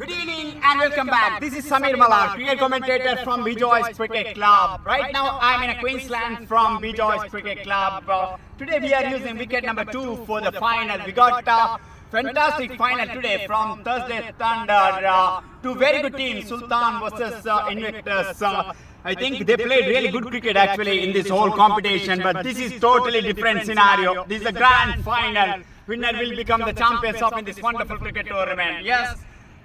Good evening and welcome back. This is Samir Malar, cricket commentator from Bejoice Cricket Club. Right now I'm in Queensland from Bejoice Cricket Club. Today we are using wicket number 2 for the final. We got a fantastic final today from Thursday Thunder. Two very good teams, Sultan versus Invictus. I think they played really good cricket actually in this whole competition, but this is totally different scenario. This is a grand final. Winner will become the champions of in this wonderful cricket tournament. Yes.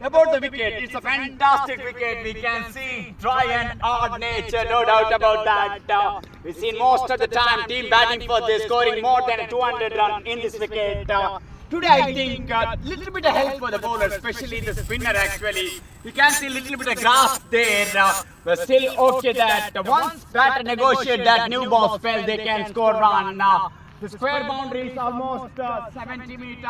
About the wicket, it's a fantastic wicket. We can see dry and hard nature, no doubt about that. We've seen most of the time team batting for this, scoring more than 200 runs in this wicket. Today I think a little bit of help for the bowler, especially the spinner actually. You can see a little bit of grass there, but still okay that once batter negotiate that new ball spell, they can score run. The square boundary is almost 70 meter.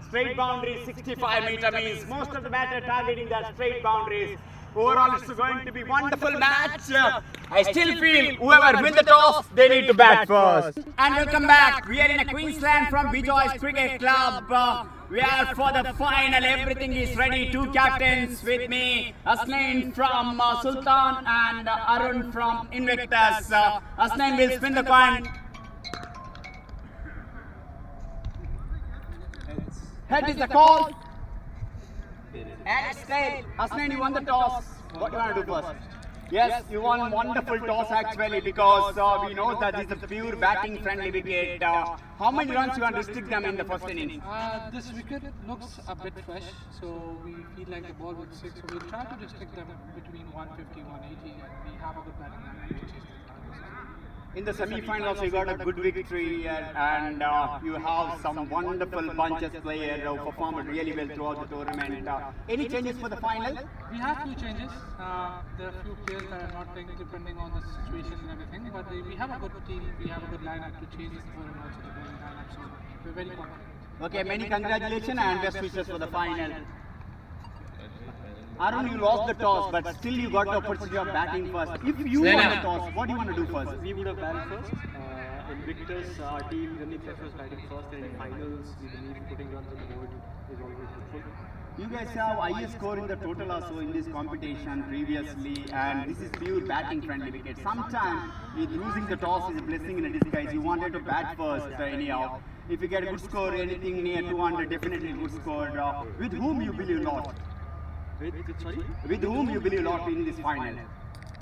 Straight boundary 65 meter means most of the batter targeting that straight boundaries. Overall, it's going to be wonderful match. I still feel whoever wins the toss, they need to bat first. And welcome back. We are in Queensland from Bejoice Cricket Club. We are for the final. Everything is ready. Two captains with me. Asnain from Sultan and Arun from Invictus. Asnain will spin the coin. Head is the call. And it's tail. Asnain, you won the toss. What do you want to do first? Yes, you won wonderful toss actually because we know that this is a pure batting friendly wicket. How many runs you want to restrict them in the first innings? This wicket looks a bit fresh, so we feel like the ball would stick. So we'll try to restrict them between 150 180, and we have a good batting line to chase the targets. In the semi-finals, you got a good victory and you have some wonderful bunches players who performed really well throughout the tournament. Any changes for the final? We have few changes. There are a few players that are not playing depending on the situation and everything, but we have a good team. We have a good lineup to chase the score and also the bowling lineup, so we're very confident. Okay, many congratulations and best wishes for the final. Arun, you lost the toss, but still you got the opportunity of batting first. If you won the toss, what do you want to do first? We would have batted first. Invictus, our team generally prefers batting first, and in finals, we believe putting runs on the board is always helpful. You guys have highest score in the total also in this competition previously, and this is pure batting friendly wicket. Sometimes losing the toss is a blessing in a disguise. You wanted to bat first anyhow. If you get a good score, anything near 200, definitely good score. With whom you believe not? With whom you believe a lot in this final?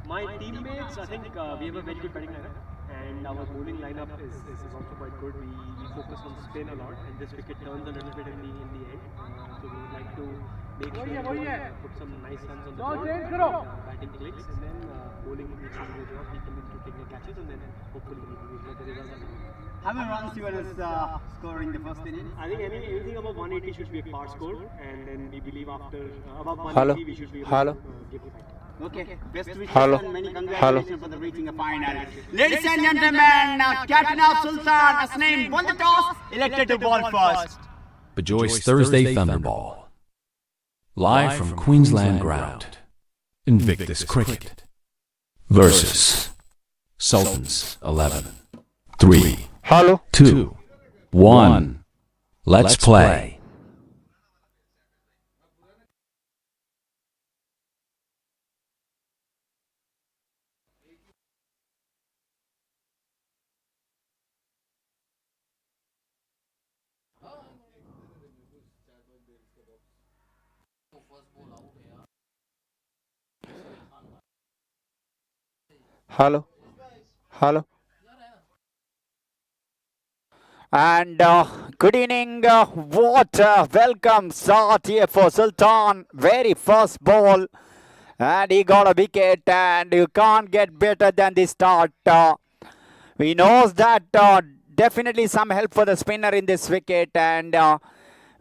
My teammates, I think we have a very good batting lineup, and our bowling lineup is also quite good. We focus on spin a lot, and this wicket turns a little bit in the end. So we would like to make sure to put some nice runs on the board, batting clicks, and then bowling which is a job. We come in to take the catches, and then hopefully we get the results. How many runs you want to score in the first inning? I think anything above 180 should be a par score, and then we believe after above 180 we should be able to give it back. Okay, best wishes and many congratulations for the reaching a final. Ladies and gentlemen, captain of Sultan, Asnain won the toss, elected to ball first. Bejoice Thursday Thunderball. Live from Queensland ground. Invictus Cricket versus Sultans 11. 3, 2, 1. Let's play. Hello. And good evening, welcome start here for Sultan, very first ball, and he got a wicket, and you can't get better than this start. We knows that definitely some help for the spinner in this wicket, and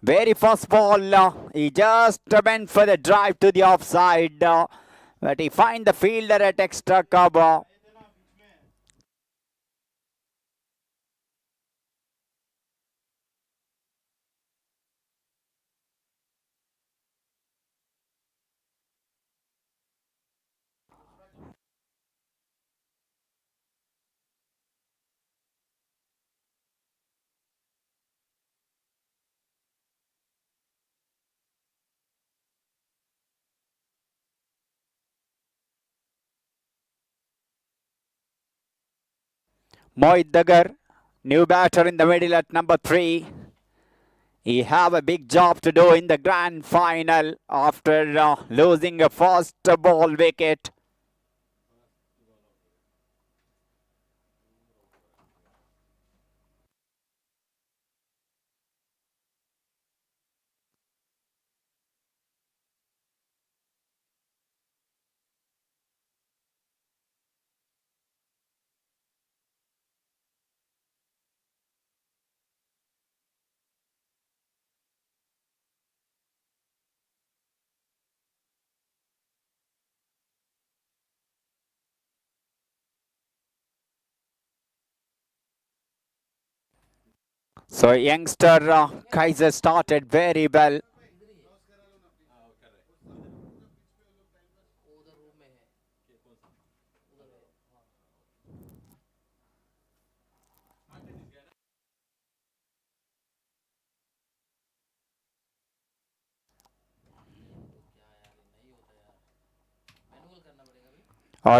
very first ball, he just went for the drive to the offside, but he find the fielder at extra cover. Mohit Dagar, new batter in the middle at number 3. He have a big job to do in the grand final after losing a first ball wicket. So youngster Kaiser started very well.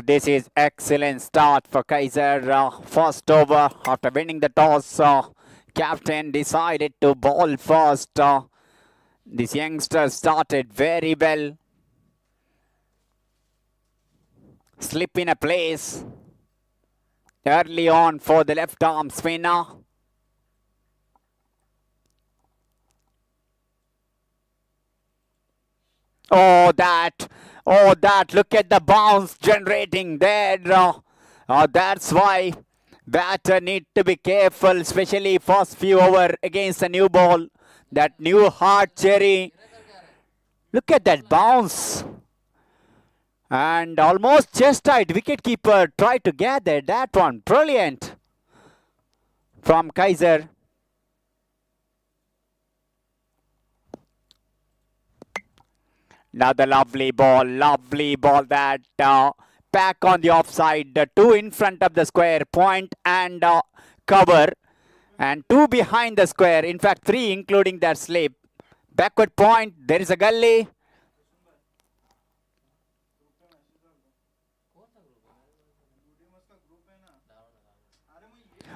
This is excellent start for Kaiser. First over after winning the toss, captain decided to bowl first. This youngster started very well. Slip in a place early on for the left arm spinner. Oh, that, look at the bounce generating there. That's why batter need to be careful, especially first few over against a new ball. That new hard cherry. Look at that bounce. And almost chest tight. Wicketkeeper tried to gather that one. Brilliant from Kaiser. Another lovely ball that back on the offside. 2 in front of the square, point and cover. And 2 behind the square. In fact, 3 including that slip. Backward point, there is a gully.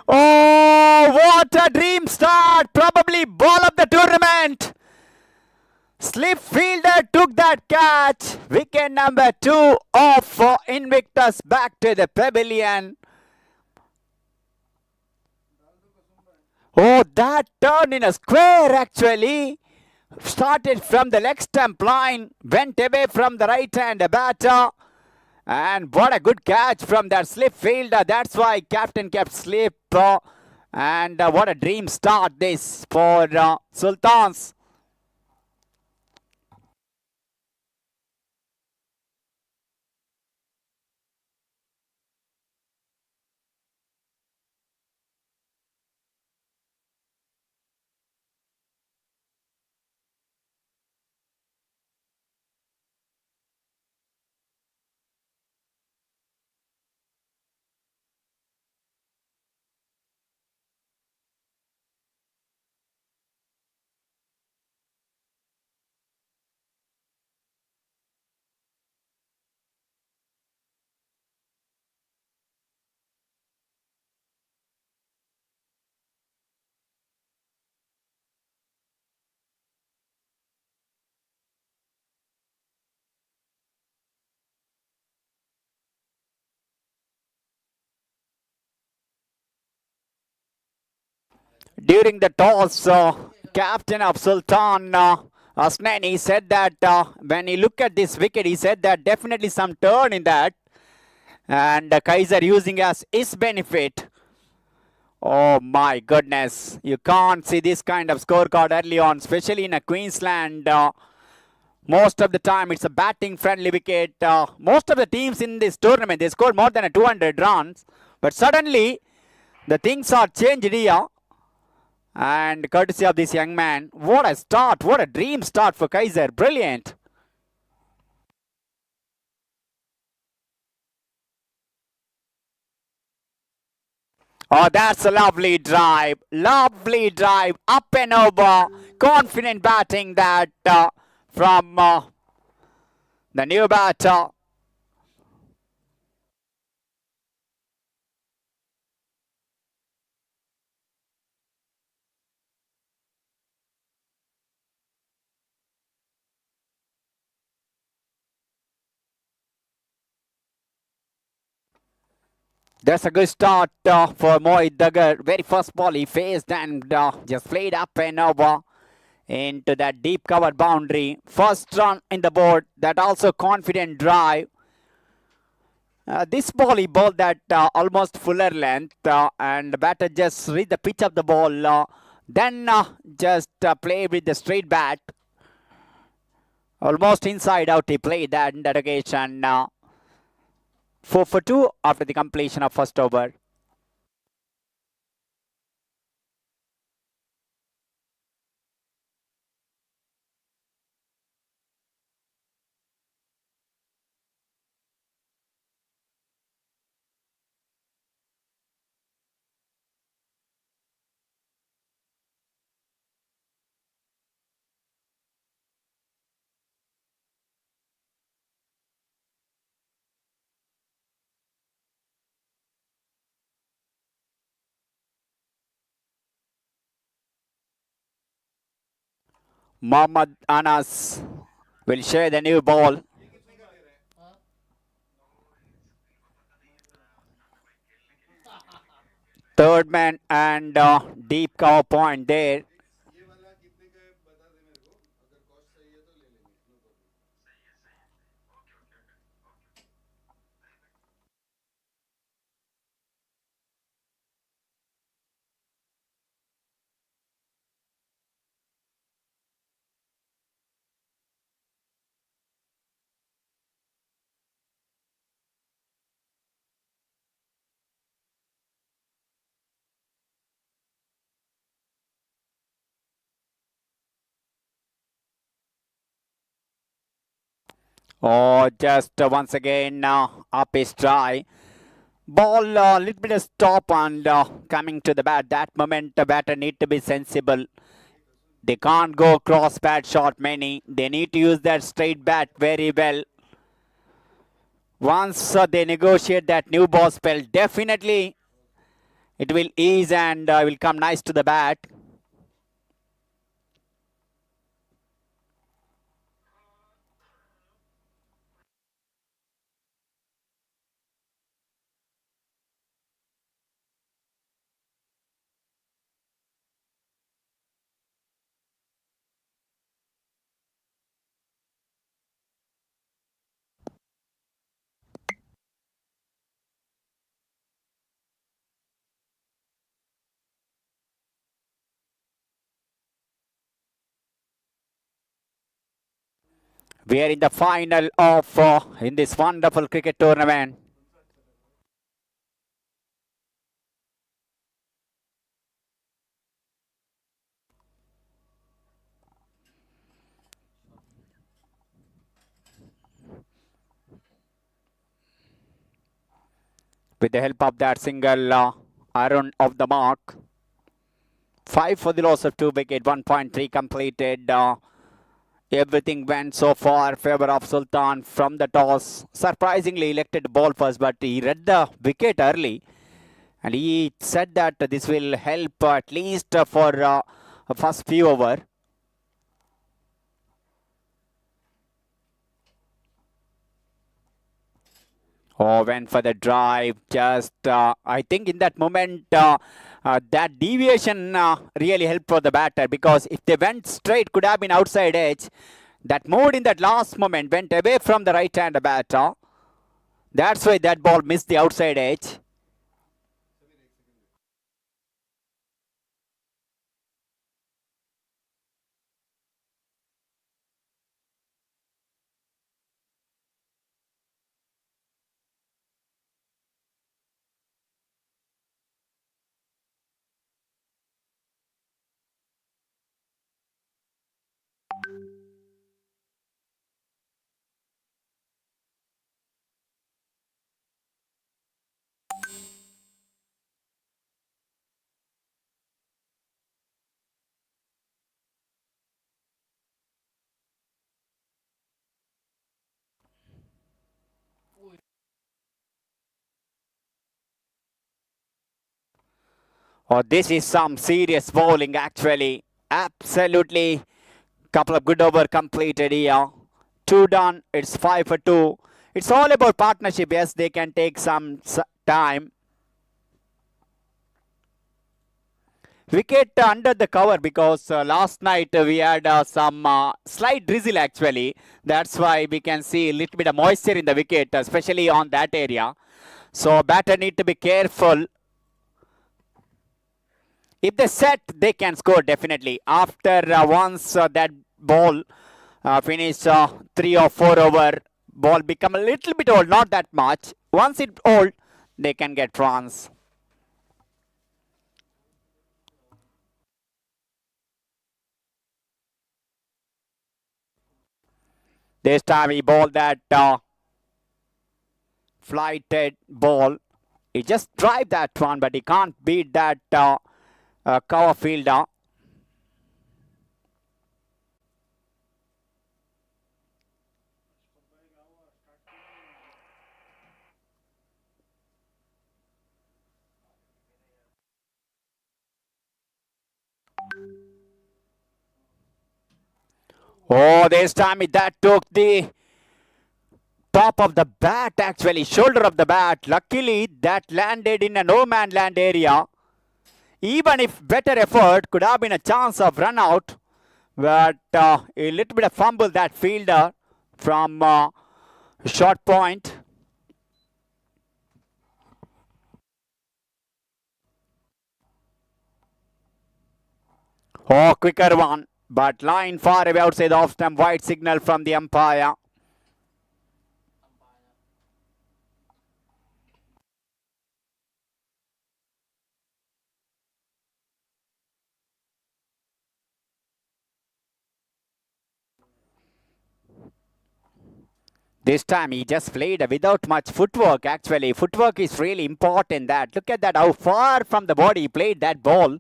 Oh, what a dream start. Probably ball of the tournament. Slip fielder took that catch. Wicket number 2 off for Invictus back to the pavilion. Oh, that turn in a square actually. Started from the leg stump line. Went away from the right hand batter. And what a good catch from that slip fielder. That's why captain kept slip. And what a dream start this for Sultans. During the toss, captain of Sultan Asnani said that when he looked at this wicket, he said that definitely some turn in that. And Kaiser using as his benefit. Oh my goodness. You can't see this kind of scorecard early on, especially in a Queensland. Most of the time, it's a batting friendly wicket. Most of the teams in this tournament, they scored more than 200 runs. But suddenly, the things are changed here. And courtesy of this young man, what a start, what a dream start for Kaiser, brilliant. Oh, that's a lovely drive, up and over, confident batting that from the new batter. That's a good start for Mohit Dagar. Very first ball he faced and just played up and over into that deep covered boundary. First run in the board. That also confident drive. This ball he bowled that almost fuller length and the batter just read the pitch of the ball. Then just play with the straight bat. Almost inside out he played that in that occasion. 4 for 2 after the completion of first over. Mohammad Anas will share the new ball. Third man and deep cover point there. Oh, just once again up is dry. Ball a little bit of stop and coming to the bat. That moment the batter need to be sensible. They can't go cross bat shot many. They need to use that straight bat very well. Once they negotiate that new ball spell, definitely it will ease and will come nice to the bat. We are in the final of in this wonderful cricket tournament. With the help of that single Arun of the mark. 5 for the loss of 2 wicket, 1.3 completed. Everything went so far favor of Sultan from the toss. Surprisingly elected ball first, but he read the wicket early. And he said that this will help at least for first few over. Oh, went for the drive. Just, I think in that moment, that deviation really helped for the batter, because if they went straight, could have been outside edge. That moved in that last moment, went away from the right-hand batter. That's why that ball missed the outside edge. Oh, this is some serious bowling actually. Absolutely. Couple of good over completed here. 2 done. It's 5 for 2. It's all about partnership. Yes, they can take some time. Wicket under the cover because last night we had some slight drizzle actually. That's why we can see a little bit of moisture in the wicket, especially on that area. So batter need to be careful. If they set, they can score definitely. After once that ball finish 3 or 4 over, ball become a little bit old, not that much. Once it old, they can get runs. This time he bowled that flighted ball. He just drive that one, but he can't beat that cover fielder. Oh, this time that took the top of the bat actually, shoulder of the bat. Luckily, that landed in a no-man land area. Even if better effort, could have been a chance of run out. But a little bit of fumble that fielder from short point. Oh, quicker one. But line far away outside the off-stump, white signal from the umpire. This time he just played without much footwork actually. Footwork is really important. That look at that, how far from the body he played that ball.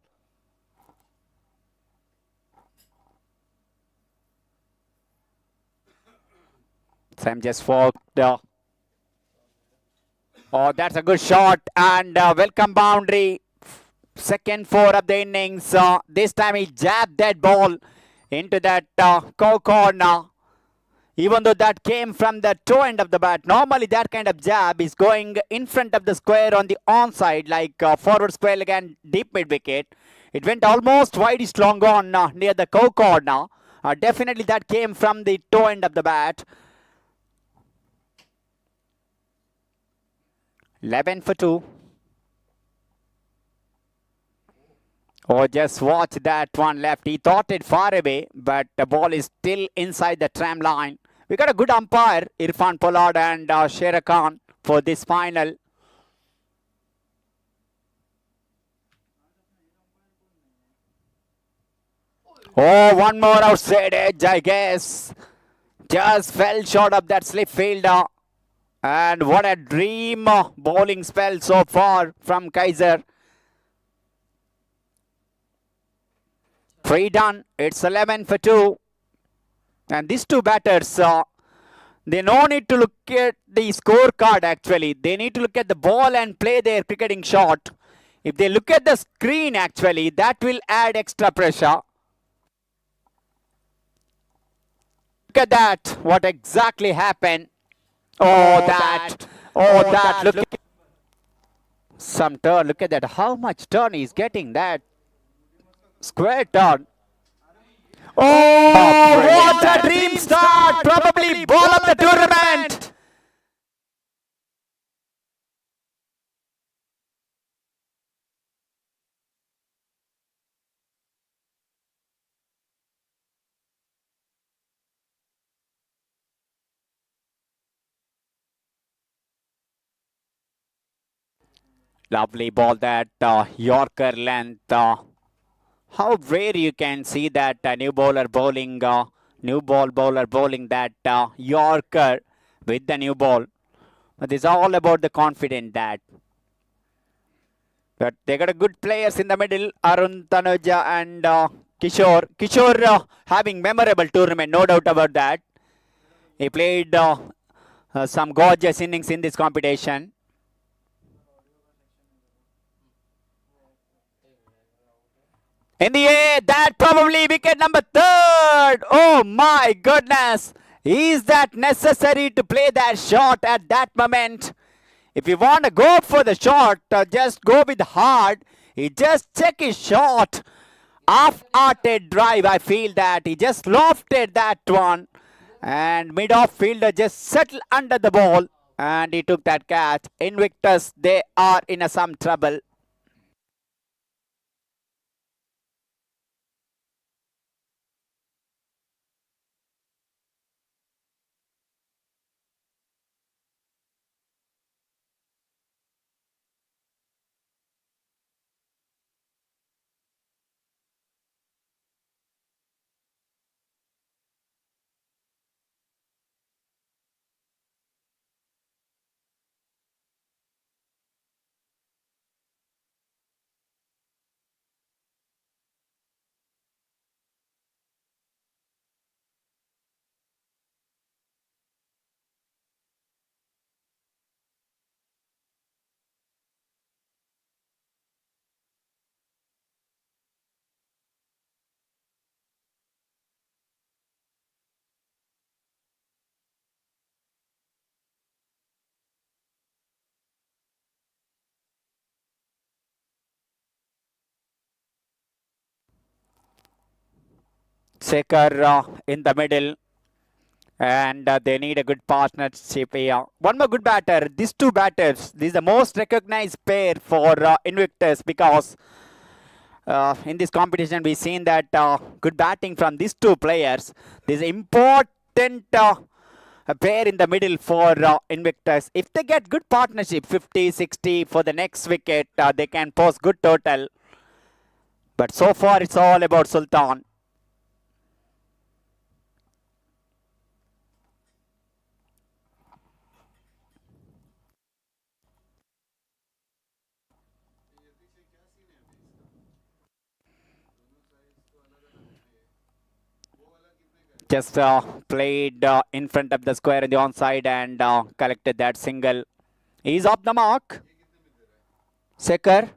Sam just walked. Oh, that's a good shot and welcome boundary. Second 4 of the innings. This time he jabbed that ball into that corner. Even though that came from the toe end of the bat. Normally that kind of jab is going in front of the square on the onside, like forward square leg and deep mid wicket. It went almost wide long on near the corner. Definitely that came from the toe end of the bat. 11 for 2. Oh, just watch that one left. He thought it far away, but the ball is still inside the tram line. We got a good umpire, Irfan Pollard and Sher Khan for this final. Oh, one more outside edge, I guess. Just fell short of that slip fielder. And what a dream bowling spell so far from Kaiser. 3 done. It's 11 for 2. And these two batters, they no need to look at the scorecard actually. They need to look at the ball and play their cricketing shot. If they look at the screen actually, that will add extra pressure. Look at that. What exactly happened? Look at some turn. Look at that. How much turn he's getting that. Square turn. Oh, what a dream start. Probably ball of the tournament. Lovely ball that Yorker length. How rare you can see that new bowler bowling that Yorker with the new ball. But it's all about the confidence that. But they got a good players in the middle, Arun Tanuja and Kishore. Kishore having memorable tournament, no doubt about that. He played some gorgeous innings in this competition. In the air, that probably wicket number 3rd. Oh my goodness. Is that necessary to play that shot at that moment? If you want to go for the shot, just go with hard. He just checked his shot. Half-hearted drive, I feel that. He just lofted that one. And mid-off fielder just settled under the ball. And he took that catch. Invictus, they are in some trouble. Sekhar in the middle. And they need a good partnership here. One more good batter. These two batters, this is the most recognized pair for Invictus, because in this competition we've seen that good batting from these two players. This important pair in the middle for Invictus. If they get good partnership, 50-60 for the next wicket, they can post good total. But so far it's all about Sultan. Just played in front of the square in the onside and collected that single. He's off the mark. Sekhar.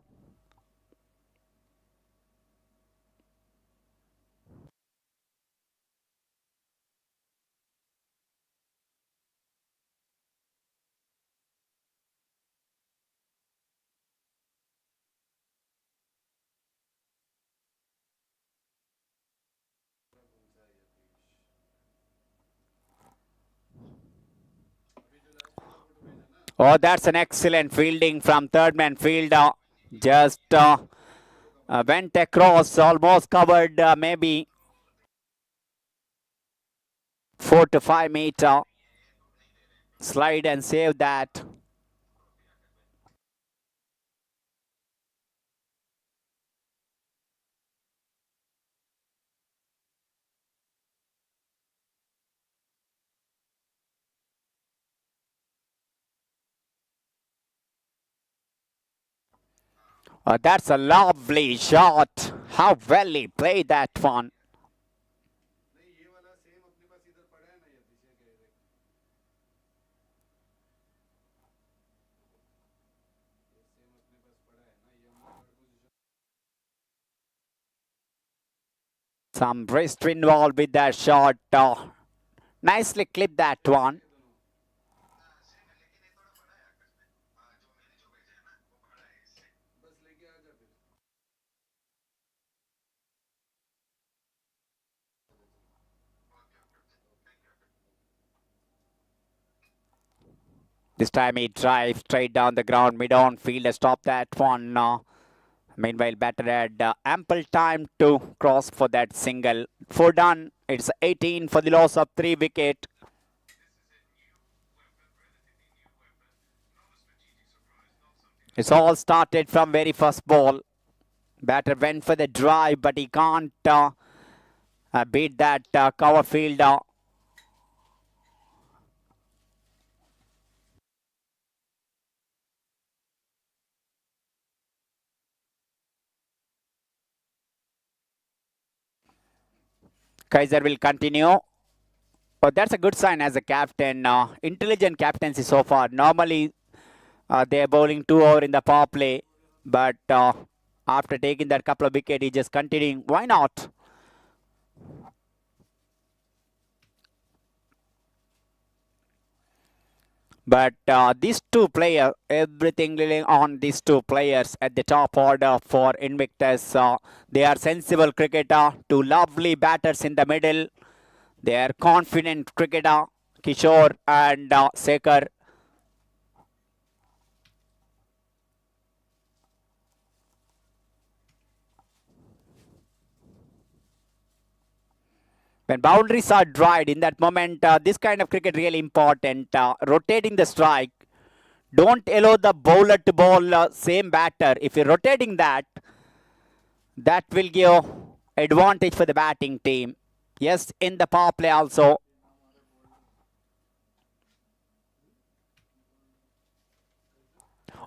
Oh, that's an excellent fielding from third man fielder. Just went across, almost covered maybe 4 to 5 meter. Slide and save that. That's a lovely shot. How well he played that one. Some wrist involved with that shot. Nicely clipped that one. This time he drives straight down the ground, mid-on fielder stop that one. Meanwhile, batter had ample time to cross for that single. 4 done. It's 18 for the loss of 3 wicket. It's all started from very first ball. Batter went for the drive, but he can't beat that cover fielder. Kaiser will continue. Oh, that's a good sign as a captain. Intelligent captaincy so far. Normally, they are bowling 2 over in the power play. But after taking that couple of wickets, he just continuing. Why not? But these two players, everything relying on these two players at the top order for Invictus. They are sensible cricketer, two lovely batters in the middle. They are confident cricketer, Kishore and Sekhar. When boundaries are dried, in that moment, this kind of cricket really important. Rotating the strike. Don't allow the bowler to bowl same batter. If you're rotating that, that will give advantage for the batting team. Yes, in the power play also.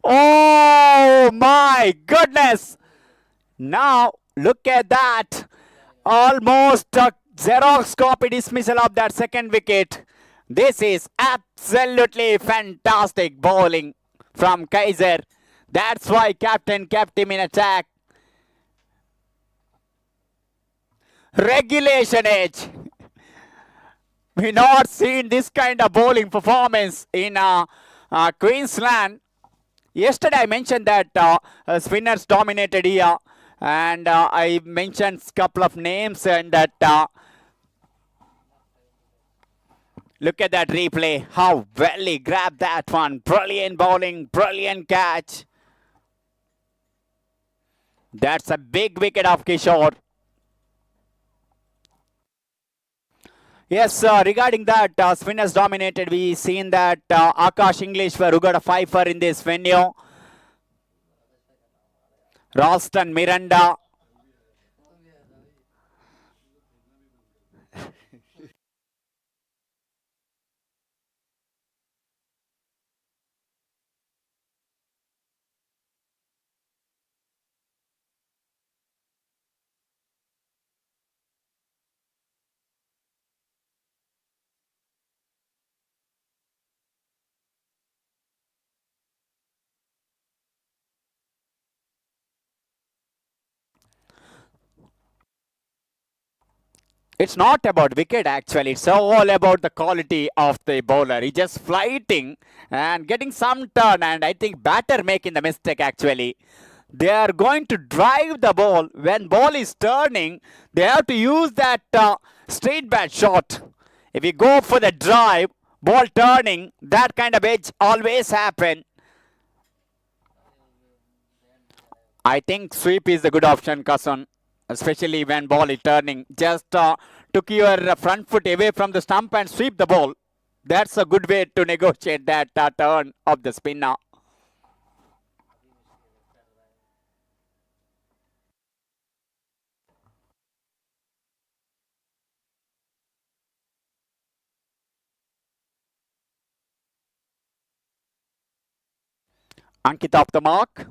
Oh my goodness! Now look at that. Almost a Xerox copy dismissal of that second wicket. This is absolutely fantastic bowling from Kaiser. That's why captain kept him in attack. Regulation edge. We not seen this kind of bowling performance in Queensland. Yesterday I mentioned that spinners dominated here, and I mentioned a couple of names, and that look at that replay. How well he grabbed that one. Brilliant bowling, brilliant catch. That's a big wicket of Kishore. Yes, regarding that, spinners dominated. We seen that Akash English who got a fifer in this venue. Ralston Miranda. It's not about wicket actually. It's all about the quality of the bowler. He's just flighting and getting some turn, and I think batter making the mistake actually. They are going to drive the ball. When ball is turning, they have to use that straight bat shot. If you go for the drive, ball turning, that kind of edge always happen. I think sweep is the good option, Kasan. Especially when ball is turning. Just took your front foot away from the stump and sweep the ball. That's a good way to negotiate that turn of the spinner. Ankit off the mark.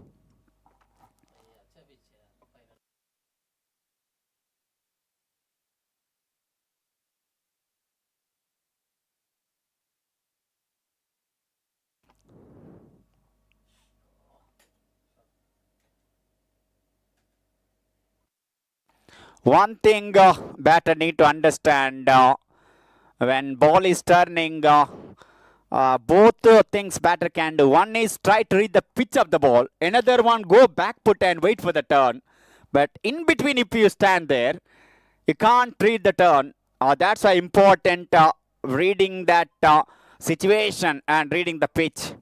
One thing batter need to understand, when ball is turning, both things batter can do. One is try to read the pitch of the ball. Another one, go back foot and wait for the turn. But in between, if you stand there, you can't read the turn. That's why important reading that situation and reading the pitch.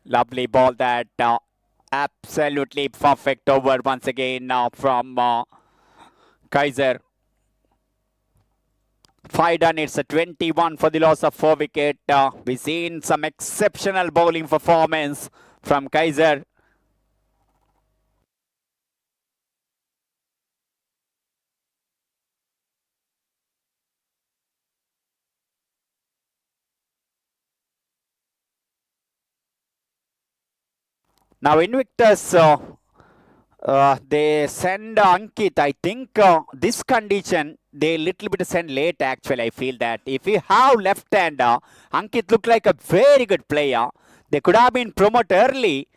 Lovely ball, that absolutely perfect over once again from Kaiser. 5 done, it's a 21 for the loss of 4 wicket. We've seen some exceptional bowling performance from Kaiser. Now Invictus, they send Ankit. I think this condition, they little bit send late actually. I feel that if you have left-hander, Ankit looked like a very good player. They could have been promoted early.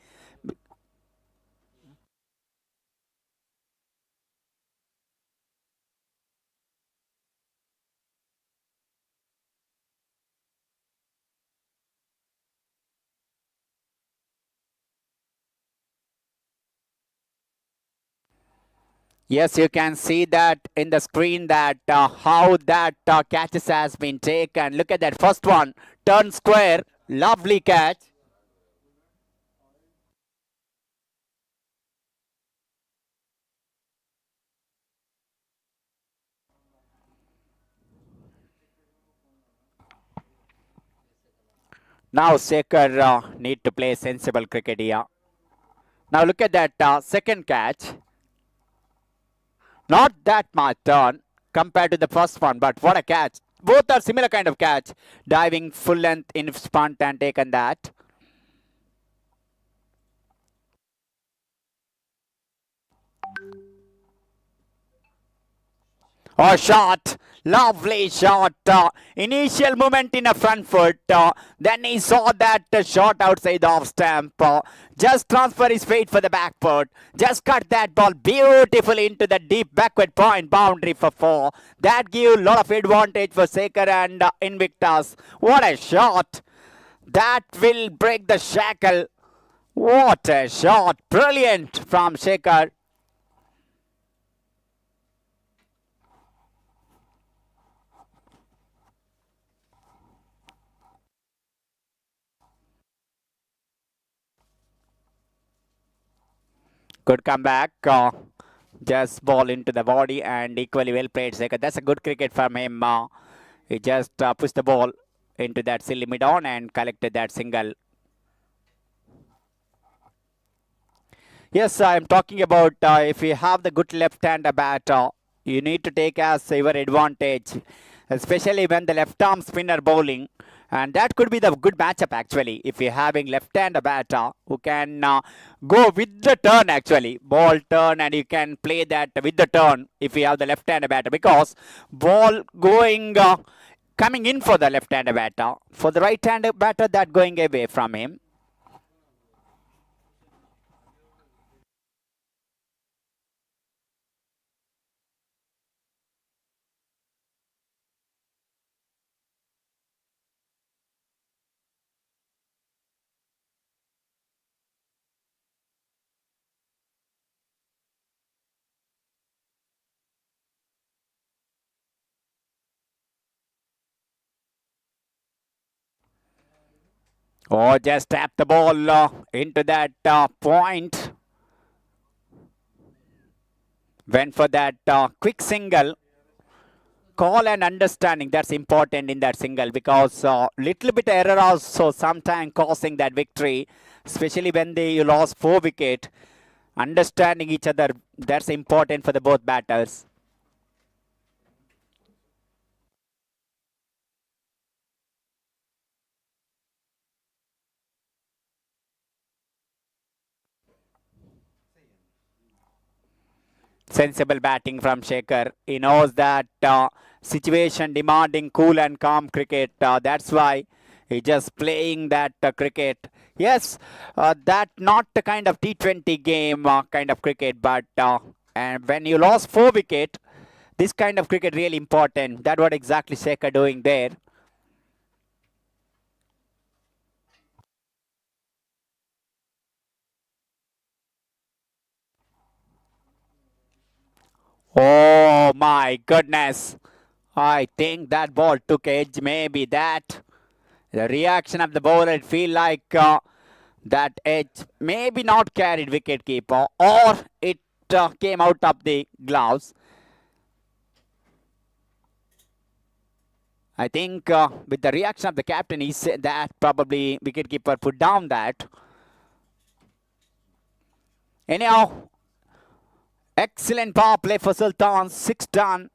Yes, you can see that in the screen that how that catches has been taken. Look at that first one, turn square, lovely catch. Now Sekhar need to play sensible cricket here. Now look at that second catch. Not that much turn compared to the first one, but what a catch. Both are similar kind of catch. Diving full length in front and taken that. Oh, shot. Lovely shot. Initial movement in a front foot. Then he saw that shot outside the off stamp. Just transfer his weight for the back foot. Just cut that ball beautifully into the deep backward point boundary for 4. That gives a lot of advantage for Sekhar and Invictus. What a shot. That will break the shackle. What a shot. Brilliant from Sekhar. Good comeback. Just ball into the body and equally well played Sekhar. That's a good cricket from him. He just pushed the ball into that silly mid-on and collected that single. Yes, I'm talking about if you have the good left-hander batter, you need to take as your advantage, especially when the left-arm spinner bowling. And that could be the good matchup actually, if you're having left-hander batter who can go with the turn actually, ball turn, and you can play that with the turn if you have the left-hander batter, because ball going coming in for the left-hander batter, for the right-hander batter that going away from him. Oh, just tap the ball into that point. Went for that quick single. Call and understanding, that's important in that single, because little bit error also sometimes causing that victory, especially when you lost 4 wicket. Understanding each other, that's important for the both batters. Sensible batting from Sekhar. He knows that situation demanding cool and calm cricket. That's why he just playing that cricket. Yes, that not the kind of T20 game kind of cricket, but and when you lost 4 wicket, this kind of cricket really important. That's what exactly Sekhar doing there. Oh my goodness. I think that ball took edge. Maybe that. The reaction of the bowler, it feel like that edge maybe not carried wicket keeper, or it came out of the gloves. I think with the reaction of the captain, he said that probably wicket keeper put down that. Anyhow, excellent power play for Sultans, 6 done.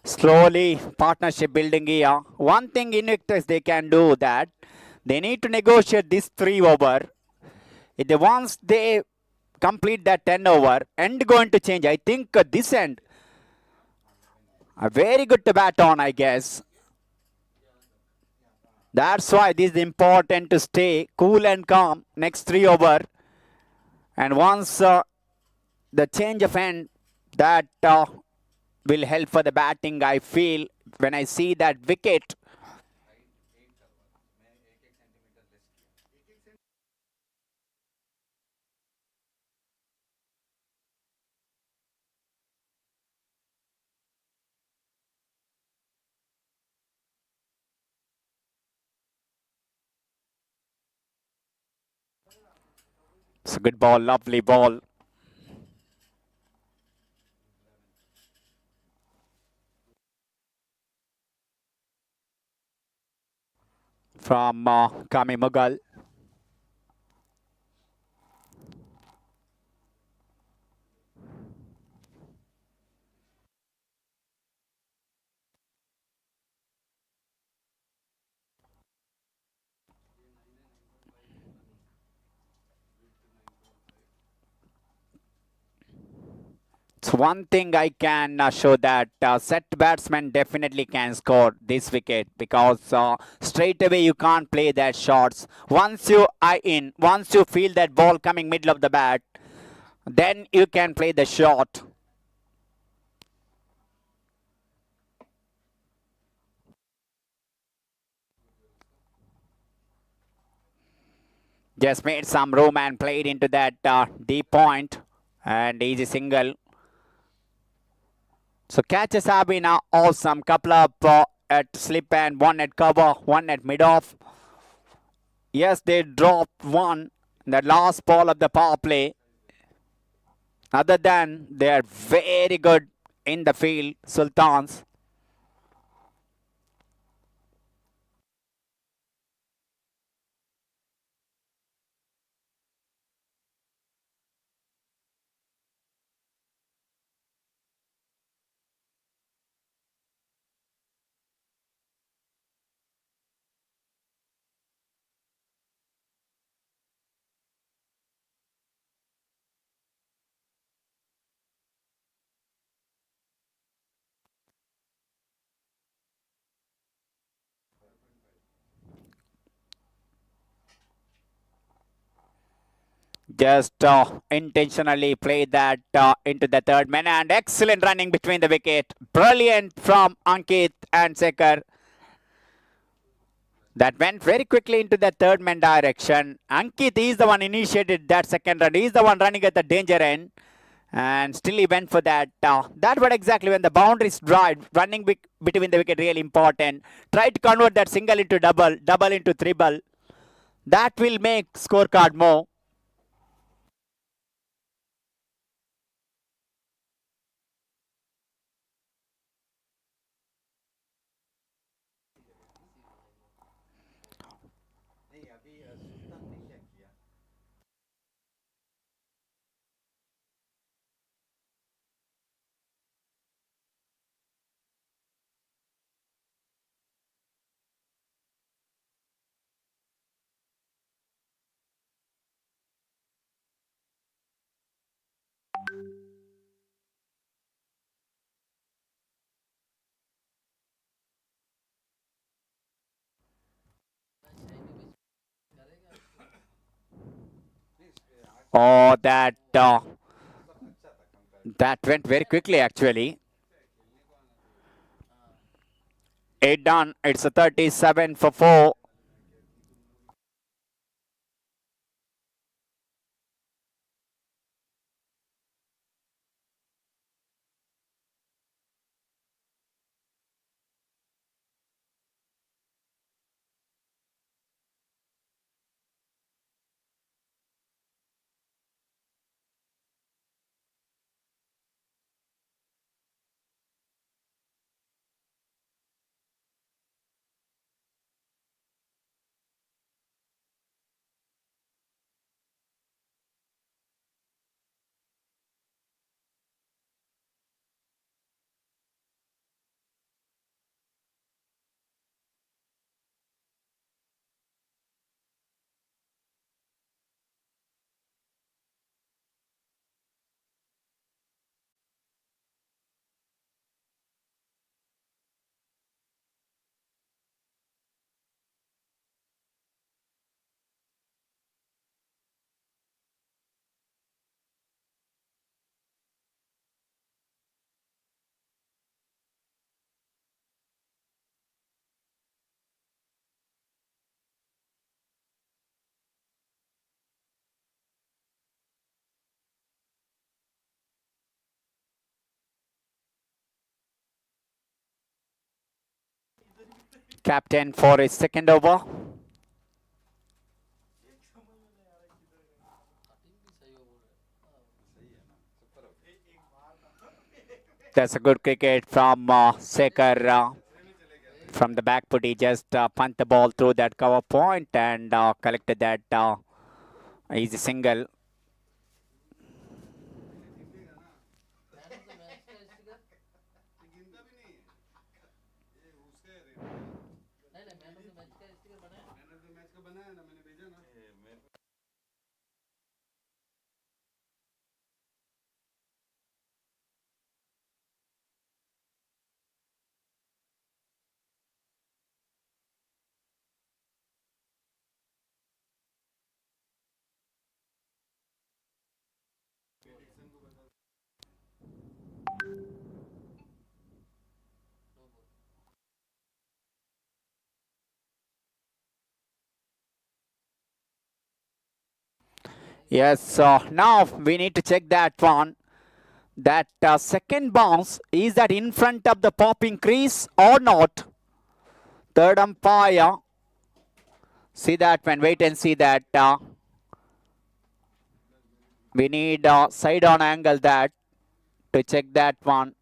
Slowly, partnership building here. One thing Invictus they can do that they need to negotiate this 3 over. If they once they complete that 10 over, end going to change. I think this end a very good to bat on, I guess. That's why this is important to stay cool and calm next 3 over. And once the change of end, that will help for the batting, I feel, when I see that wicket. It's a good ball, lovely ball. From Kami Mughal. So one thing I can show that set batsman definitely can score this wicket because straight away you can't play that shots. Once you eye in, once you feel that ball coming middle of the bat, then you can play the shot. Just made some room and played into that deep point and easy single. So catches have been awesome. Couple of at slip and one at cover, one at mid off. Yes, they dropped one in the last ball of the power play. Other than they are very good in the field, Sultans. Just intentionally play that into the third man and excellent running between the wicket. Brilliant from Ankit and Sekhar. That went very quickly into the third man direction. Ankit is the one initiated that second run. He is the one running at the danger end. And still he went for that. That was exactly when the boundaries drive. Running between the wicket really important. Try to convert that single into double, double into triple. That will make scorecard more. Oh, that went very quickly actually. 8 done. It's a 37 for 4. captain for his second over. That's a good cricket from Sekhar. From the back foot, he just punt the ball through that cover point and collected that easy single. Yes, now we need to check that one. That second bounce, is that in front of the popping crease or not? Third umpire, see that one, wait and see that. We need side on angle that to check that one.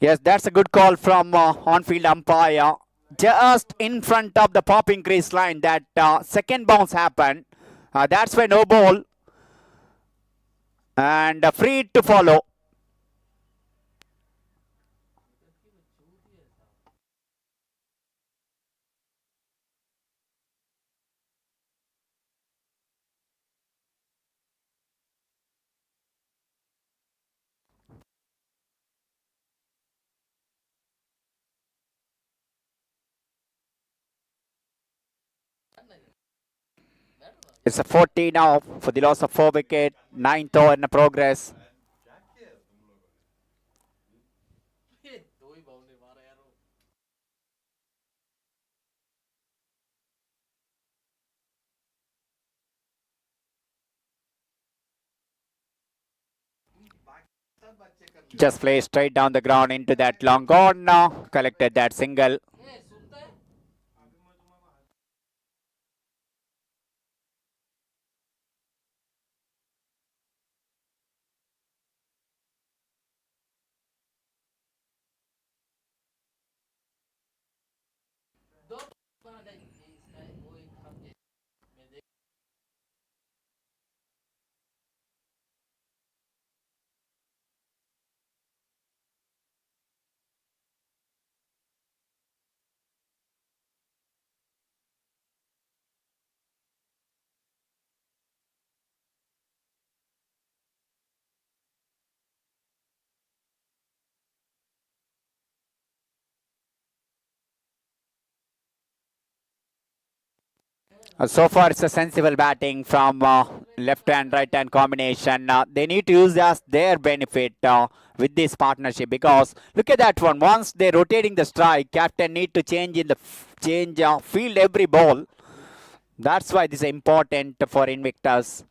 Yes, that's a good call from on-field umpire. Just in front of the popping crease line, that second bounce happened. That's why no ball. And free to follow. It's a 40 now for the loss of 4 wicket. 9th over in progress. Just play straight down the ground into that long on. Collected that single. So far, it's a sensible batting from left and right hand combination. They need to use as their benefit with this partnership, because look at that one. Once they're rotating the strike, captain need to change in the field every ball. That's why this is important for Invictus.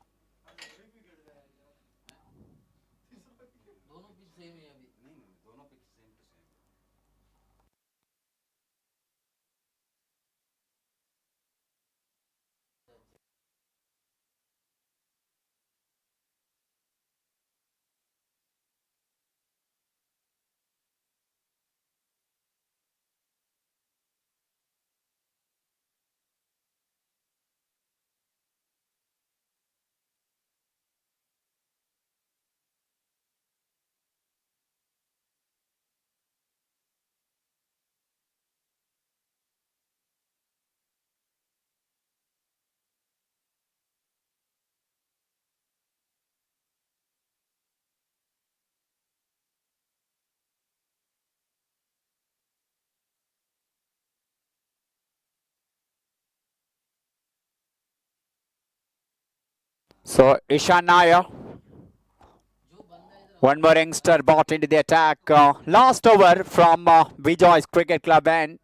So Ishan Nair, one more youngster brought into the attack. Last over from Bejoice Cricket Club end.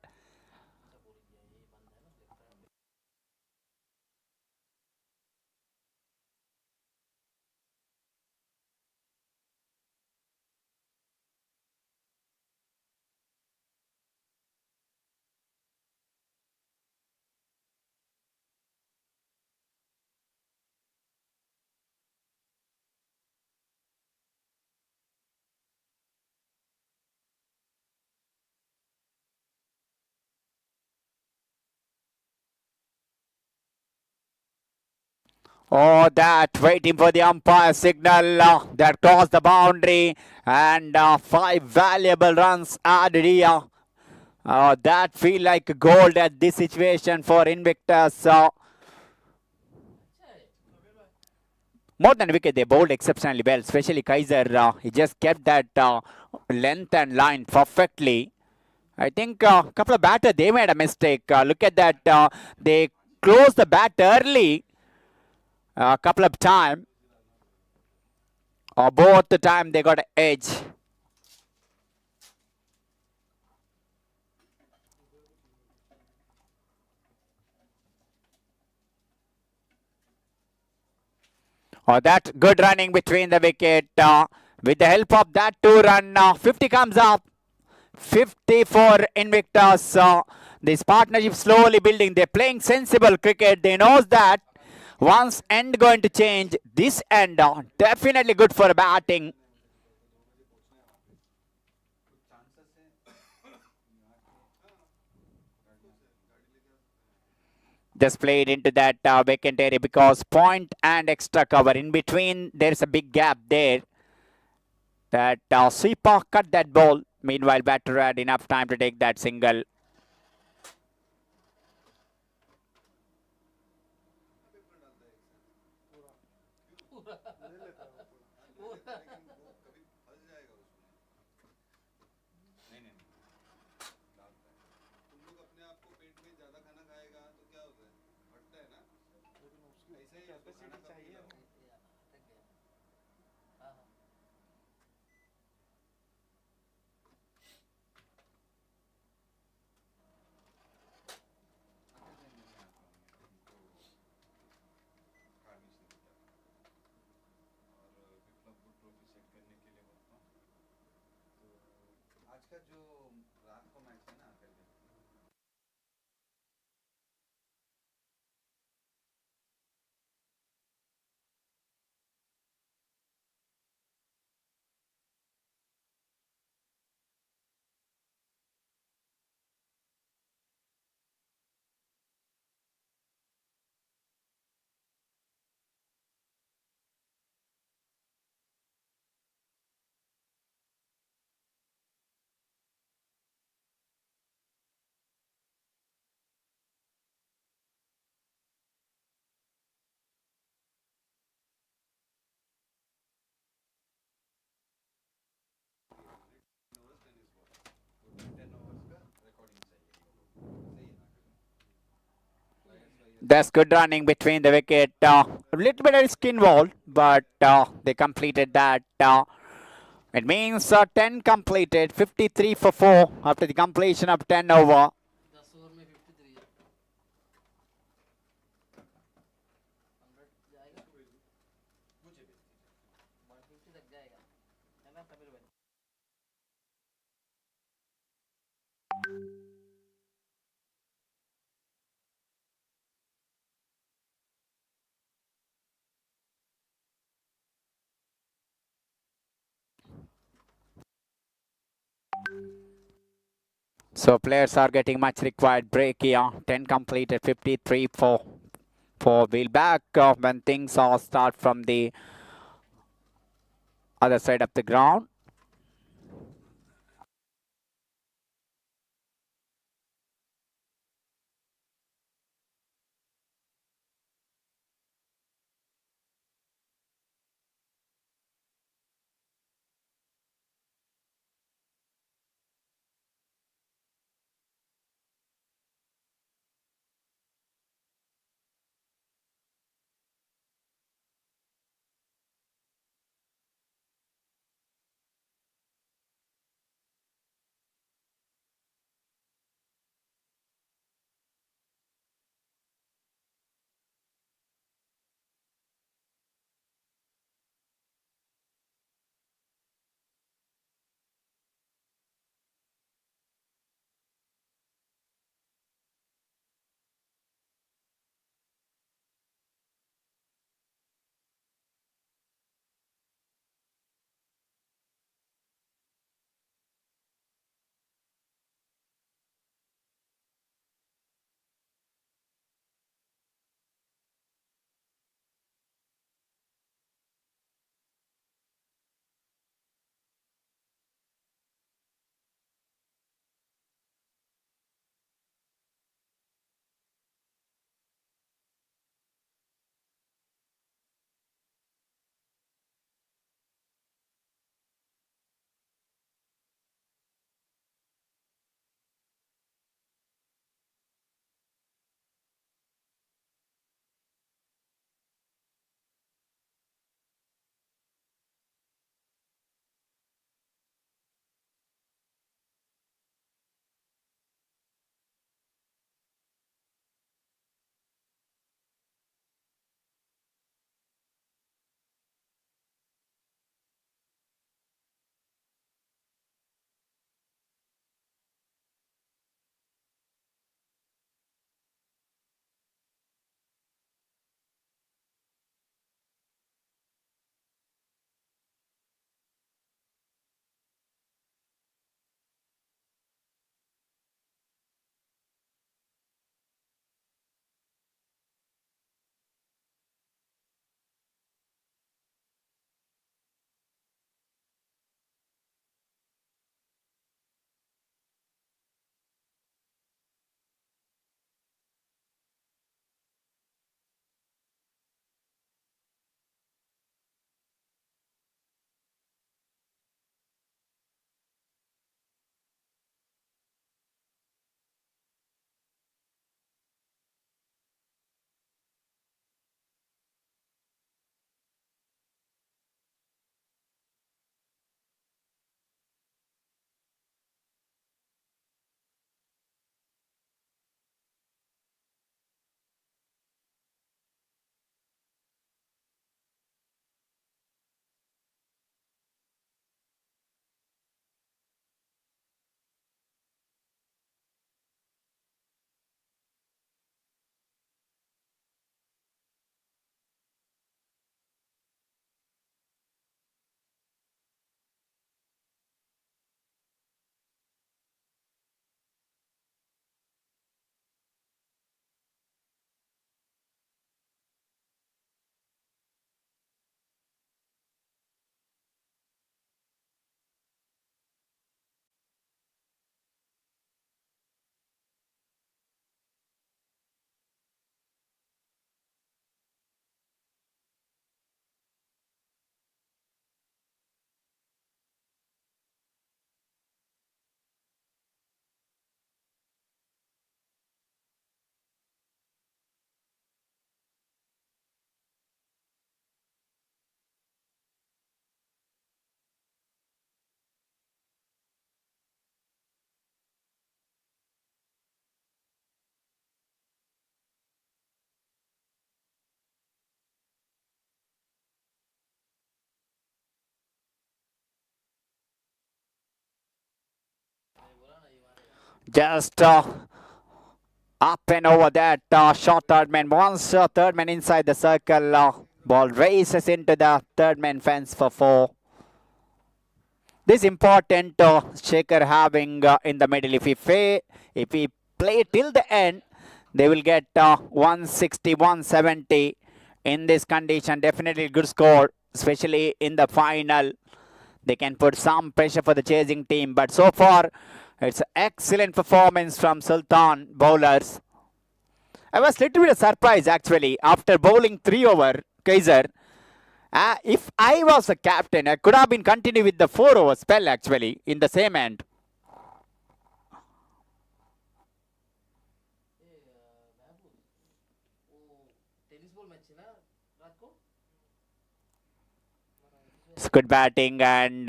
Oh, that waiting for the umpire signal that crossed the boundary, and 5 valuable runs added here. That feel like gold at this situation for Invictus. More than a wicket, they bowled exceptionally well, especially Kaiser. He just kept that length and line perfectly. I think a couple of batters, they made a mistake. Look at that. They closed the bat early a couple of times. Both the time they got an edge. That good running between the wicket. With the help of that 2-run, 50 comes up. 50 for Invictus. This partnership slowly building. They're playing sensible cricket. They knows that once end going to change. This end definitely good for batting. Just played into that vacant area because point and extra cover. In between, there's a big gap there. That sweeper cut that ball. Meanwhile, batter had enough time to take that single. That's good running between the wicket. A little bit of risk involved, but they completed that. It means 10 completed, 53 for 4 after the completion of 10 over. So players are getting much required break here. 10 completed, 53 for 4. We'll back when things all start from the other side of the ground. Just up and over that short third man. Once third man inside the circle, ball races into the third man fence for 4. This important shaker having in the middle. If we play till the end, they will get 160, 170 in this condition. Definitely good score, especially in the final. They can put some pressure for the chasing team. But so far, it's an excellent performance from Sultan bowlers. I was a little bit surprised actually after bowling 3 over Kaiser. If I was a captain, I could have been continued with the 4 over spell actually in the same end. It's good batting and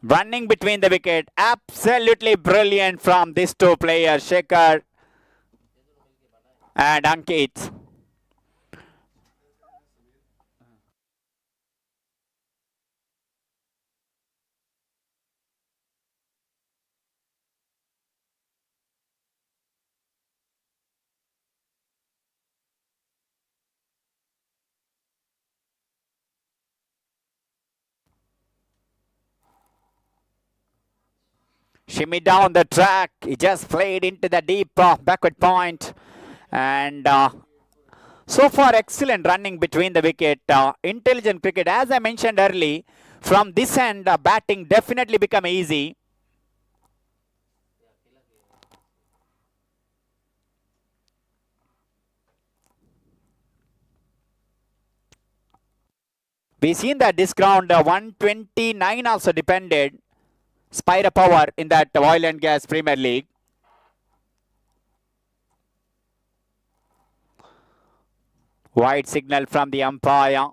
running between the wicket. Absolutely brilliant from these 2 players, Shekhar and Ankit. Shimmy down the track. He just played into the deep backward point. And so far, excellent running between the wicket. Intelligent cricket. As I mentioned earlier, from this end, batting definitely become easy. We've seen that this ground 129 also depended. Spire power in that oil and gas Premier League. Wide signal from the umpire.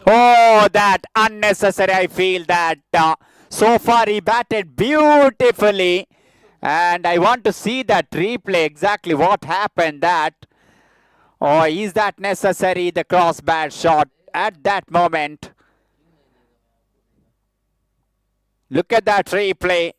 Oh, that unnecessary. I feel that so far he batted beautifully. And I want to see that replay, exactly what happened that. Oh, is that necessary, the cross bat shot at that moment? Look at that replay.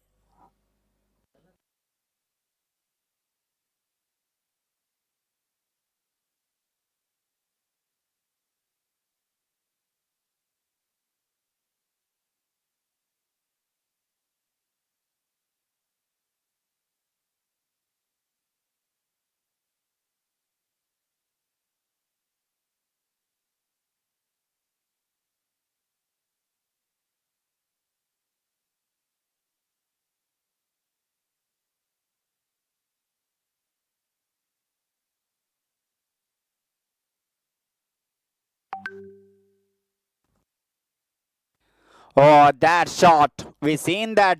Oh, that shot. We've seen that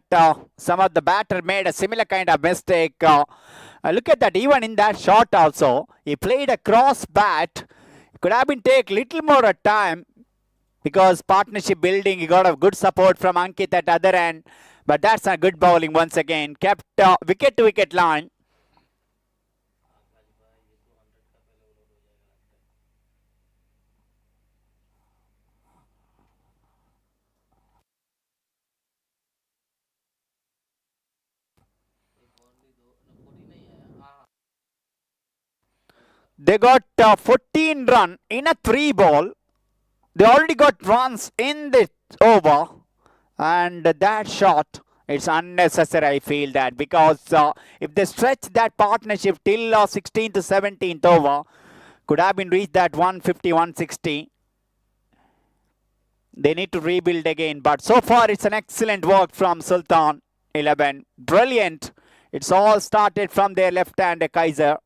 some of the batter made a similar kind of mistake. Look at that, even in that shot also, he played a cross bat. Could have been take little more time because partnership building, he got a good support from Ankit at other end. But that's a good bowling once again. Kept wicket to wicket line. They got 14 run in a 3 ball. They already got runs in the over. And that shot, it's unnecessary, I feel that. Because if they stretch that partnership till 16th to 17th over, could have been reached that 150, 160. They need to rebuild again. But so far, it's an excellent work from Sultan 11. Brilliant. It's all started from their left hand, Kaiser.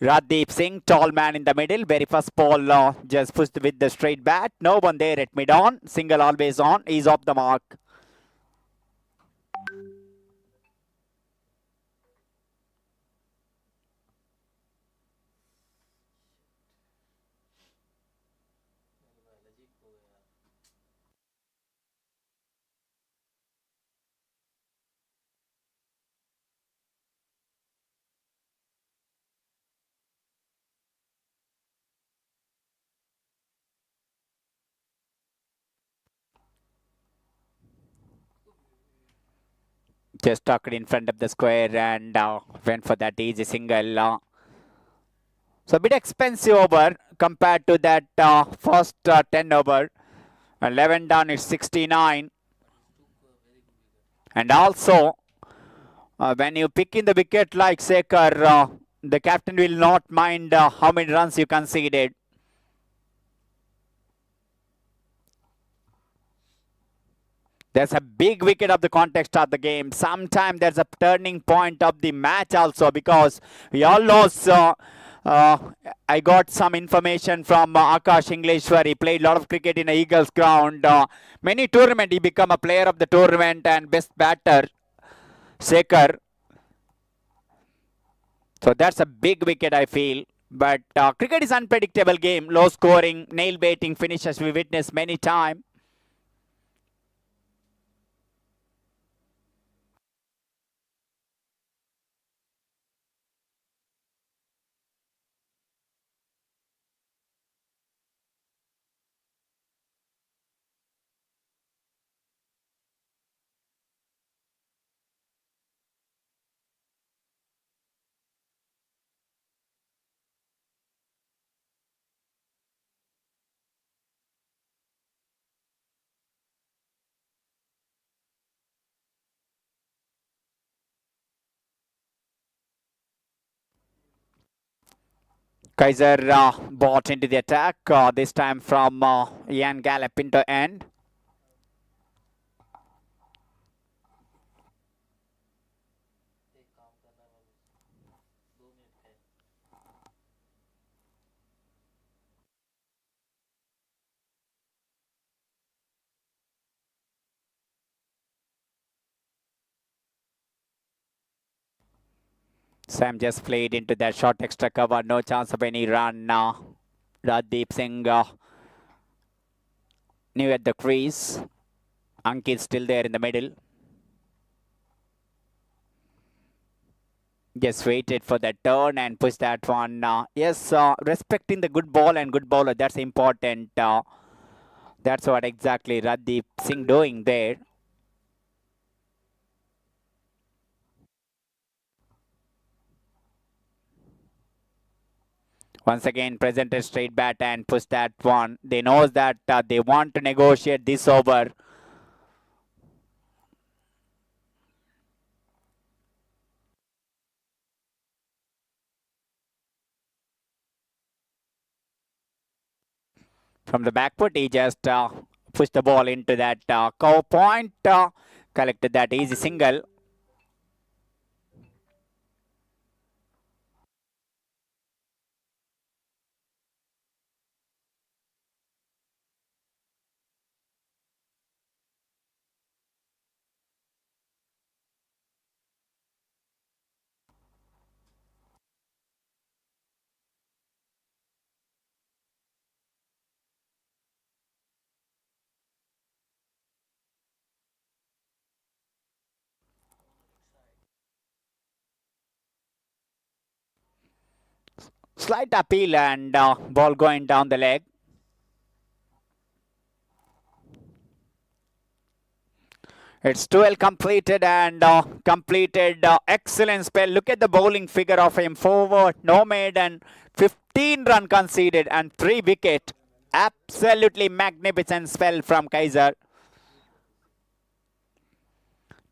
Raddeep Singh, tall man in the middle. Very first ball just pushed with the straight bat. No one there at mid on. Single always on. He's off the mark. Just stuck it in front of the square and went for that easy single. So a bit expensive over compared to that first 10 over. 11 down is 69. And also, when you pick in the wicket like Sekhar, the captain will not mind how many runs you conceded. There's a big wicket of the context of the game. Sometimes there's a turning point of the match also, because we all lost. I got some information from Akash English, where he played a lot of cricket in Eagles ground. Many tournament he become a player of the tournament and best batter, Sekhar. So that's a big wicket, I feel. But cricket is unpredictable game. Low scoring, nail baiting finishes we witnessed many times. Kaiser bought into the attack, this time from Ian Gallop into end. Sam just played into that short extra cover, no chance of any run. Raddeep Singh new at the crease. Ankit still there in the middle. Just waited for that turn and pushed that one. Yes, respecting the good ball and good bowler, that's important. That's what exactly Raddeep Singh doing there. Once again, presented straight bat and push that one. They know that they want to negotiate this over. From the back foot, he just pushed the ball into that cover point, collected that easy single. Slight appeal and ball going down the leg. It's 12 completed and completed excellent spell. Look at the bowling figure of him. Forward, no maiden, 15 run conceded and 3 wicket. Absolutely magnificent spell from Kaiser.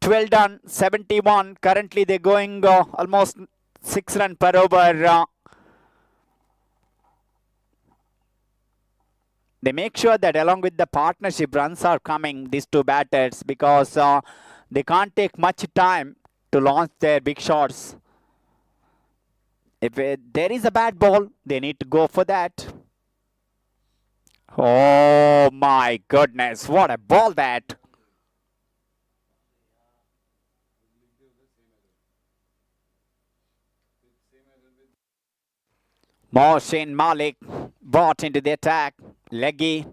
12 done, 71. Currently they're going almost 6 runs per over. They make sure that along with the partnership, runs are coming, these two batters, because they can't take much time to launch their big shots. If there is a bad ball, they need to go for that. Oh my goodness, what a ball that! Mohsin Malik brought into the attack. Leggy.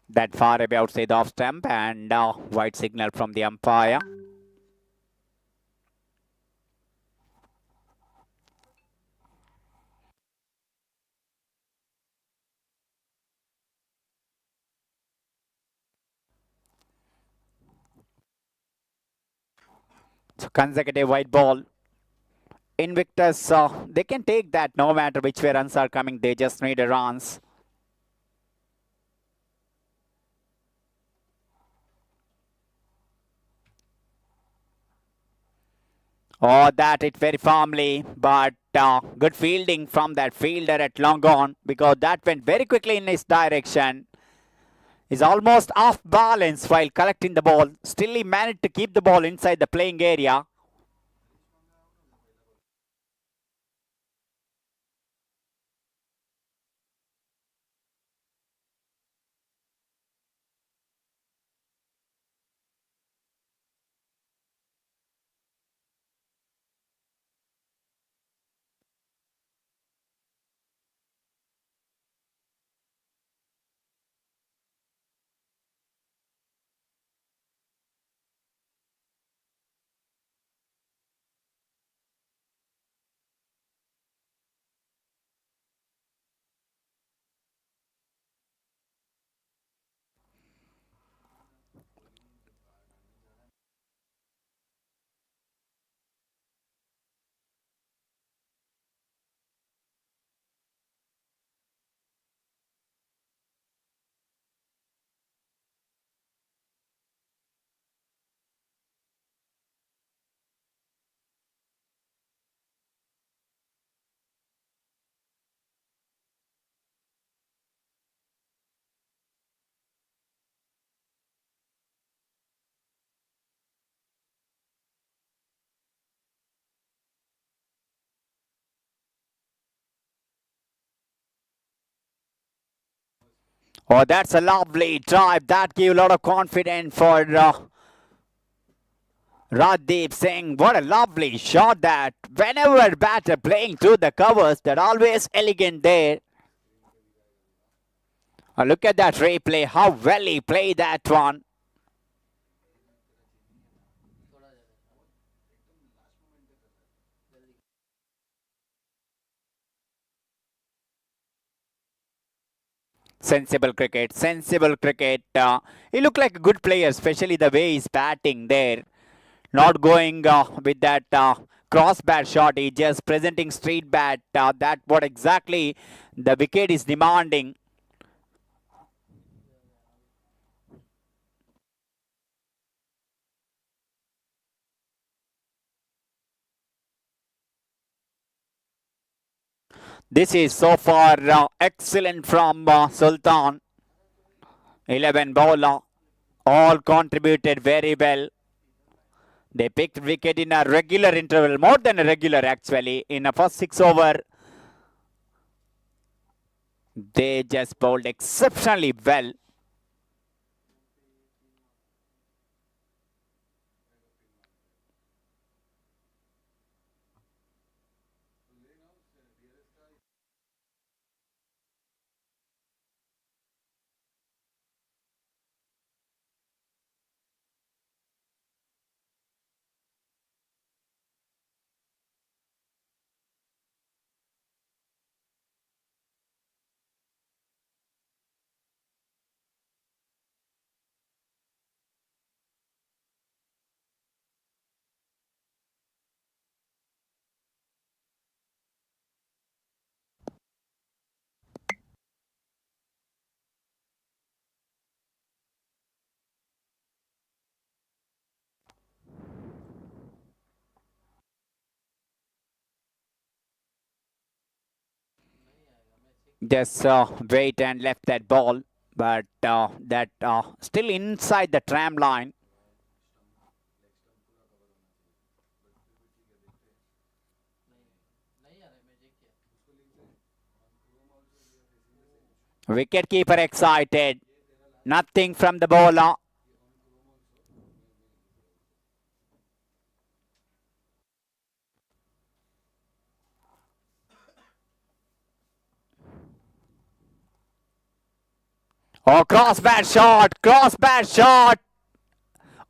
That far away outside the off stump and white signal from the umpire. So consecutive white ball. Invictus, they can take that no matter which way runs are coming. They just need a runs. Oh, that hit very firmly, but good fielding from that fielder at long on, because that went very quickly in his direction. He's almost off balance while collecting the ball. Still he managed to keep the ball inside the playing area. Oh, that's a lovely drive. That gave a lot of confidence for Raddeep Singh. What a lovely shot that. Whenever batter playing through the covers, they're always elegant there. Look at that replay. How well he played that one. Sensible cricket, sensible cricket. He looked like a good player, especially the way he's batting there. Not going with that cross bat shot. He just presenting straight bat. That what exactly the wicket is demanding. This is so far excellent from Sultan. 11 bowler. All contributed very well. They picked wicket in a regular interval, more than a regular actually. In the first 6 over, they just bowled exceptionally well. Just wait and left that ball, but that still inside the tram line. Wicketkeeper excited. Nothing from the bowler. Oh, cross-bat shot, cross-bat shot.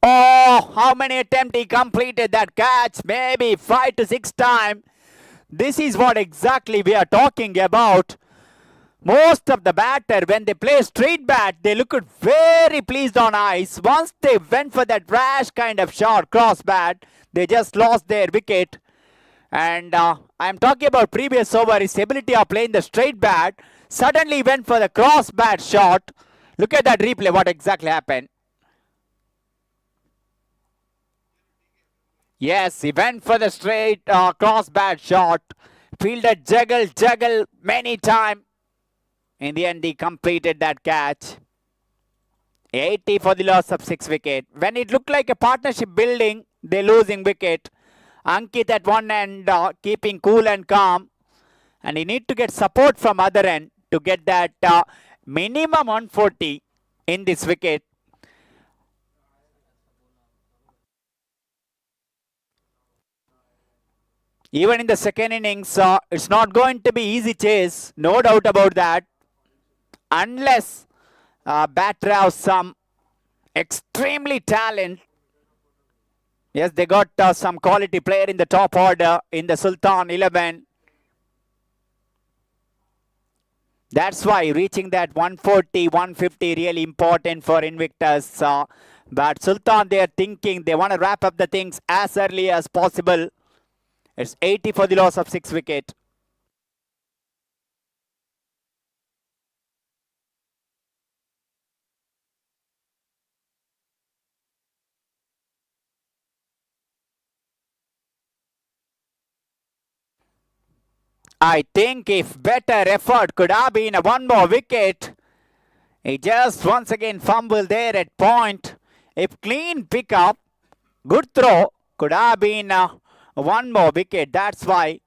Oh, how many attempts he completed that catch? Maybe 5 to 6 times. This is what exactly we are talking about. Most of the batter, when they play straight bat, they look very pleased on ice. Once they went for that rash kind of shot, cross bat, They just lost their wicket. And I'm talking about previous over, his ability of playing the straight bat. Suddenly went for the cross bat shot. Look at that replay, what exactly happened. Yes, he went for the straight cross bat shot. Fielded juggle many times. In the end, he completed that catch. 80 for the loss of 6 wicket. When it looked like a partnership building, they're losing wicket. Ankit at one end keeping cool and calm. And he need to get support from other end to get that minimum 140 in this wicket. Even in the second innings, it's not going to be easy chase. No doubt about that. Unless batter have some extremely talent. Yes, they got some quality player in the top order in the Sultan 11. That's why reaching that 140, 150 really important for Invictus. But Sultan, they are thinking they want to wrap up the things as early as possible. It's 80 for the loss of 6 wicket. I think if better effort could have been a one more wicket. He just once again fumbled there at point. If clean pickup, good throw, could have been one more wicket. That's why.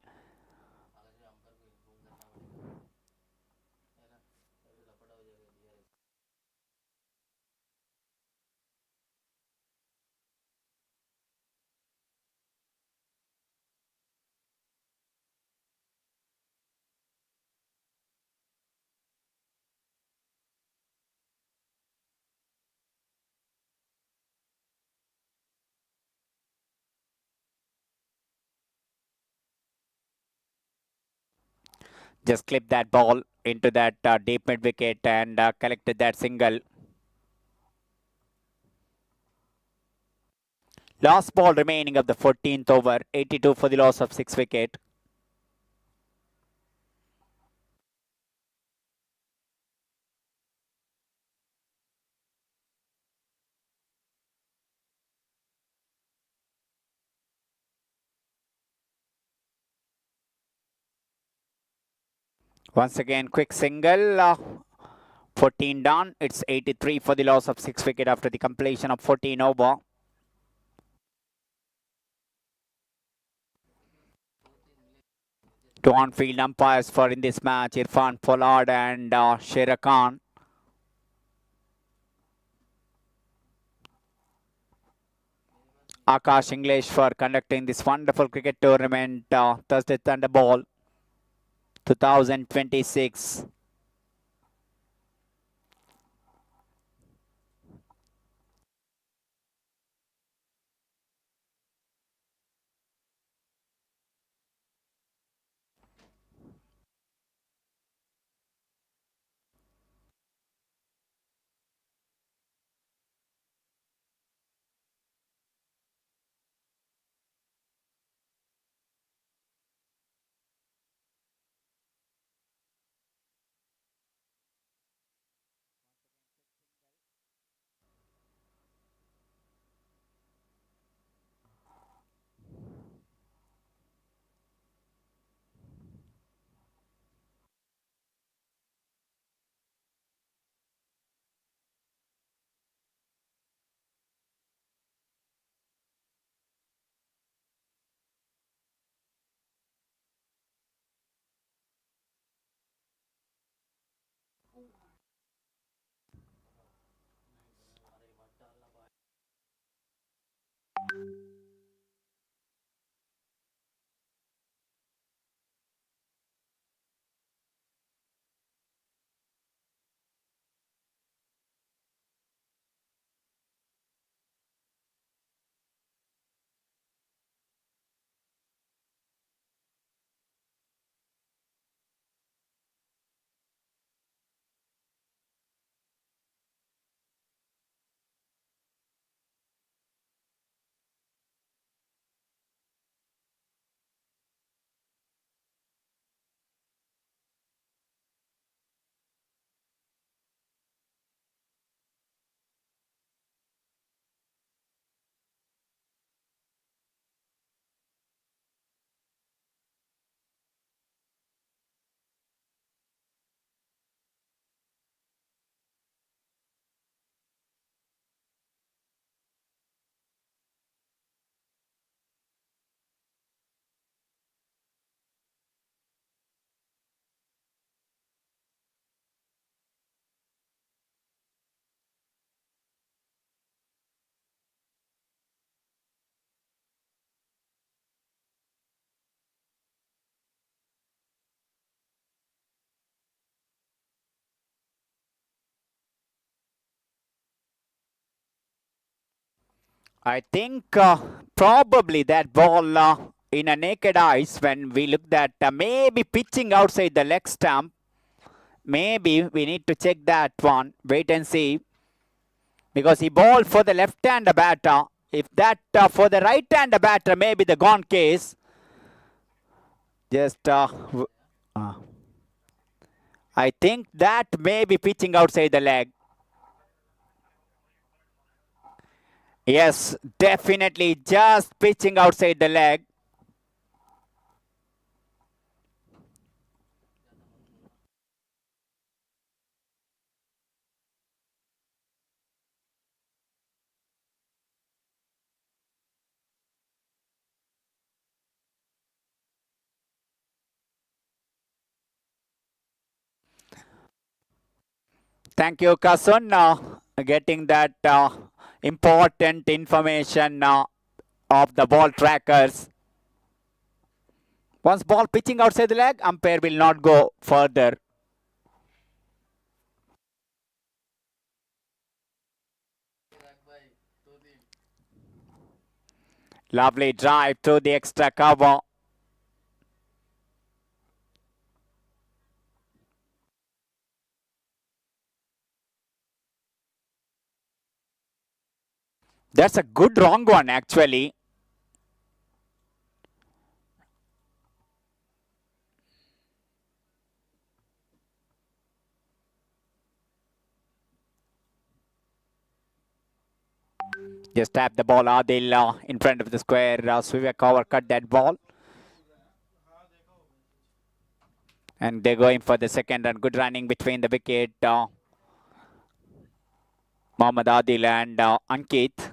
Just clipped that ball into that deep mid wicket and collected that single. Last ball remaining of the 14th over, 82 for the loss of 6 wicket. Once again, quick single. 14 down. It's 83 for the loss of 6 wicket after the completion of 14 over. Two on-field umpires for in this match, Irfan Pollard and Shera Khan. Akash English for conducting this wonderful cricket tournament, Thursday Thunderball 2026. I think probably that ball in a naked eyes when we looked at maybe pitching outside the leg stump. Maybe we need to check that one. Wait and see. Because he bowled for the left-hander batter. If that for the right-hander batter, maybe the gone case. Just I think that may be pitching outside the leg. Yes, definitely just pitching outside the leg. Thank you, Kasun, getting that important information of the ball trackers. Once ball pitching outside the leg, umpire will not go further. Lovely drive to the extra cover. That's a good wrong one, actually. Just tap the ball, Adil, in front of the square. Suvia cover cut that ball. And they're going for the second run. Good running between the wicket. Mohammad Adil and Ankit.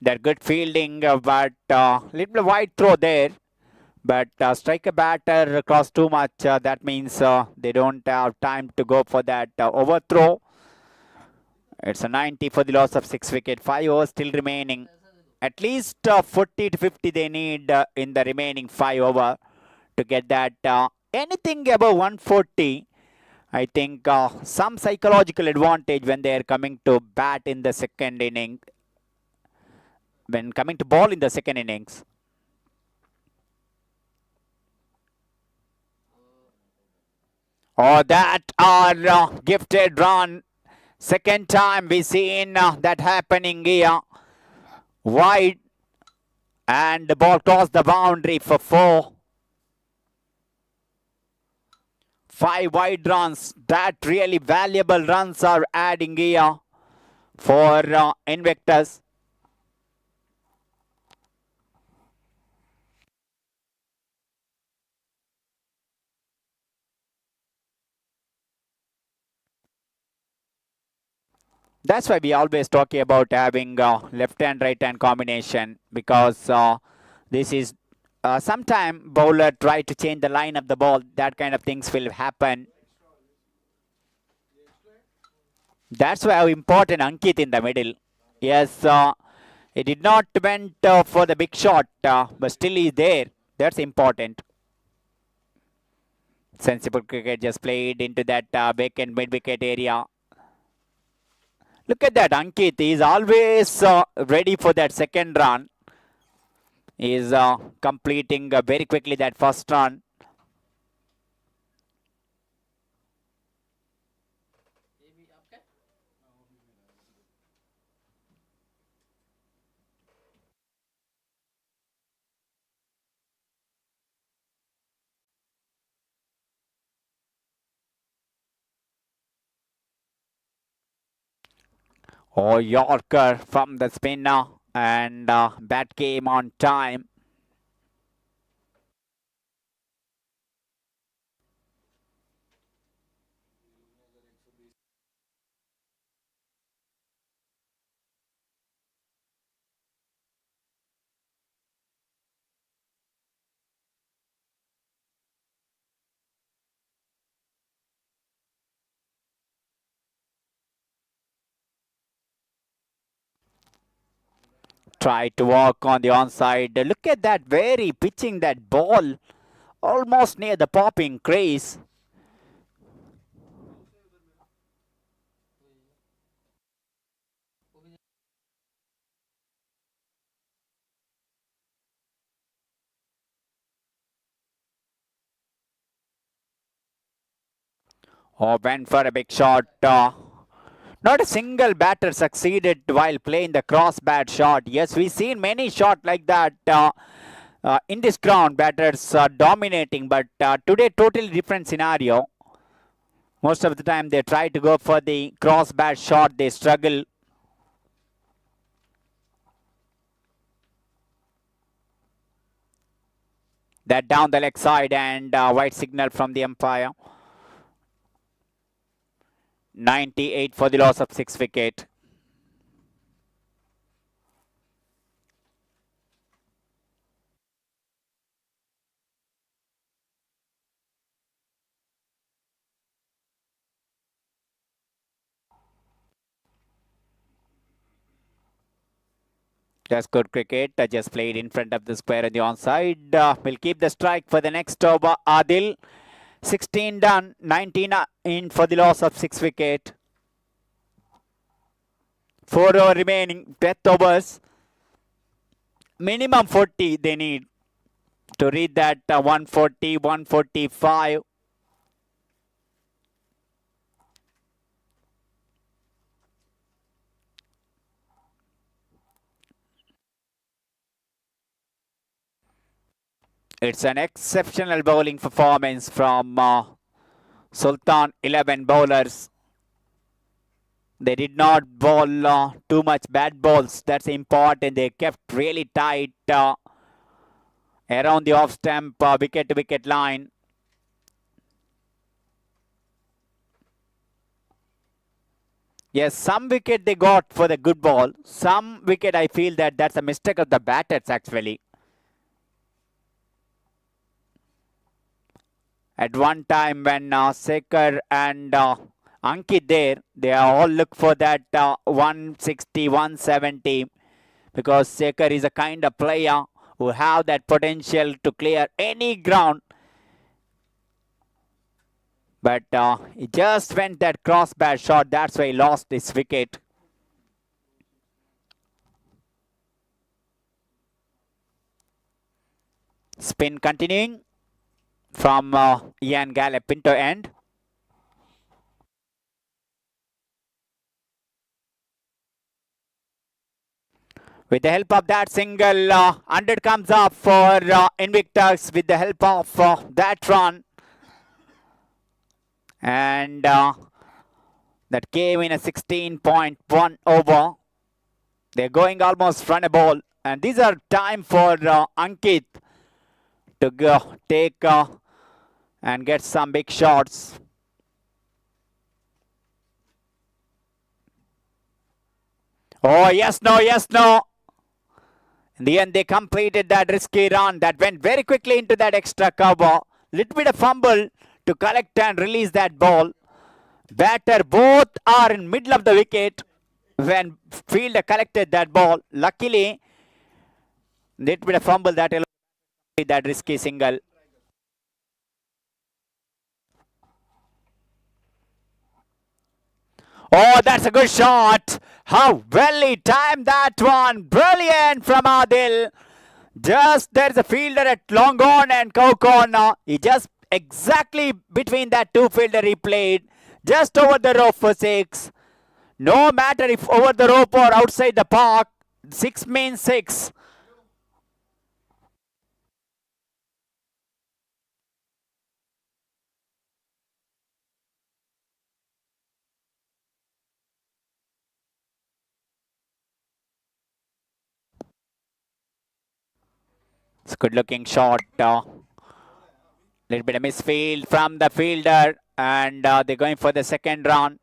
They're good fielding, but little wide throw there. But striker batter cross too much. That means they don't have time to go for that overthrow. It's a 90 for the loss of 6 wicket. 5 overs still remaining. At least 40 to 50 they need in the remaining 5 over to get that. Anything above 140, I think some psychological advantage when they are coming to bat in the second inning. When coming to ball in the second innings. Oh, that are gifted run. Second time we seen that happening here. Wide. And the ball crossed the boundary for 4. 5 wide runs. That really valuable runs are adding here for Invictus. That's why we always talk about having left hand right hand combination, because this is sometime bowler try to change the line of the ball, that kind of things will happen. That's why how important Ankit in the middle. Yes, he did not went for the big shot, but still he's there. That's important. Sensible cricket just played into that vacant mid-wicket area. Look at that, Ankit. He's always ready for that second run. He's completing very quickly that first run. Oh, Yorker from the spinner, and bat came on time. Try to walk on the onside. Look at that, very pitching that ball almost near the popping crease. Oh, went for a big shot. Not a single batter succeeded while playing the cross bat shot. Yes, we've seen many shots like that in this ground, batters dominating, but today totally different scenario. Most of the time they try to go for the cross bat shot, they struggle. That down the leg side, and white signal from the umpire. 98 for the loss of 6 wicket. That's good cricket. Just played in front of the square on the onside. Will keep the strike for the next over. Adil. 16 done, 19 in for the loss of 6 wicket. 4 over remaining, death overs. Minimum 40 they need to reach that 140, 145. It's an exceptional bowling performance from Sultan 11 bowlers. They did not bowl too much bad balls. That's important. They kept really tight around the off stump wicket to wicket line. Yes, some wicket they got for the good ball. Some wicket I feel that that's a mistake of the batters actually. At one time when Sekhar and Ankit there, they all look for that 160, 170 because Sekhar is a kind of player who have that potential to clear any ground. But he just went that cross bat shot, that's why he lost his wicket. Spin continuing from Ian Gallup into end. With the help of that single, 100 comes up for Invictus with the help of that run. And that came in a 16.1 over. They're going almost run a ball. And these are time for Ankit to go take and get some big shots. Oh, yes, no, yes, no. In the end, they completed that risky run that went very quickly into that extra cover. Little bit of fumble to collect and release that ball. Batter both are in middle of the wicket when fielder collected that ball. Luckily, little bit of fumble that allowed that risky single. Oh, that's a good shot. How well he timed that one. Brilliant from Adil. Just there's a fielder at long on and cow corner. He just exactly between that two fielder he played. Just over the rope for 6. No matter if over the rope or outside the park. 6 means 6. It's a good looking shot. Little bit of misfield from the fielder. And they're going for the second round.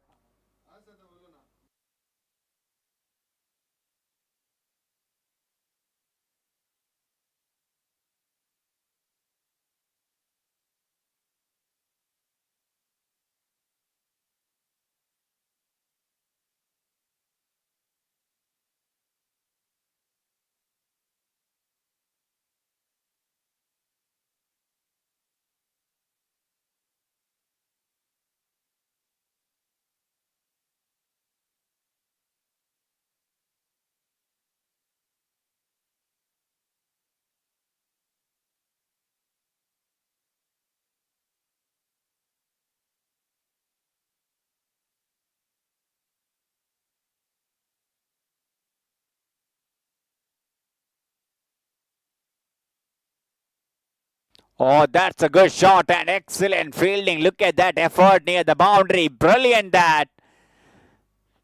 Oh, that's a good shot and excellent fielding. Look at that effort near the boundary. Brilliant that.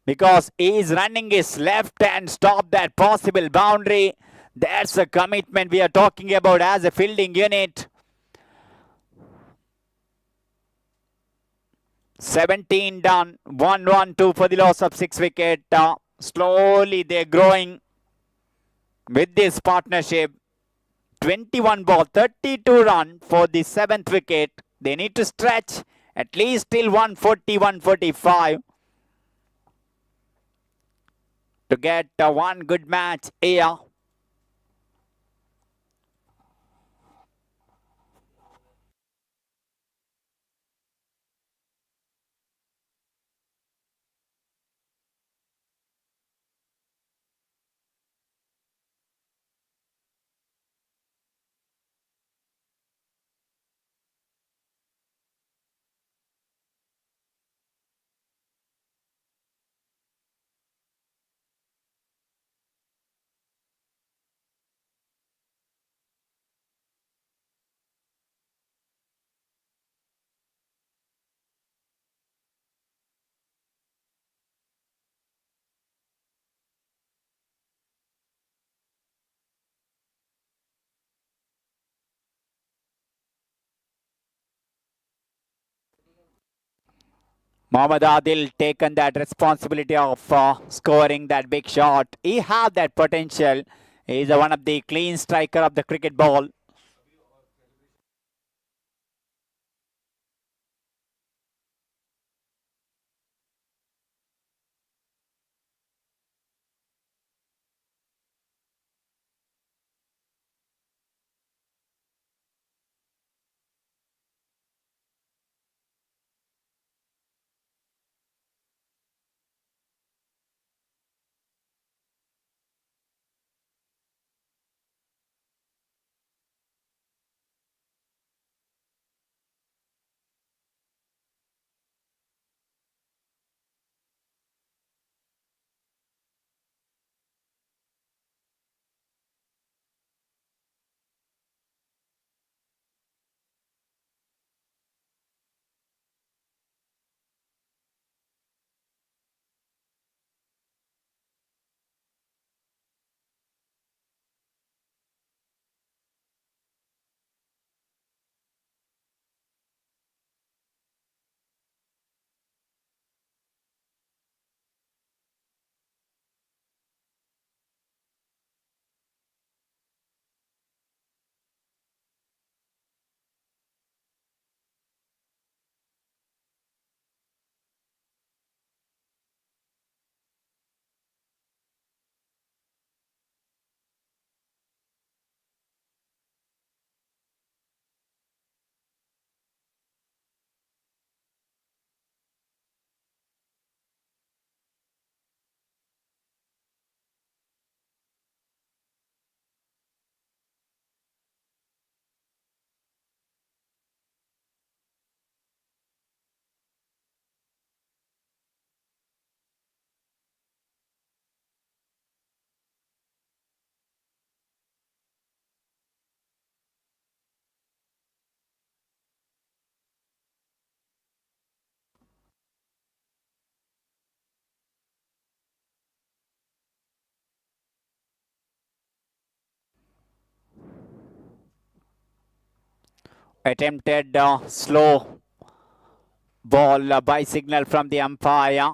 Because he is running his left and stop that possible boundary. That's a commitment we are talking about as a fielding unit. 17 done. 1-1-2 for the loss of 6 wicket. Slowly they're growing with this partnership. 21 ball, 32 run for the 7th wicket. They need to stretch at least till 140, 145 to get one good match here. Mohammad Adil taken that responsibility of scoring that big shot. He have that potential. He is one of the clean striker of the cricket ball. Attempted slow ball by signal from the umpire.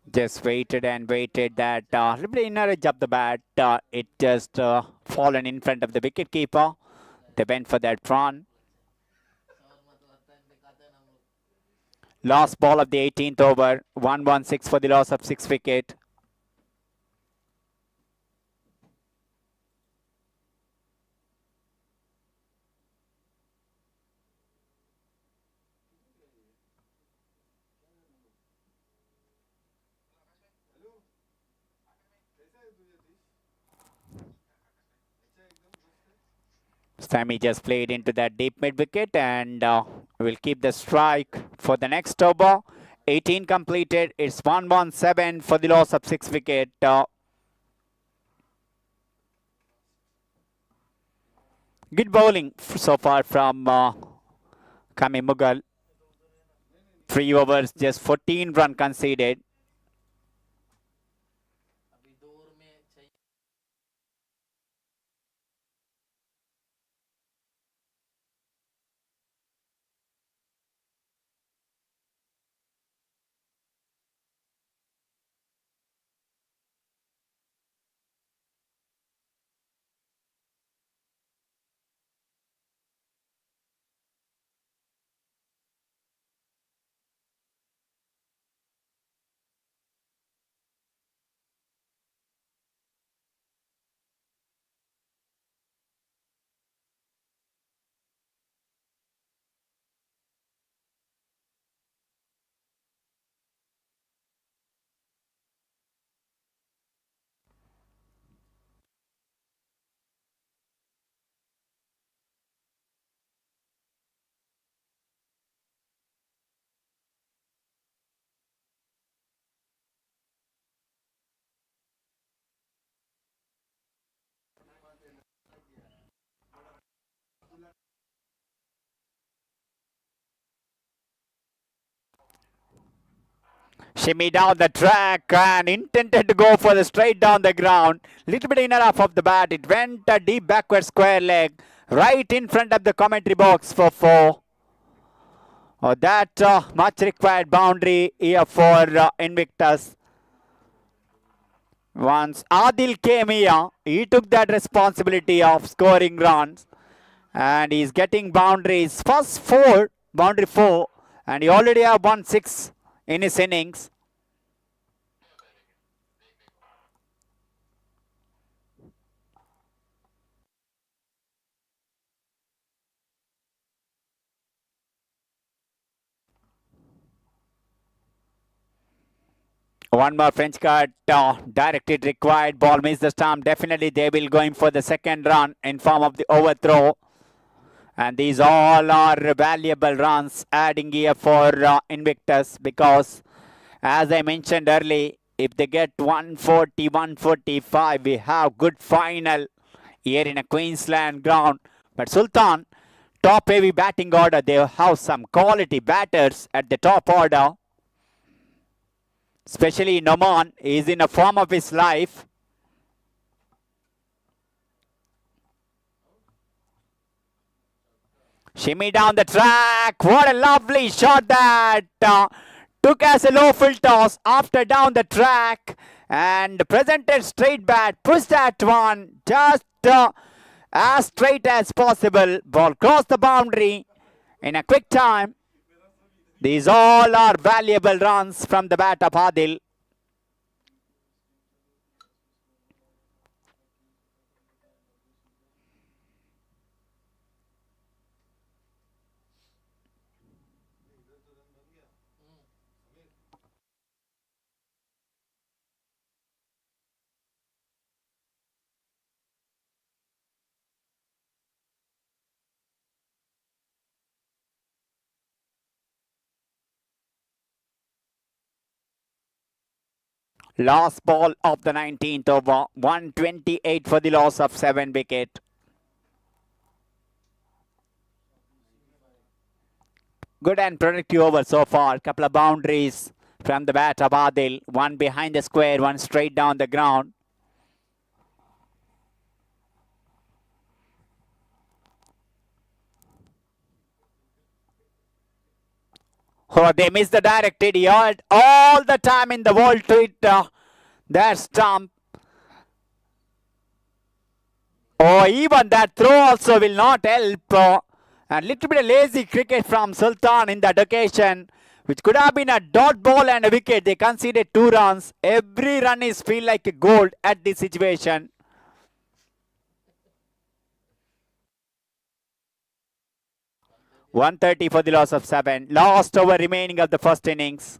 Just waited and waited that little bit inner edge of the bat. It just fallen in front of the wicket keeper. They went for that run. Last ball of the 18th over. 1-1-6 for the loss of 6 wicket. Sammy just played into that deep mid wicket and will keep the strike for the next over. 18 completed. It's 1-1-7 for the loss of 6 wicket. Good bowling so far from Kami Mughal. 3 overs, just 14 run conceded. Shimmy down the track and intended to go for the straight down the ground. Little bit inner half of the bat. It went a deep backward square leg right in front of the commentary box for 4. That much required boundary here for Invictus. Once Adil came here, he took that responsibility of scoring runs. And he's getting boundaries. First 4, boundary 4. And he already have 1-6 in his innings. One more French card, directed required, ball missed the stump. Definitely they will going for the second run in form of the overthrow. And these all are valuable runs adding here for Invictus, because as I mentioned earlier, if they get 140, 145, we have good final here in a Queensland ground. But Sultan, top heavy batting order, they have some quality batters at the top order. Especially Noman is in a form of his life. Shimmy down the track. What a lovely shot that took as a low full toss after down the track and presented straight bat. Pushed that one just as straight as possible. Ball crossed the boundary in a quick time. These all are valuable runs from the bat of Adil. Last ball of the 19th over. 128 for the loss of 7 wicket. Good and productive over so far. Couple of boundaries from the bat of Adil. One behind the square, one straight down the ground. Oh, they missed the directed. He held all the time in the wall to it. That stump. Oh, even that throw also will not help. A little bit of lazy cricket from Sultan in that occasion, which could have been a dot ball and a wicket. They conceded 2 runs. Every run is feel like a gold at this situation. .130 for the loss of 7. Last over remaining of the first innings.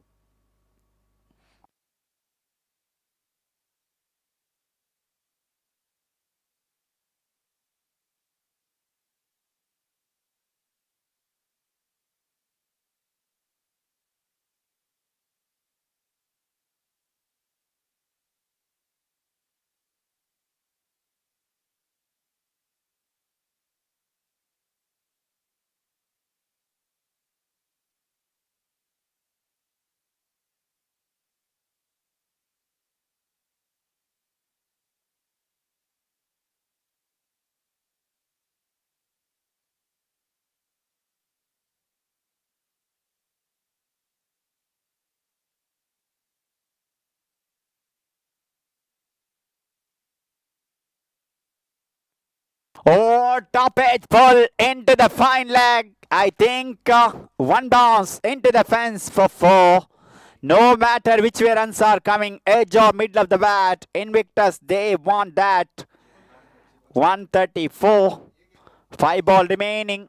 Oh, top edge pull into the fine leg. I think one bounce into the fence for 4. No matter which way runs are coming, edge or middle of the bat, Invictus, they want that. 134. 5 ball remaining.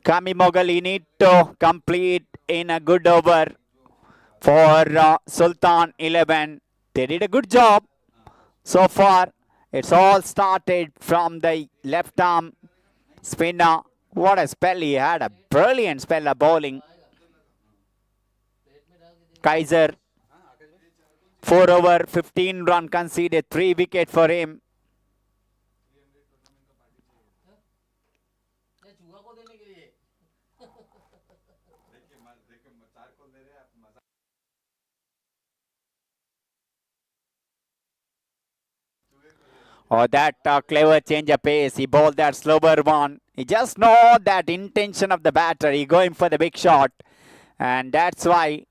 Kami Mogali need to complete in a good over for Sultan 11. They did a good job so far. It's all started from the left arm spinner. What a spell he had. A brilliant spell of bowling. Kaiser. 4 over, 15 run conceded. 3 wicket for him. Oh, that clever change of pace. He bowled that slower one. He just know that intention of the batter. He going for the big shot. And that's why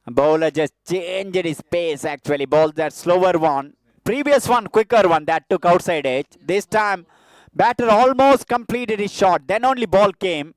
bowler just changed his pace actually. Bowled that slower one. Previous one, quicker one that took outside edge. This time, batter almost completed his shot. Then only ball came.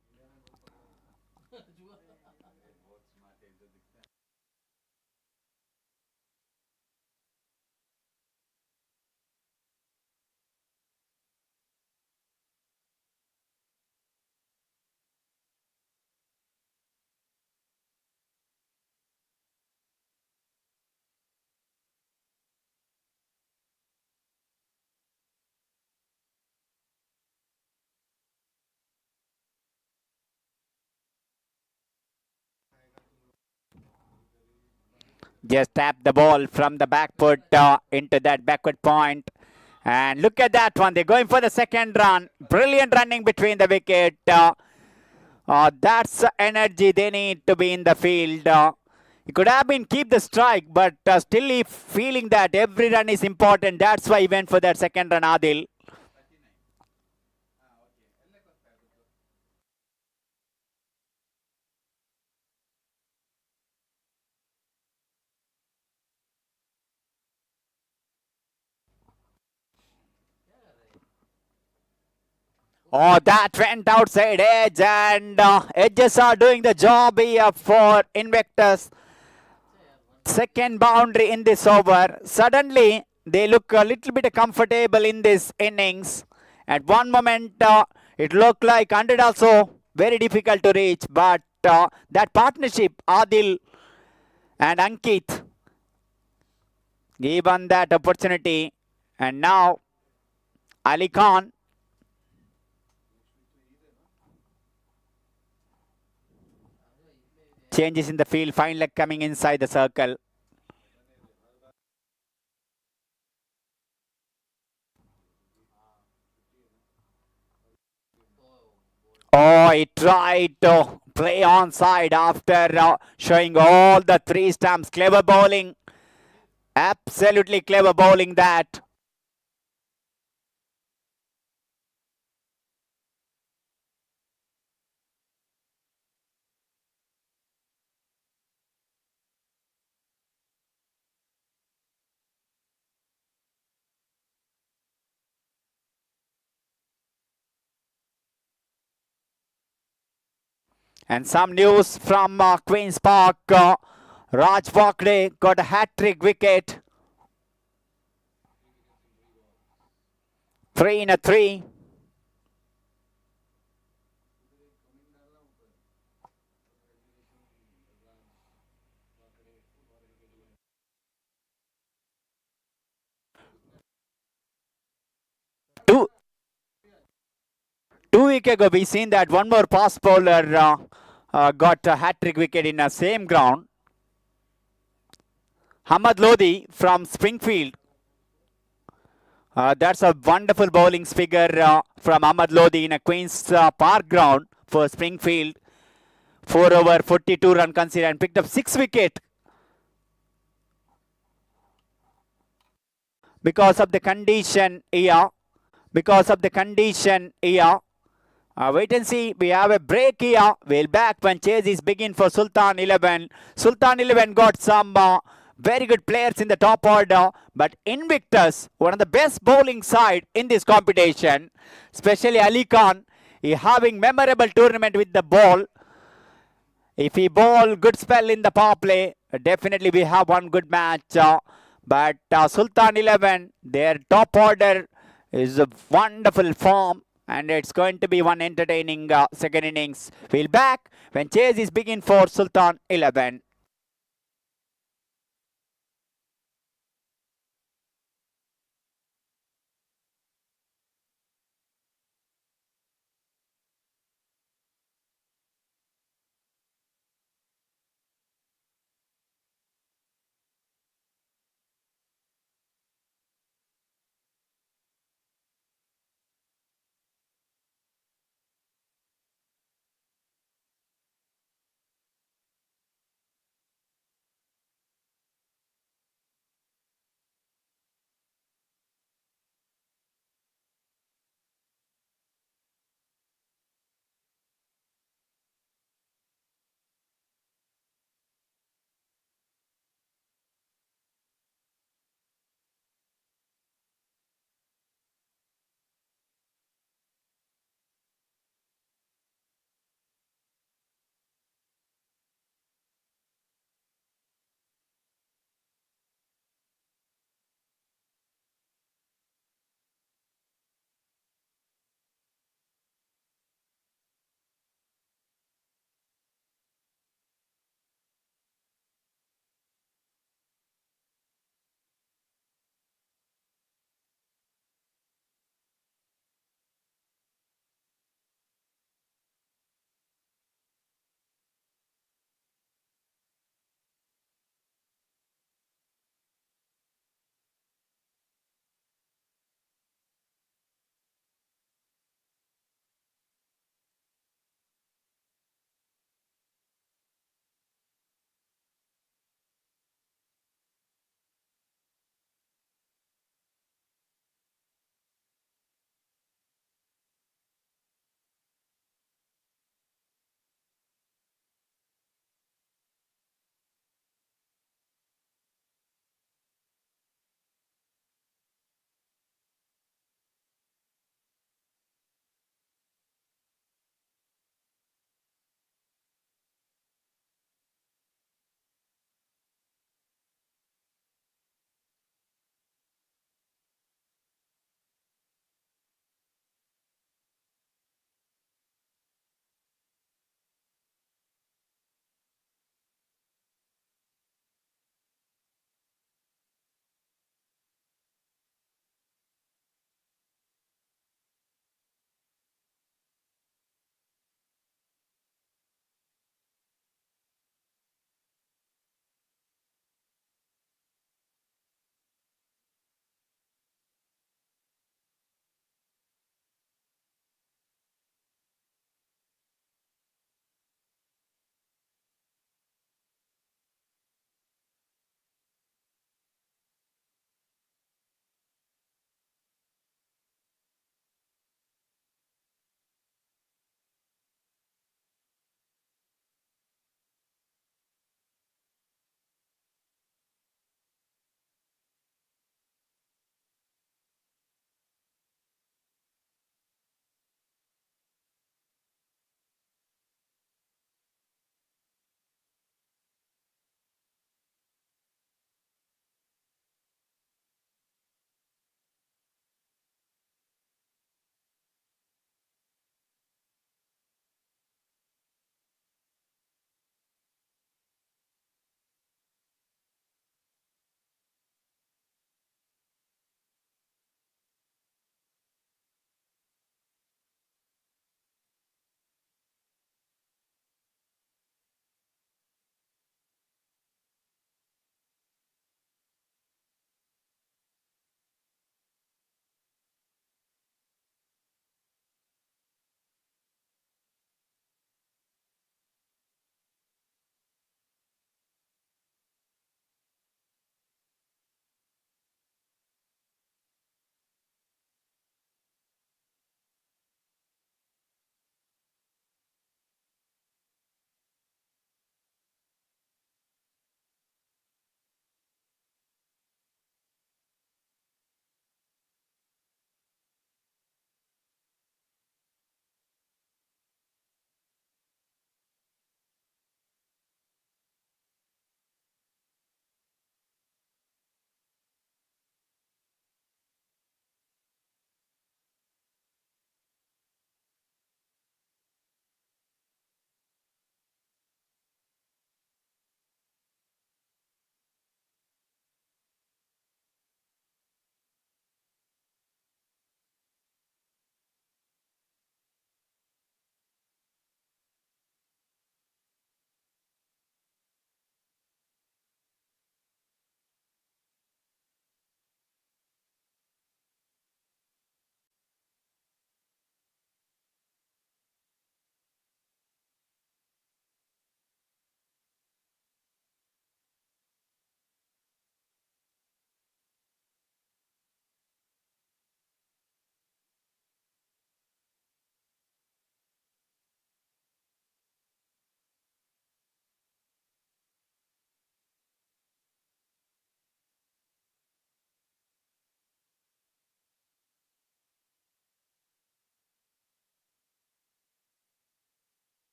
Just tap the ball from the back foot into that backward point. And look at that one. They're going for the second run. Brilliant running between the wicket. That's energy they need to be in the field. He could have been keep the strike, but still he feeling that every run is important. That's why he went for that second run, Adil. Oh, that went outside edge, and edges are doing the job here for Invictus. Second boundary in this over. Suddenly, they look a little bit comfortable in this innings. At one moment, it looked like 100 also very difficult to reach, but that partnership, Adil and Ankit, given that opportunity, and now Ali Khan. Changes in the field, fine leg coming inside the circle. Oh, he tried to play onside after showing all the three stumps. Clever bowling. Absolutely clever bowling that. And some news from Queen's Park. Raj Vakde got a hat-trick wicket. 3 in a 3. Two, 2 weeks ago, we seen that one more fast bowler got a hat-trick wicket in the same ground. Hamad Lodi from Springfield. That's a wonderful bowling figure from Ahmad Lodi in a Queen's Park ground for Springfield. 4 over 42 run conceded and picked up 6 wicket. Because of the condition here. Wait and see. We have a break here. We'll back when chases begin for Sultan 11. Sultan 11 got some very good players in the top order, but Invictus, one of the best bowling side in this competition, especially Ali Khan, he having memorable tournament with the ball. If he bowl good spell in the power play, definitely we have one good match. But Sultan 11, their top order is a wonderful form, and it's going to be one entertaining second innings. We'll back when chases begin for Sultan 11.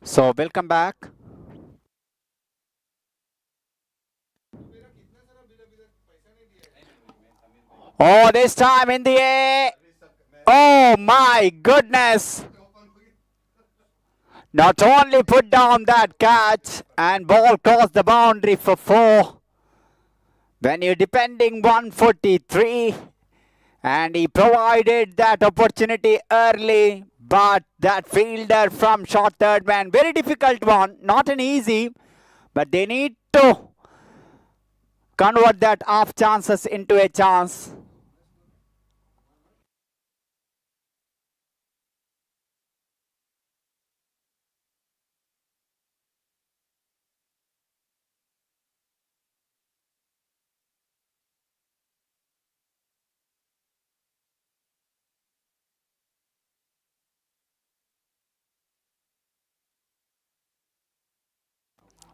So welcome back. Oh, this time in the air. Oh my goodness. Not only put down that catch and ball crossed the boundary for 4. When you're depending 143 and he provided that opportunity early, but that fielder from short third man, very difficult one, not an easy, but they need to convert that half chances into a chance.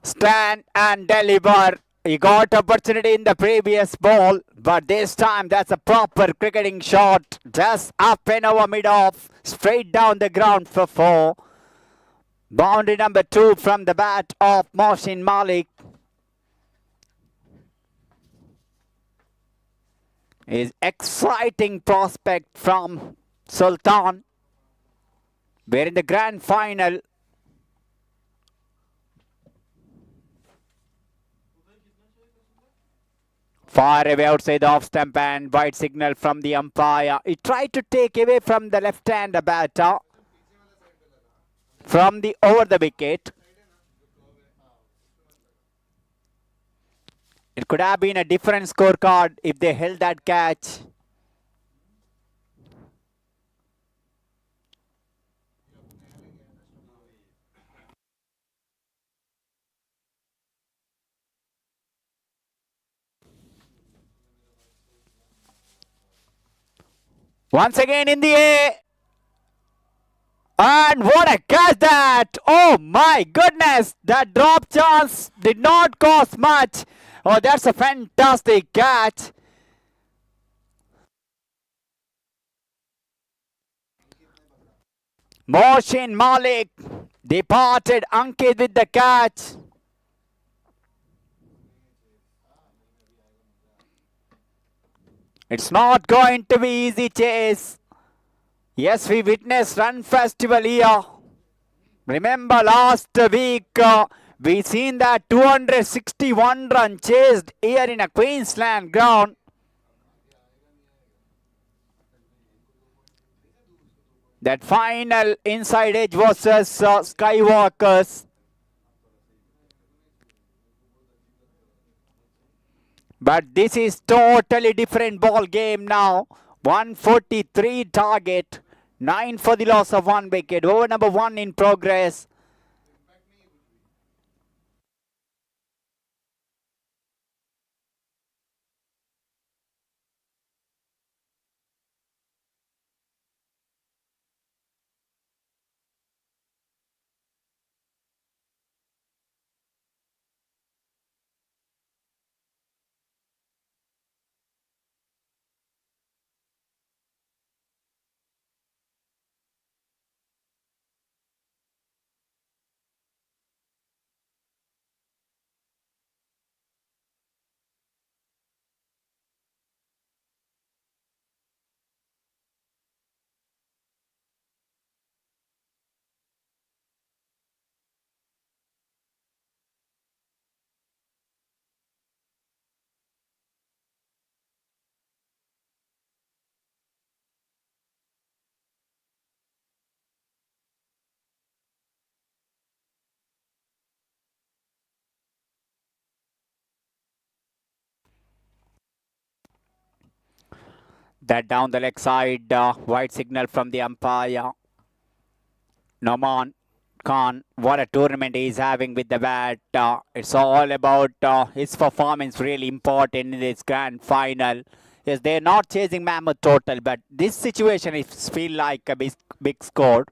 Stand and deliver. He got opportunity in the previous ball, but this time that's a proper cricketing shot. Just up and over mid-off, straight down the ground for 4. Boundary number 2 from the bat of Mohsin Malik. Is exciting prospect from Sultan. We're in the grand final. Far away outside the off stump and white signal from the umpire. He tried to take away from the left-hander batter from the over the wicket. It could have been a different scorecard if they held that catch. Once again in the air. And what a catch that! Oh my goodness! That drop chance did not cost much. Oh, that's a fantastic catch. Mohsin Malik departed Ankit with the catch. It's not going to be easy chase. Yes, we witnessed Run Festival here. Remember last week, we seen that 261 run chased here in a Queensland ground. That final inside edge versus Skywalkers. But this is totally different ball game now. 143 target. 9 for the loss of 1 wicket. Over number 1 in progress. That down the leg side, white signal from the umpire. Noman Khan, what a tournament he's having with the bat. It's all about his performance, really important in this grand final. Yes, they're not chasing mammoth total, but this situation is feel like a big score.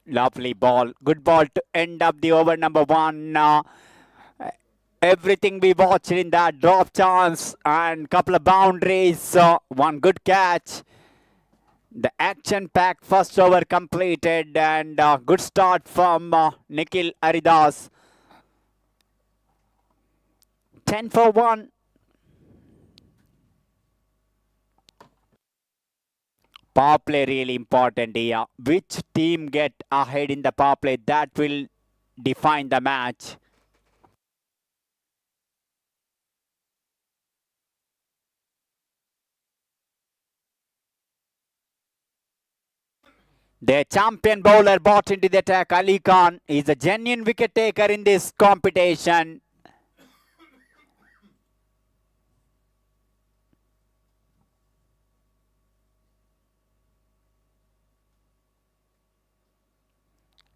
Lovely ball. Good ball to end up the over number 1. Everything we watched in that drop chance and couple of boundaries. One good catch. The action-packed first over completed and good start from Nikhil Aridas. 10 for 1. Power play really important here. Which team get ahead in the power play, that will define the match. The champion bowler brought into the attack, Ali Khan, is a genuine wicket taker in this competition.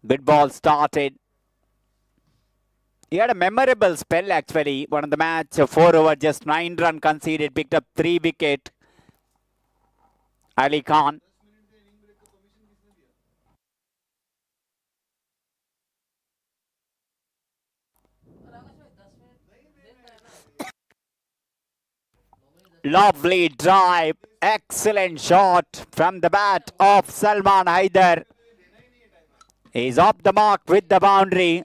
Good ball started. He had a memorable spell actually. One of the match, 4 over, just 9 run conceded, picked up 3 wicket. Ali Khan. Lovely drive. Excellent shot from the bat of Salman Haider. He's off the mark with the boundary.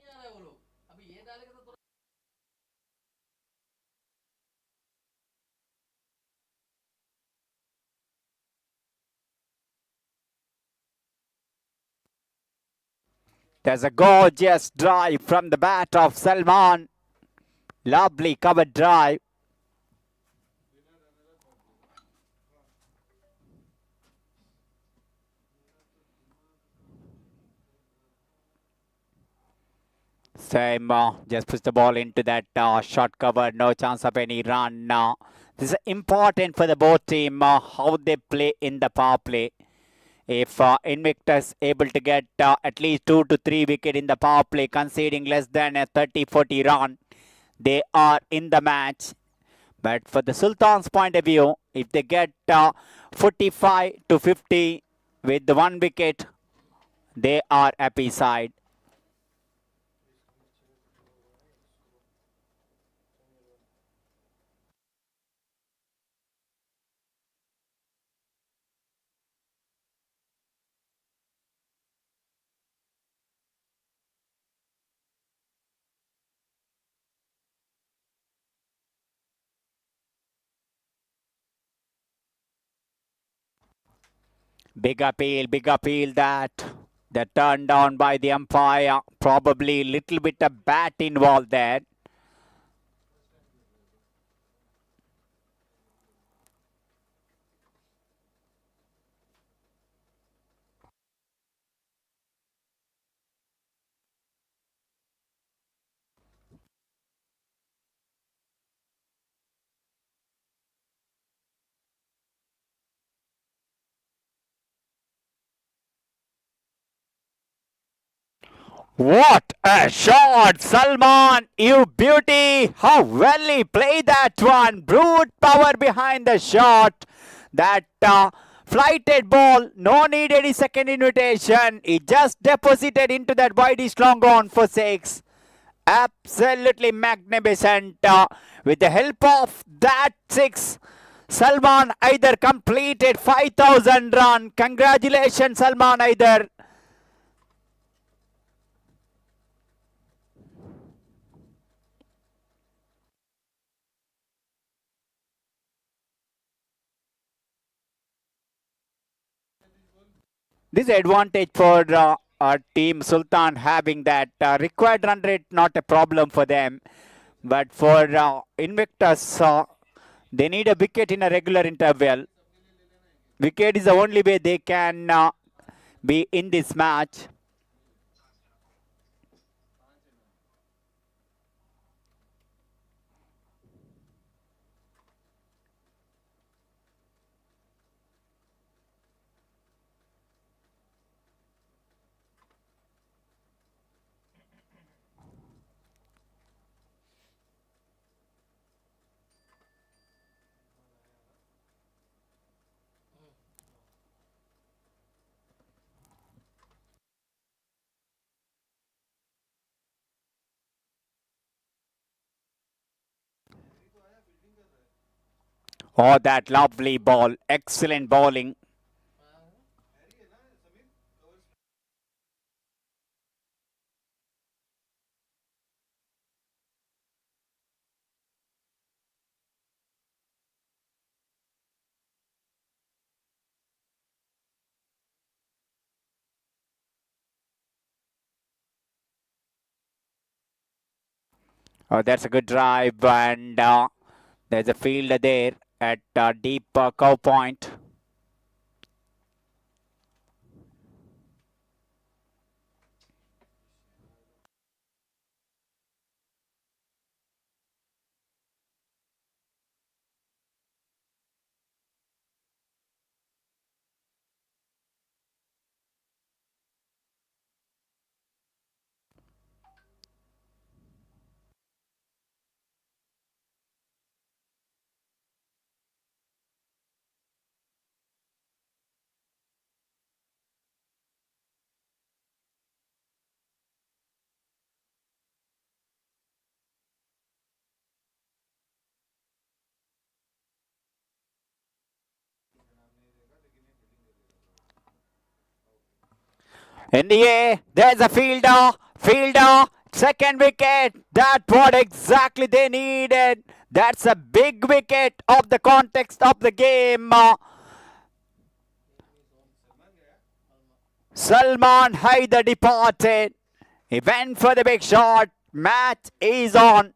There's a gorgeous drive from the bat of Salman. Lovely covered drive. Same, just push the ball into that short cover, no chance of any run. This is important for the both team, how they play in the power play. If Invictus able to get at least 2 to 3 wicket in the power play, conceding less than a 30-40 run, they are in the match. But for the Sultans' point of view, if they get 45 to 50 with the 1 wicket, they are happy side. Big appeal that turned down by the umpire. Probably little bit of bat involved there. What a shot, Salman! You beauty! How well he played that one. Brute power behind the shot. That flighted ball, no need any second invitation. He just deposited into that widest long on for 6. Absolutely magnificent. With the help of that 6, Salman Haider completed 5,000 run. Congratulations, Salman Haider. This is advantage for our team Sultan having that required run rate, not a problem for them. But for Invictus, they need a wicket in a regular interval. Wicket is the only way they can be in this match. Oh, that lovely ball. Excellent bowling. Oh, that's a good drive, and there's a fielder there at deep cow point. In the air, there's a fielder, second wicket. That's what exactly they needed. That's a big wicket of the context of the game. Salman Haider departed. He went for the big shot. Match is on.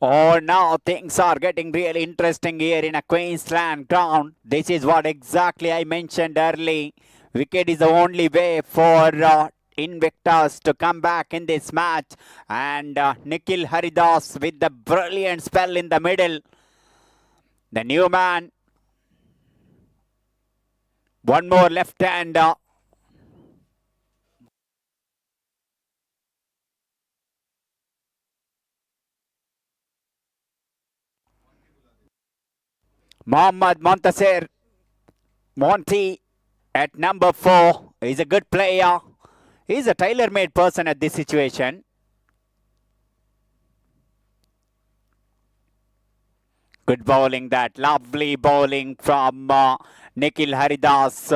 Oh, now things are getting really interesting here in a Queensland ground. This is what exactly I mentioned earlier. Wicket is the only way for Invictus to come back in this match. And Nikhil Haridas with the brilliant spell in the middle. The new man. One more left-hander. Mohammad Montasir Monty at number 4. He's a good player. He's a tailor-made person at this situation. Good bowling, that lovely bowling from Nikhil Haridas.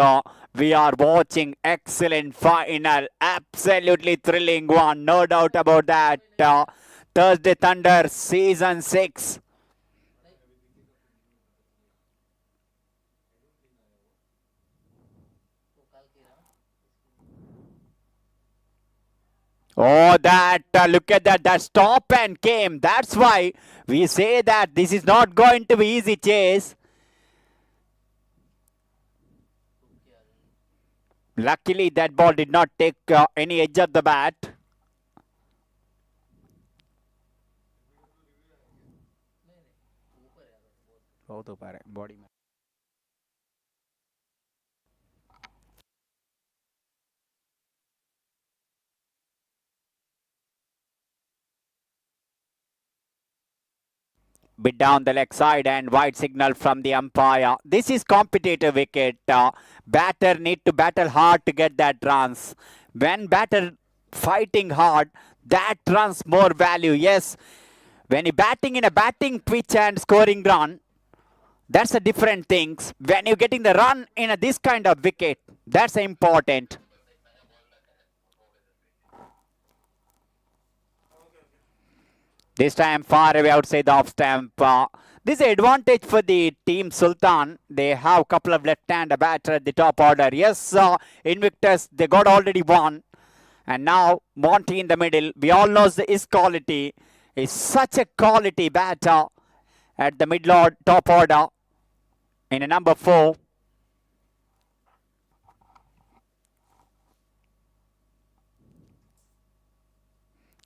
We are watching excellent final. Absolutely thrilling one. No doubt about that. Thursday Thunder Season 6. Oh, that, look at that, that stop and came. That's why we say that this is not going to be easy chase. Luckily, that ball did not take any edge of the bat. Body. Bit down the leg side and wide signal from the umpire. This is competitive wicket. Batter need to battle hard to get that runs. When batter fighting hard, that runs more value. Yes, when you're batting in a batting pitch and scoring run, that's a different things. When you're getting the run in this kind of wicket, that's important. This time far away outside the off stamp. This is an advantage for the team Sultan. They have a couple of left-hand batter at the top order. Yes, Invictus, they got already one. And now Monty in the middle. We all know his quality. He's such a quality batter at the top order in a number 4.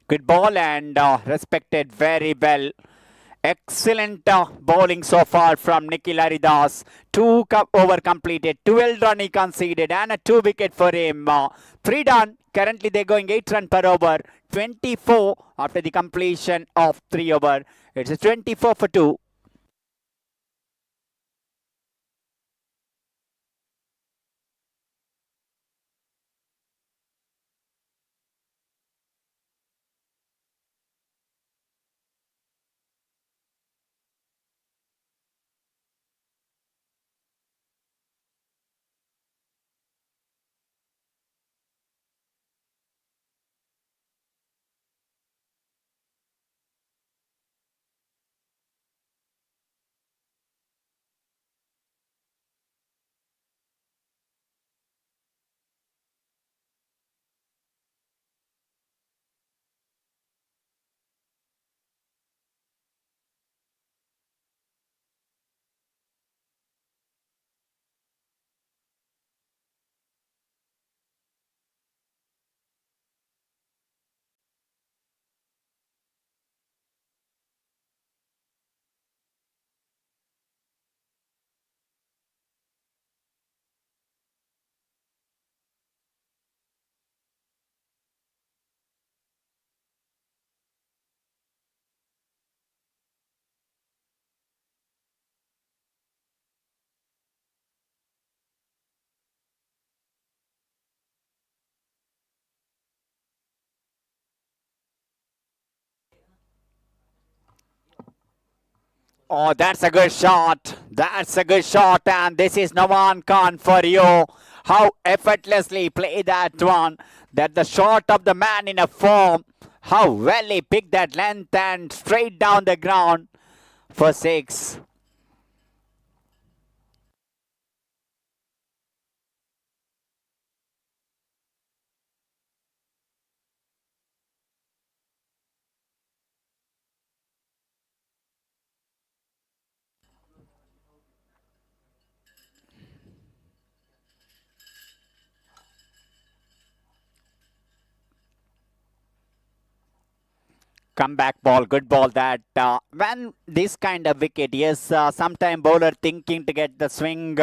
Good ball and respected very well. Excellent bowling so far from Nikhil Haridas. 2 over completed, 12 run he conceded and a 2 wicket for him. 3 done. Currently they're going 8 run per over. 24 after the completion of 3 over. It's a 24 for 2. Oh, that's a good shot. That's a good shot. And this is Naman Khan for you. How effortlessly play that one. That the shot of the man in a form. How well he picked that length and straight down the ground for 6. Comeback ball, good ball that when this kind of wicket, yes, sometime bowler thinking to get the swing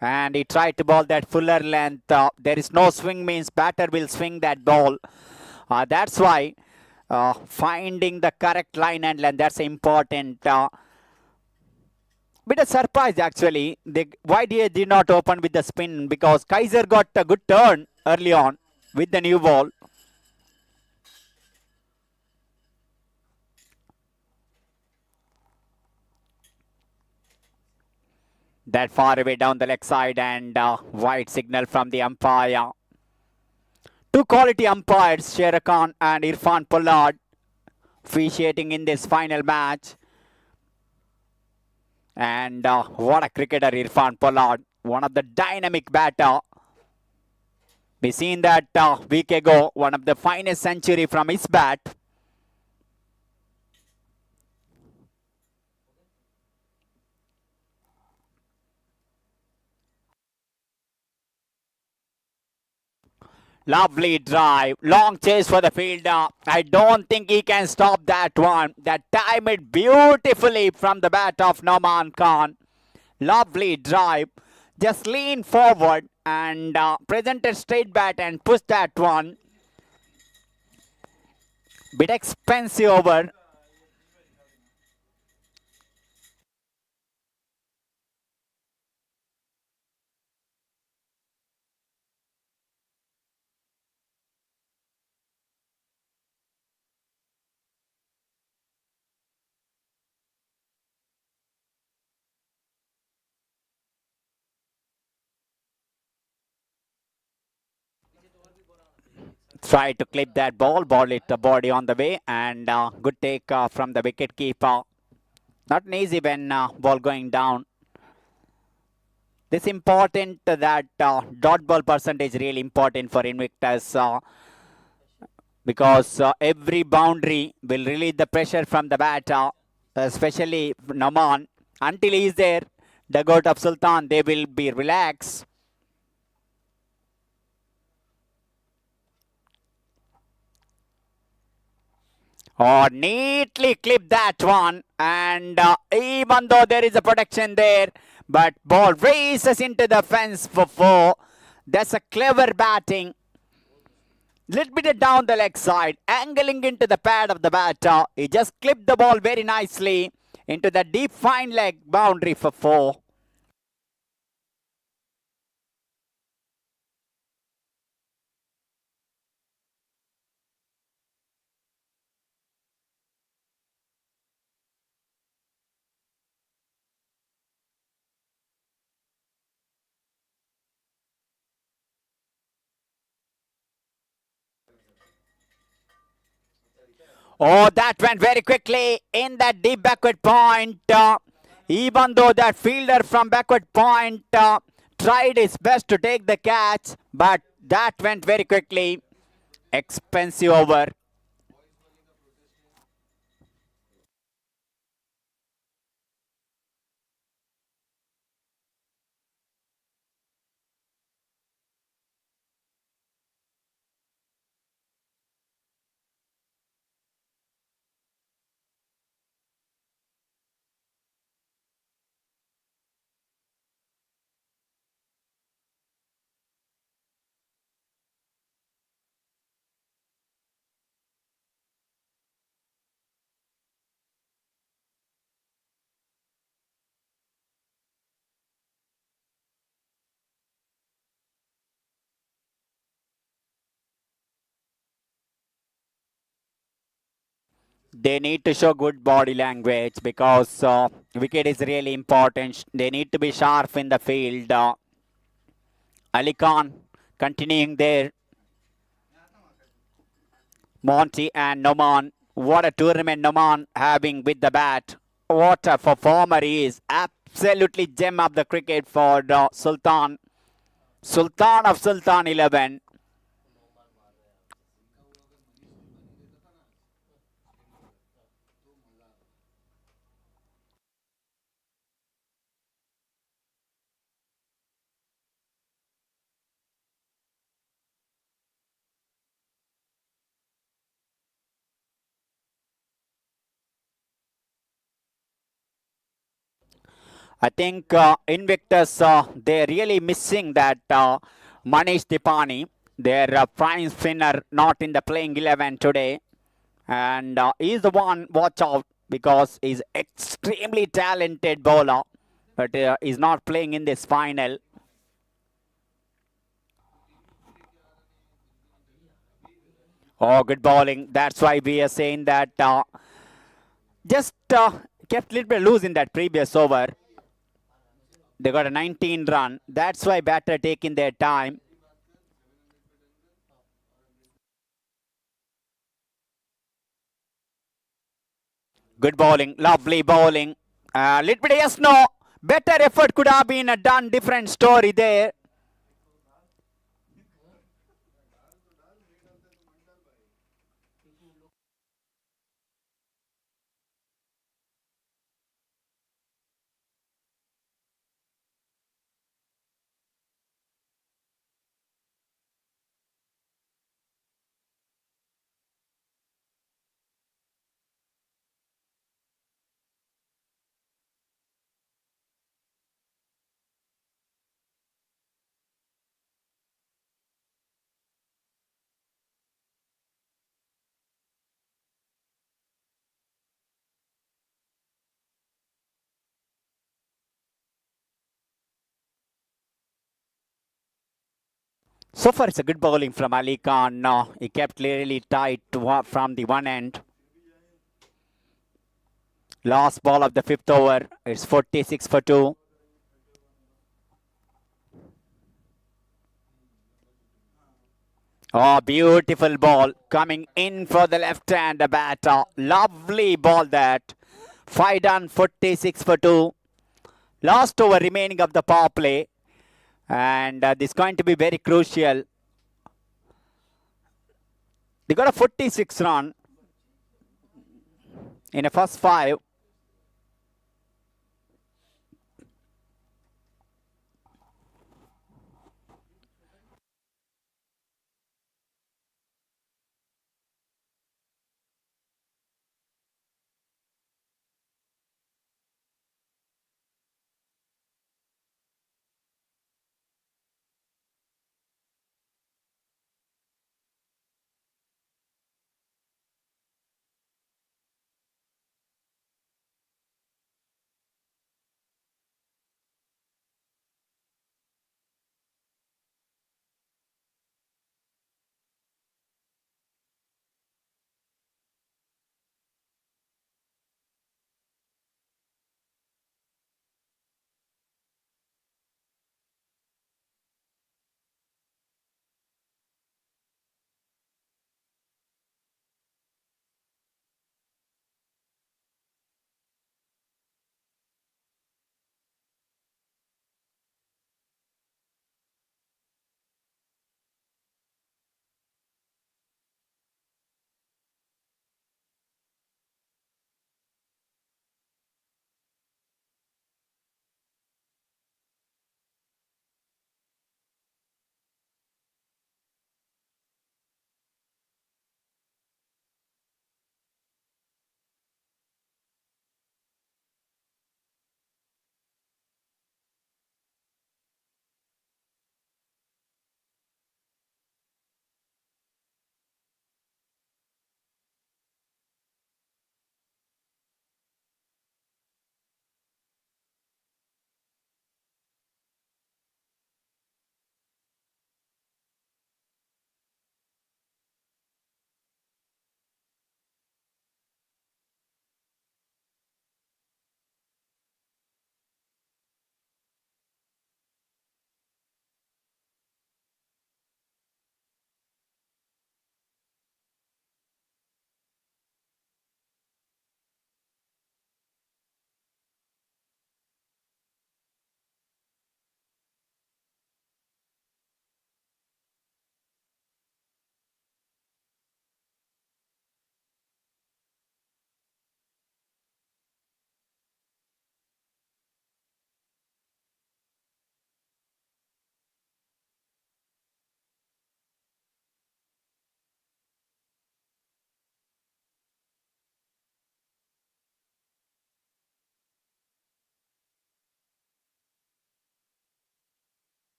and he tried to ball that fuller length. There is no swing means batter will swing that ball. That's why finding the correct line and length, that's important. Bit of surprise actually. Why they did not open with the spin? Because Kaiser got a good turn early on with the new ball. That far away down the leg side and white signal from the umpire. 2 quality umpires, Sher Khan and Irfan Pollard, officiating in this final match. And what a cricketer Irfan Pollard, one of the dynamic batter. We seen that week ago, one of the finest century from his bat. Lovely drive, long chase for the fielder. I don't think he can stop that one. That timed it beautifully from the bat of Naman Khan. Lovely drive. Just lean forward and presented straight bat and push that one. Bit expensive over. Try to clip that ball it the body on the way, and good take from the wicket keeper. Not an easy when ball going down. This important that dot ball percentage really important for Invictus. because every boundary will relieve the pressure from the batter, especially Naman. Until he is there, dugout of Sultan, they will be relaxed. Oh, neatly clipped that one, and even though there is a protection there, but ball races into the fence for 4. That's a clever batting. Little bit down the leg side, angling into the pad of the batter. He just clipped the ball very nicely into the deep fine leg boundary for 4. Oh, that went very quickly in that deep backward point. Even though that fielder from backward point tried his best to take the catch, but that went very quickly. Expensive over. They need to show good body language because wicket is really important. They need to be sharp in the field. Ali Khan continuing there. Monty and Noman. What a tournament Noman having with the bat. What a performer he is. Absolutely gem of the cricket for Sultan. Sultan of Sultan 11. I think Invictus, they're really missing that Manish Dipani, their prime spinner, not in the playing 11 today. And he's the one, watch out, because he's extremely talented bowler, but he's not playing in this final. Oh, good bowling. That's why we are saying that just kept a little bit loose in that previous over. They got a 19 run. That's why batter taking their time. Good bowling, lovely bowling. Little bit yes, no. Better effort could have been done. Different story there. So far, it's a good bowling from Ali Khan. He kept really tight from the one end. Last ball of the 5th over. It's 46 for 2. Oh, beautiful ball coming in for the left-hand batter. Lovely ball that. 5 done, 46 for 2. Last over remaining of the power play. And this is going to be very crucial. They got a 46 run in the first 5.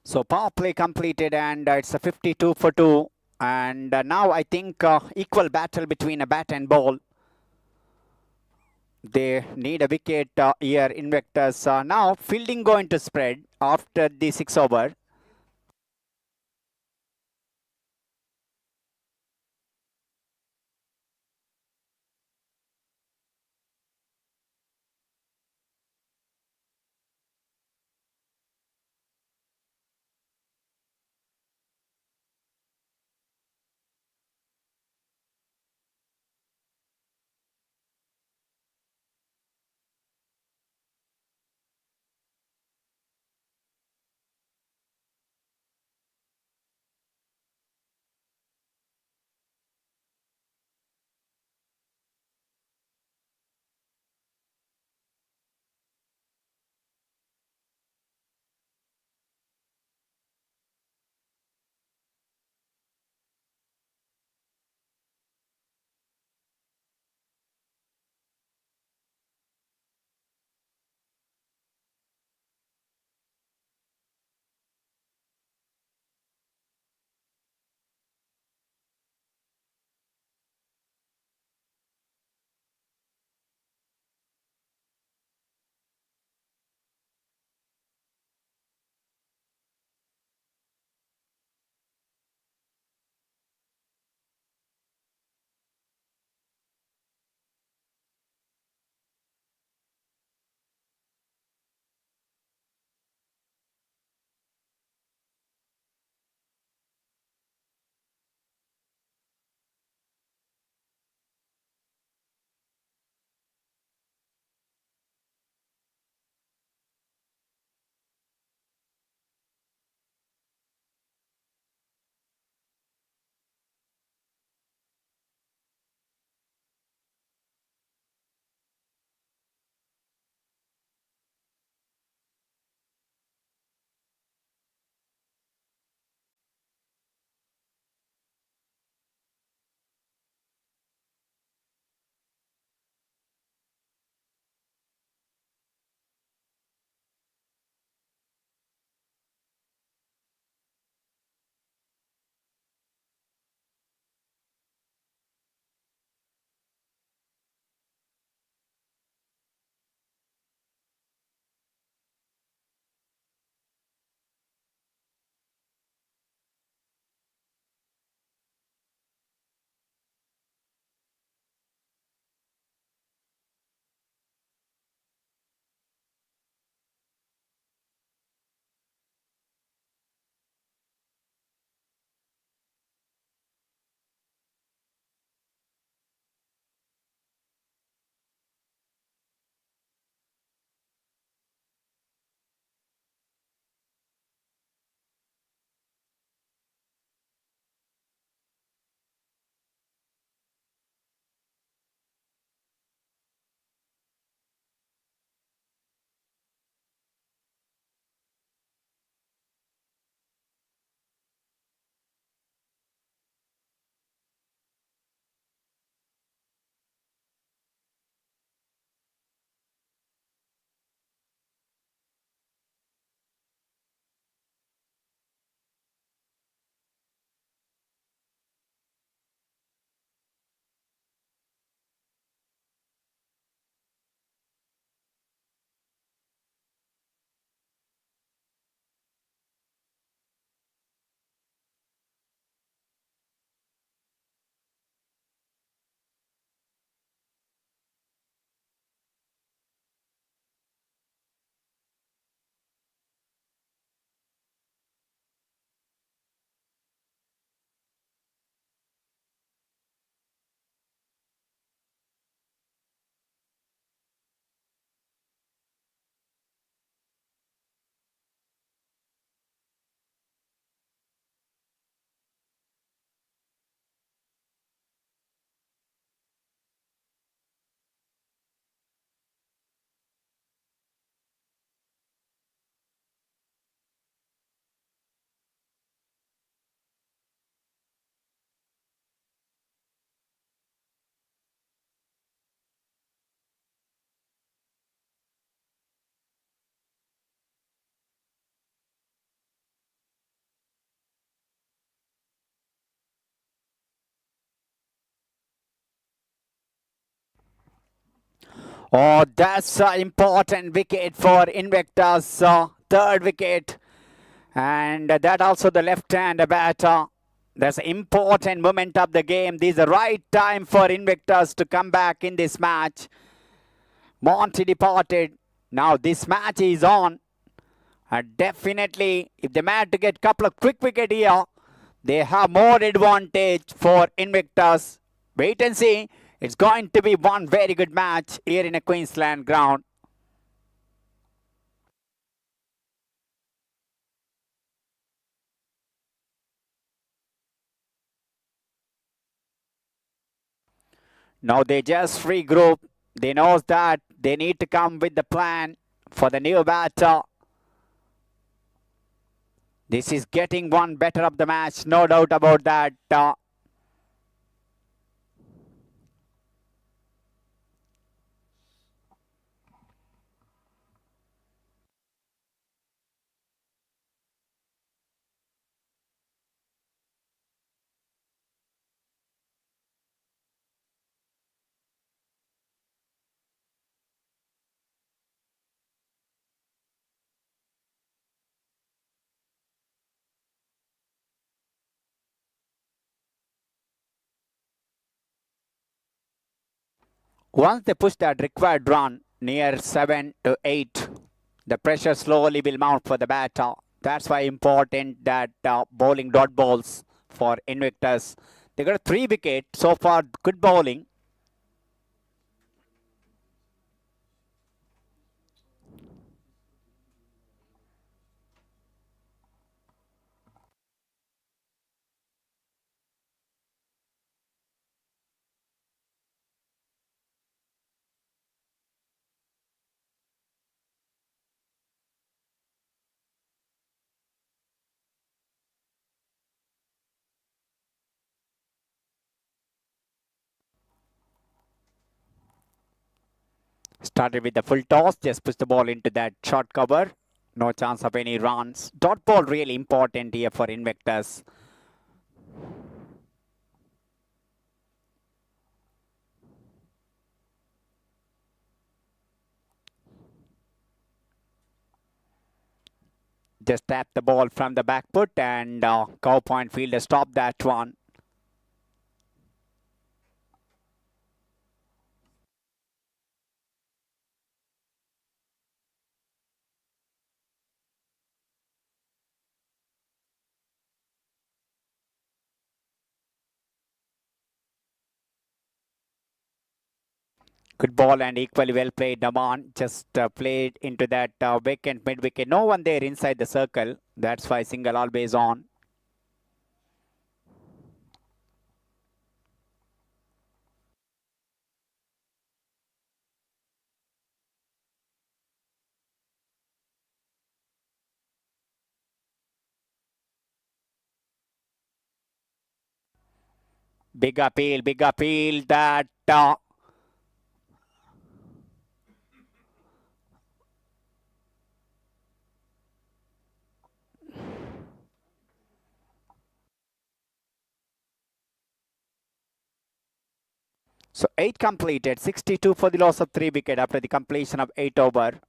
So power play completed, and it's a 52 for 2. And now I think equal battle between a bat and ball. They need a wicket here. Invictus now fielding going to spread after the 6 over. Oh, that's an important wicket for Invictus. Third wicket. And that also the left-hand batter. That's important moment of the game. This is the right time for Invictus to come back in this match. Monty departed. Now this match is on. Definitely, if they manage to get a couple of quick wickets here, they have more advantage for Invictus. Wait and see. It's going to be one very good match here in a Queensland ground. Now they just regroup. They know that they need to come with the plan for the new batter. This is getting one better of the match, no doubt about that. Once they push that required run near 7 to 8, the pressure slowly will mount for the batter. That's why important that bowling dot balls for Invictus. They got a 3 wicket so far. Good bowling. Started with the full toss, just push the ball into that short cover. No chance of any runs. Dot ball really important here for Invictus. Just tap the ball from the back foot and cow point fielder stop that one. Good ball and equally well played, Daman. Just played into that vacant mid-wicket. No one there inside the circle. That's why single always on. Big appeal that so 8 completed, 62 for the loss of 3 wicket after the completion of 8 over.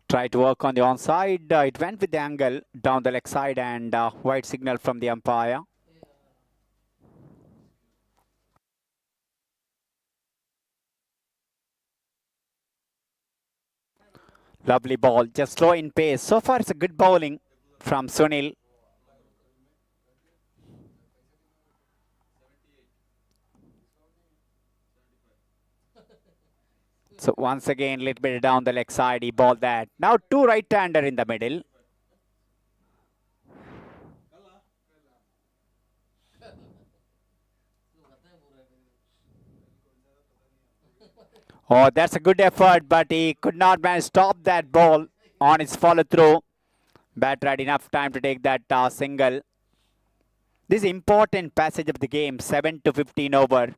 Try to work on the onside. It went with the angle down the leg side and white signal from the umpire. Lovely ball, just slow in pace. So far it's a good bowling from Sunil. So once again, little bit down the leg side, he bowled that. Now 2 right-hander in the middle. Oh, that's a good effort, but he could not manage to stop that ball on his follow-through. Batter had enough time to take that single. This important passage of the game, 7 to 15 over.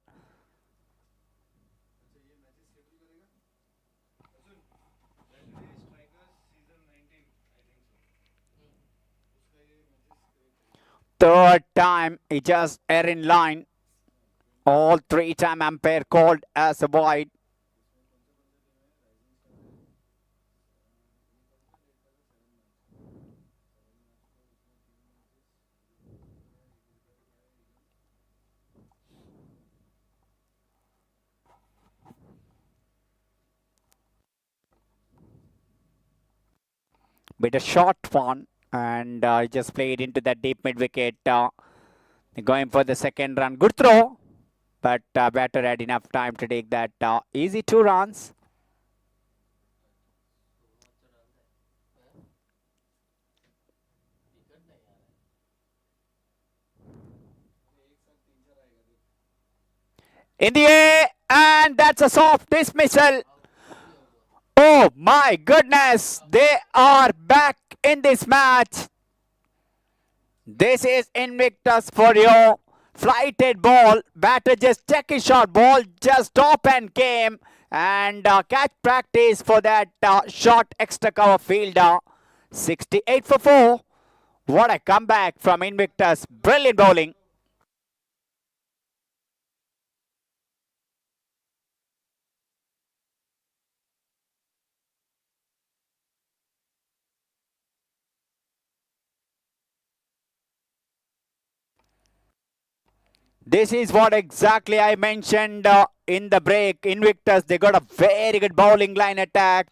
Third time, he just err in line. All 3-time umpire called as a wide. With a short one, and just played into that deep mid wicket. Going for the second run. Good throw, but batter had enough time to take that easy 2 runs. In the air, and that's a soft dismissal. Oh my goodness, they are back in this match. This is Invictus for you. Flighted ball, batter just check his shot, ball just top and came, and catch practice for that short extra cover fielder. 68 for 4. What a comeback from Invictus. Brilliant bowling. This is what exactly I mentioned in the break. Invictus, they got a very good bowling line attack.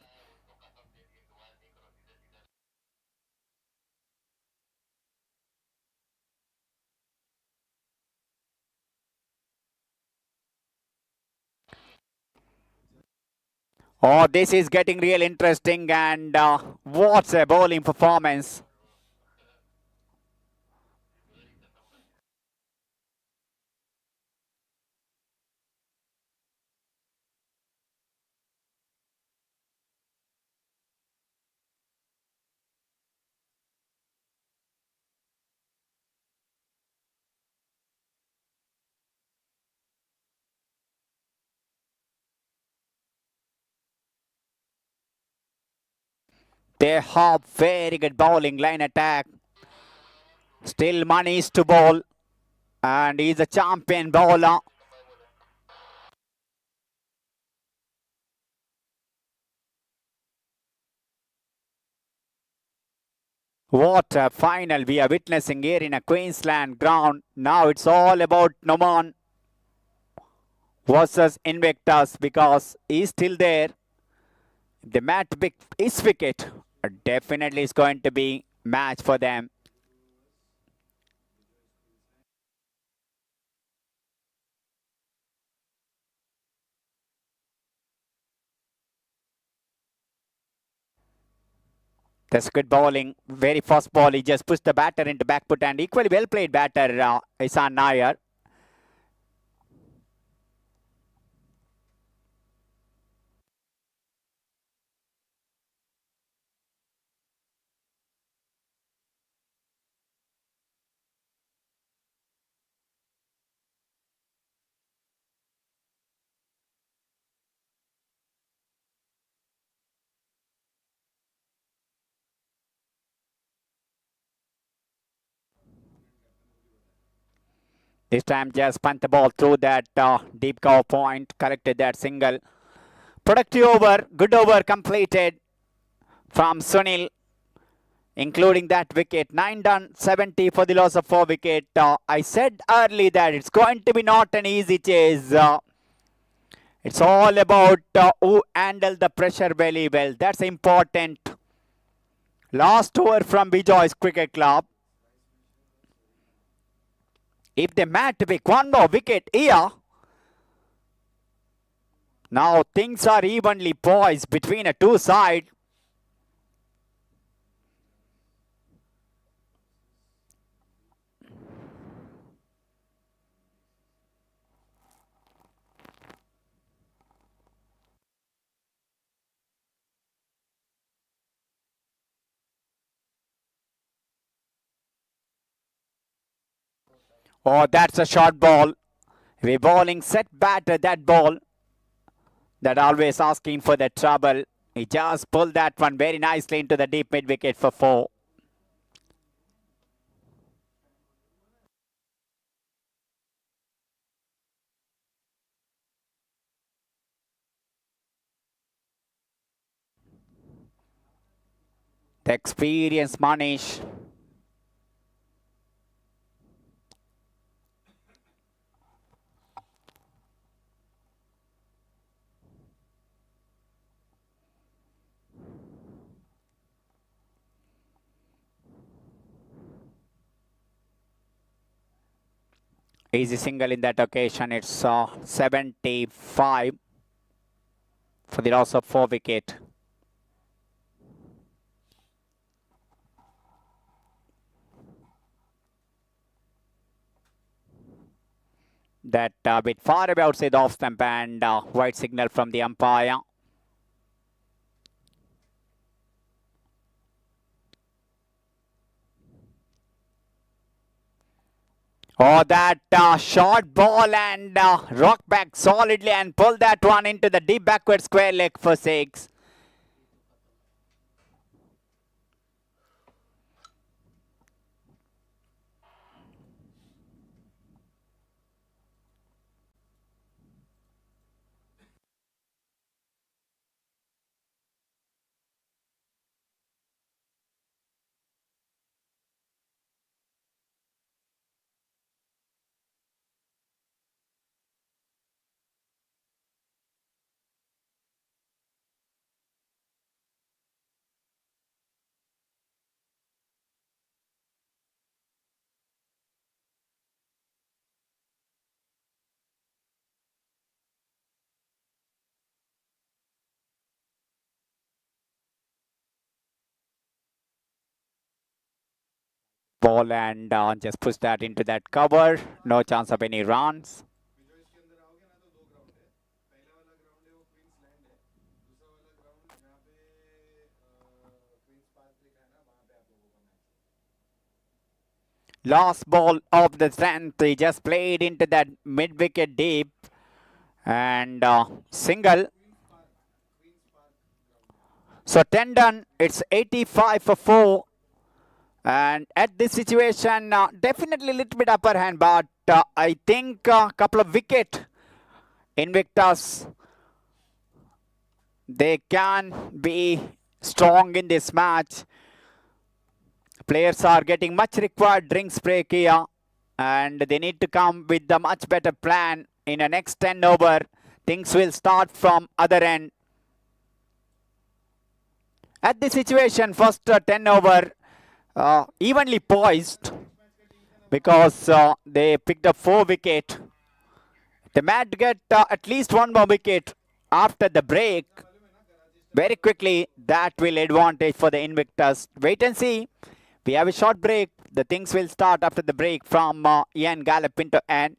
Oh, this is getting real interesting, and what's a bowling performance. They have very good bowling line attack. Still Manish to bowl, and he's a champion bowler. What a final we are witnessing here in a Queensland ground. Now it's all about Noman versus Invictus, because he's still there. The match pick is wicket. Definitely is going to be match for them. That's good bowling. Very fast ball. He just pushed the batter into back foot, and equally well played batter, Isan Nair. This time just punt the ball through that deep cover point, collected that single. Productive over, good over completed from Sunil, including that wicket. 9 done, 70 for the loss of 4 wicket. I said early that it's going to be not an easy chase. It's all about who handle the pressure very well. That's important. Last over from Bejoice Cricket Club. If they manage to pick one more wicket here, now things are evenly poised between the two sides. Oh, that's a short ball. We're bowling set batter that ball. That always asking for the trouble. He just pulled that one very nicely into the deep mid wicket for 4. The experienced Manish. Easy single in that occasion. It's 75 for the loss of 4 wicket. That bit far away outside the off stump and white signal from the umpire. Oh, that short ball and rock back solidly and pull that one into the deep backward square leg for 6. Ball and just push that into that cover. No chance of any runs. बिजॉयस के अंदर आओगे ना तो 2 ground है. पहला वाला ground है वो क्वींसलैंड है. दूसरा वाला ग्राउंड जहाँ पे क्वींस पार्क लिखा है ना वहाँ पे आप लोगों का मैच है. Last ball of the 10th. He just played into that mid wicket deep and single. So 10 done. It's 85 for 4. And at this situation, definitely a little bit upper hand, but I think a couple of wicket Invictus, they can be strong in this match. Players are getting much required drinks break here, and they need to come with a much better plan in the next 10 over. Things will start from other end. At this situation, first 10 over, evenly poised because they picked up 4 wicket. They might get at least 1 more wicket after the break. Very quickly, that will advantage for the Invictus. Wait and see. We have a short break. The things will start after the break from Ian Gallop into N.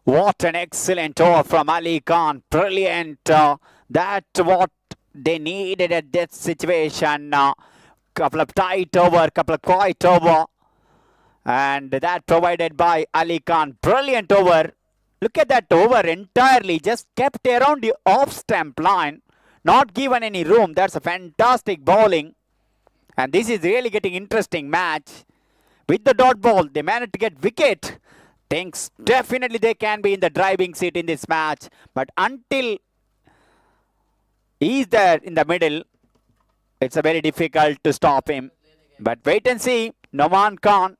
What an excellent over from Ali Khan. Brilliant. That's what they needed at that situation. Couple of tight over, couple of quiet over. And that provided by Ali Khan. Brilliant over. Look at that over entirely. Just kept around the off-stamp line. Not given any room. That's a fantastic bowling. And this is really getting interesting match. With the dot ball, they managed to get wicket. Thinks definitely they can be in the driving seat in this match. But until he's there in the middle, it's a very difficult to stop him. But wait and see. Noman Khan.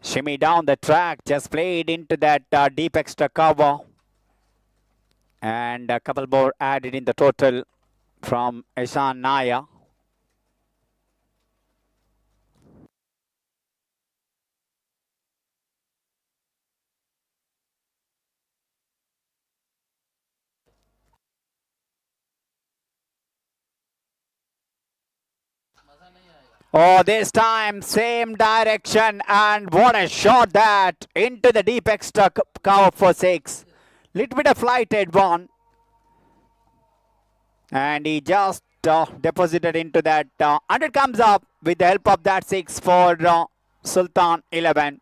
Shimmy down the track, just played into that deep extra cover. And a couple more added in the total from Ishan Naya. Oh, this time same direction, and what a shot that into the deep extra cover for 6. Little bit of flighted one. And he just deposited into that. And it comes up with the help of that 6 for Sultan 11.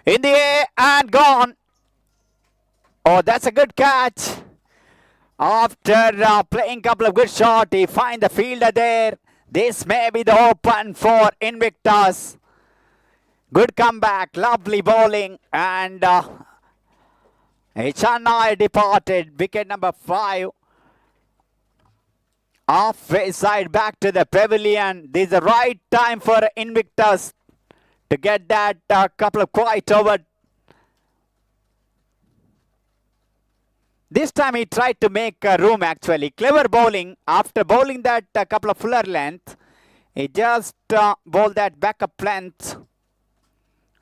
In the air and gone. Oh, that's a good catch. After playing a couple of good shots, he finds the fielder there. This may be the open for Invictus. Good comeback, lovely bowling, and Chennai departed. Wicket number 5. Halfway side back to the pavilion. This is the right time for Invictus to get that couple of quiet over. This time he tried to make room actually. Clever bowling. After bowling that couple of fuller length, he just bowled that backup length.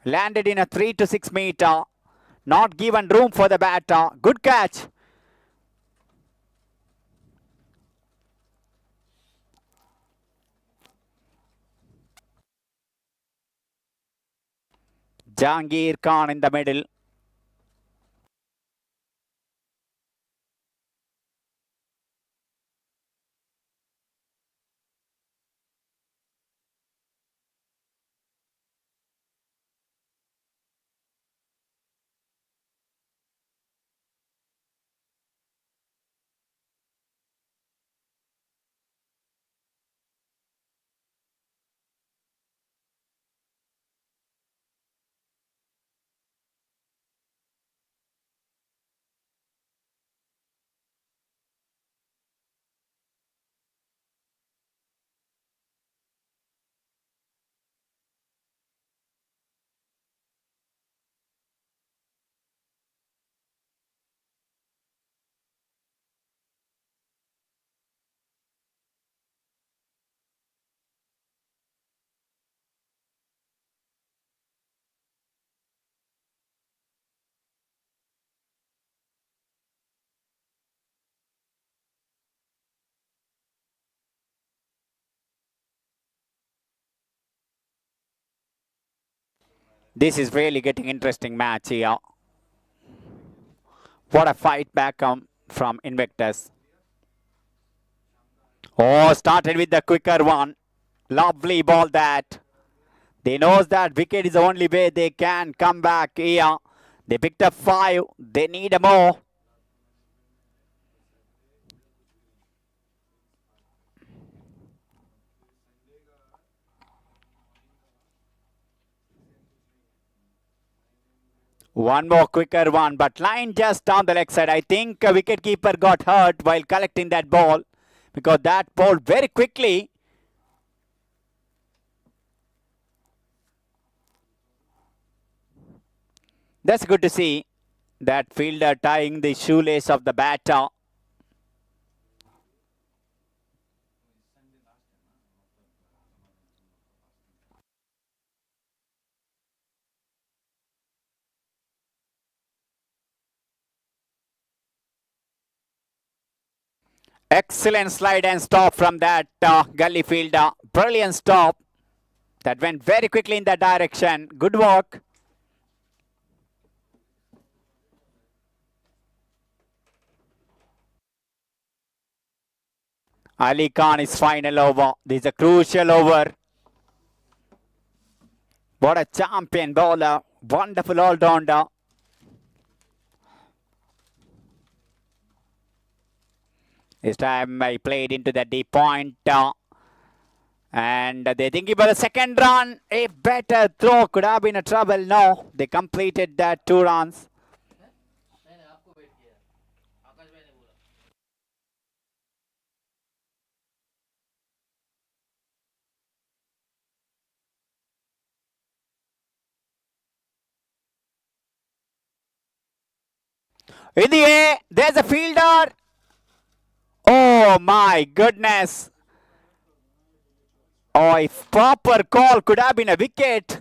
Landed in a 3 to 6 meter. Not given room for the batter. Good catch. Jahangir Khan in the middle. This is really getting interesting match here. What a fight back from Invictus. Oh, started with the quicker one. Lovely ball that. They knows that wicket is the only way they can come back here. They picked up 5. They need a more. One more quicker one, but line just down the leg side. I think a wicketkeeper got hurt while collecting that ball because that ball very quickly. That's good to see. That fielder tying the shoelace of the batter. Excellent slide and stop from that gully fielder. Brilliant stop. That went very quickly in that direction. Good work. Ali Khan is final over. This is a crucial over. What a champion bowler. Wonderful all-rounder. This time I played into the deep point. And they thinking about the second run. A better throw could have been a trouble. No, they completed that 2 runs. In the air, there's a fielder. Oh my goodness. Oh, if proper call could have been a wicket.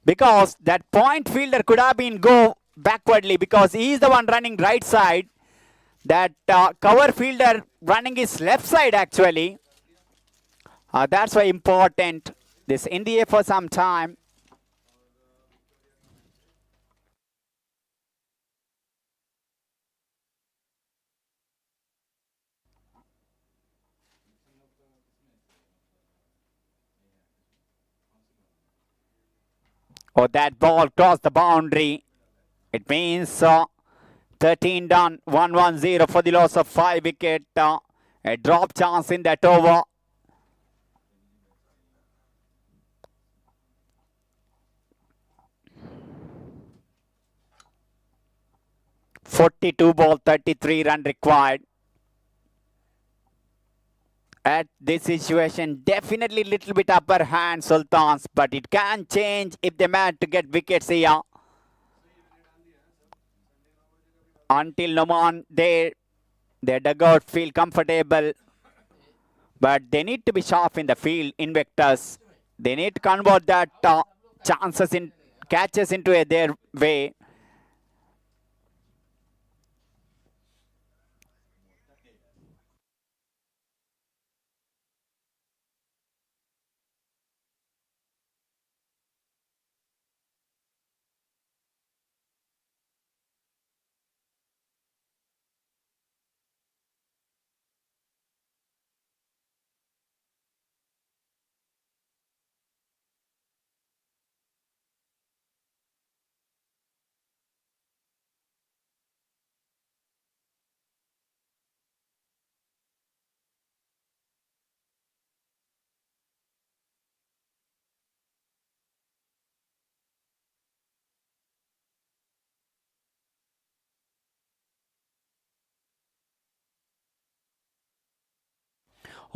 Because that point fielder could have been go backwardly because he is the one running right side. That cover fielder running his left side actually. That's why important. This in the air for some time. Oh, that ball crossed the boundary. It means 13 done, 1-1-0 for the loss of 5 wicket. A drop chance in that over. (42 ball, 33 run required). At this situation, definitely little bit upper hand Sultans, but it can change if they manage to get wickets here. Until Noman, their dugout feel comfortable, but they need to be sharp in the field. Invictus, they need to convert that chances in catches into their way.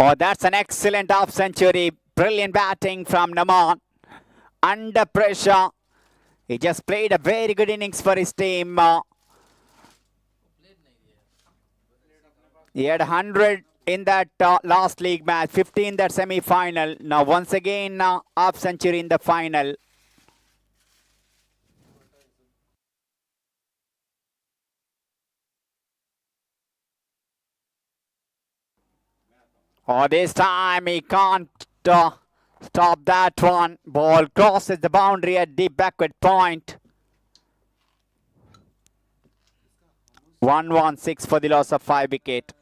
Oh, that's an excellent half century. Brilliant batting from Naman. Under pressure. He just played a very good innings for his team. He had 100 in that last league match, 50 in that semi-final. Now once again, half century in the final. Oh, this time he can't Stop that one. Ball crosses the boundary at deep backward point. 1-1-6 for the loss of 5 wicket.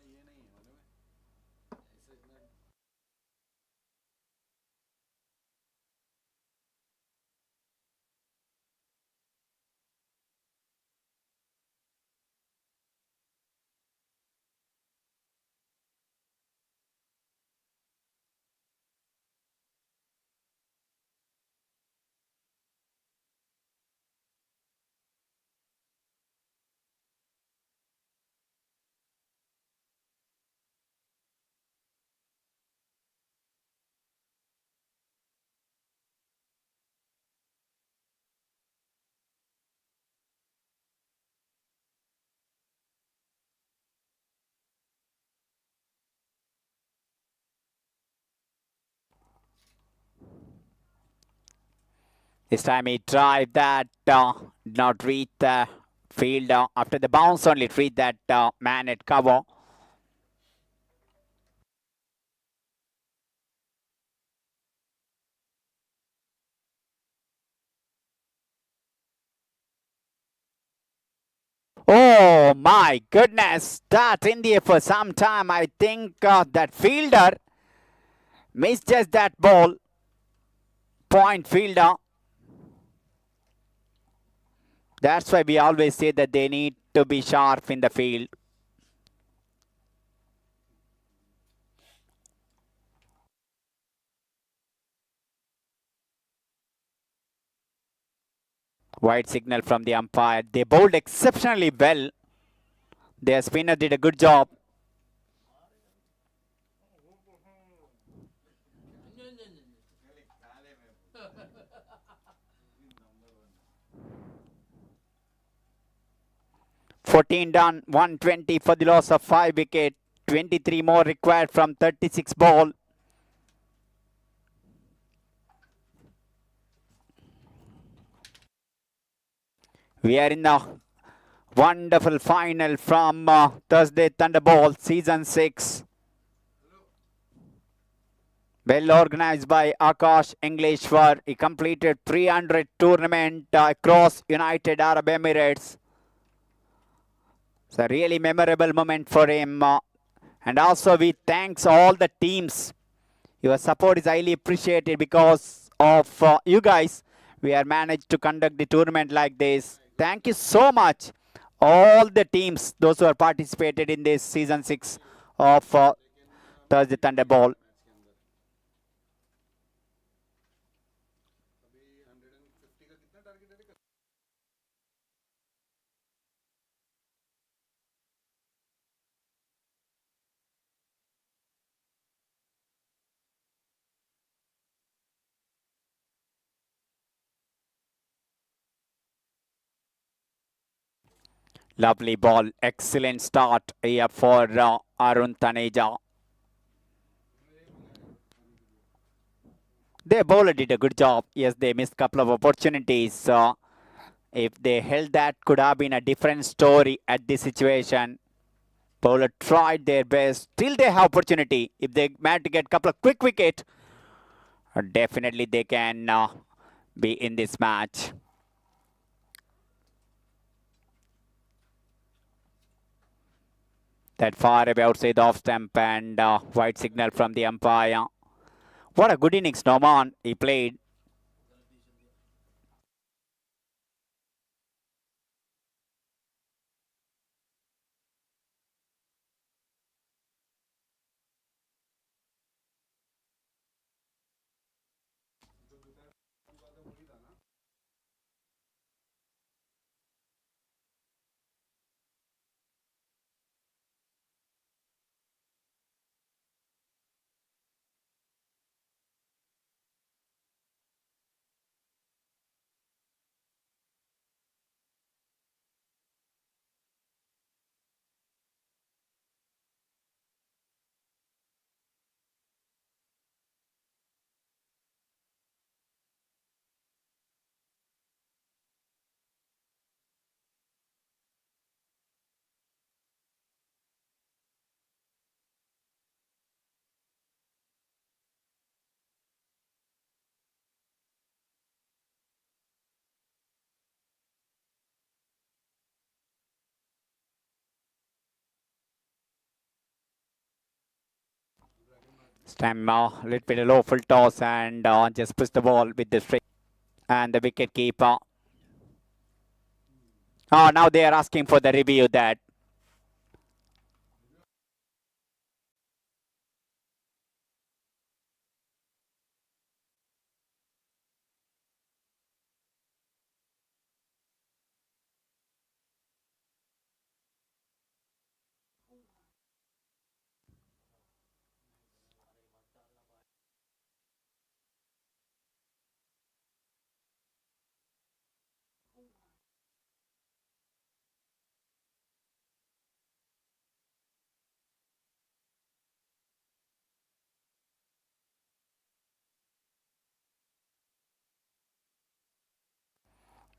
This time he tried that, did not reach the field. After the bounce only, it reached that man at cover. Oh my goodness, that in the air for some time. I think that fielder misjudged that ball. Point fielder. That's why we always say that they need to be sharp in the field. White signal from the umpire. They bowled exceptionally well. Their spinner did a good job. "14 done, 120 for the loss of 5 wicket. 23 more required from 36 ball. We are in the wonderful final from Thursday Thunderball Season 6. Well organized by Akash Englishwar. He completed 300 tournament across United Arab Emirates. It's a really memorable moment for him. And also we thanks all the teams. Your support is highly appreciated. Because of you guys, we are managed to conduct the tournament like this. Thank you so much. All the teams, those who have participated in this Season 6 of Thursday Thunderball. अभी 150 का कितना target है? Lovely ball. Excellent start here for Arun Taneja. Their bowler did a good job. Yes, they missed a couple of opportunities. If they held that, could have been a different story at this situation. Bowler tried their best. Still they have opportunity. If they manage to get a couple of quick wickets, definitely they can be in this match. That far away outside the off stump and white signal from the umpire. What a good innings, Noman, he played. Stem a little bit low full toss and just push the ball with the straight. And the wicket keeper. Oh, now they are asking for the review that.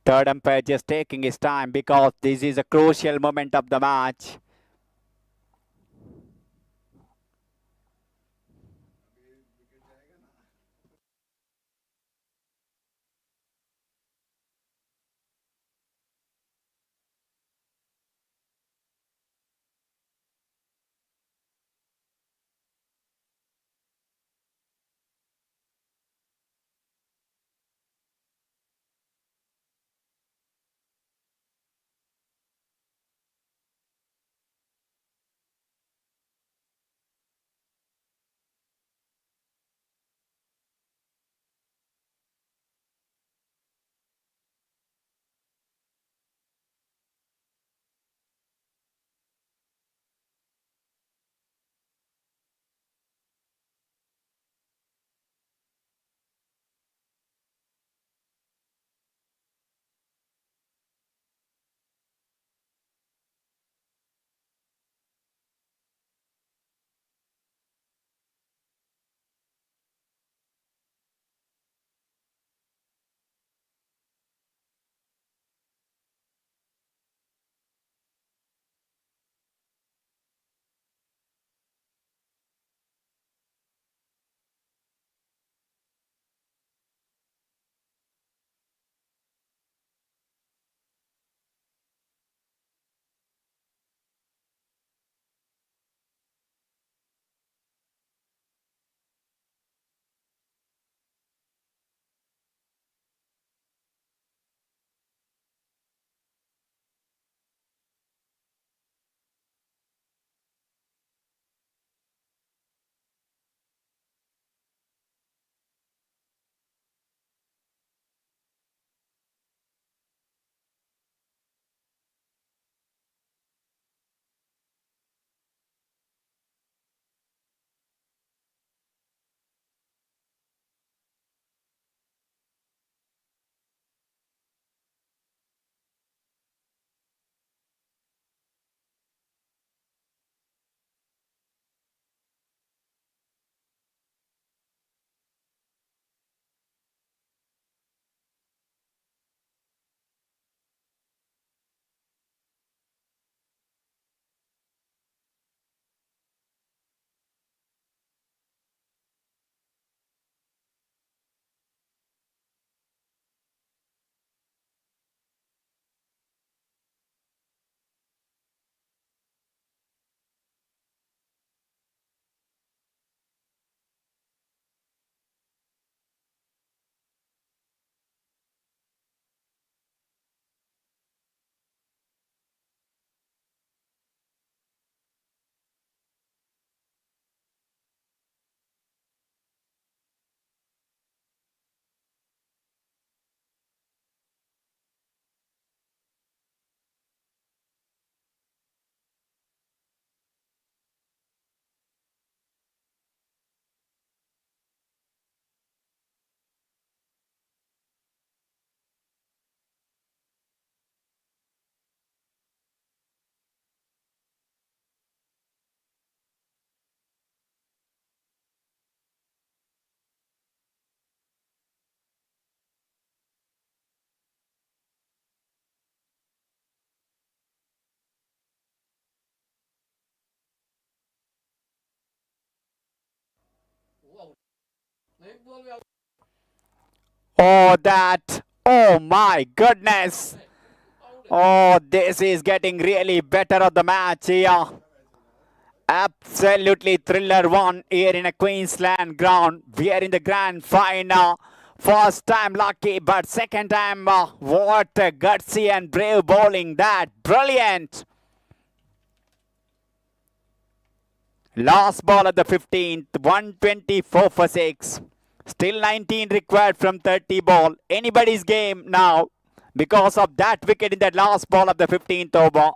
Third umpire just taking his time because this is a crucial moment of the match. Oh, that. Oh, my goodness. Oh, this is getting really better of the match here. Absolutely thriller one here in a Queensland ground. We are in the grand final. First time lucky, but second time, what a gutsy and brave bowling that. Brilliant. Last ball of the 15th, 124 for 6. Still 19 required from 30 ball. Anybody's game now because of that wicket in that last ball of the 15th over.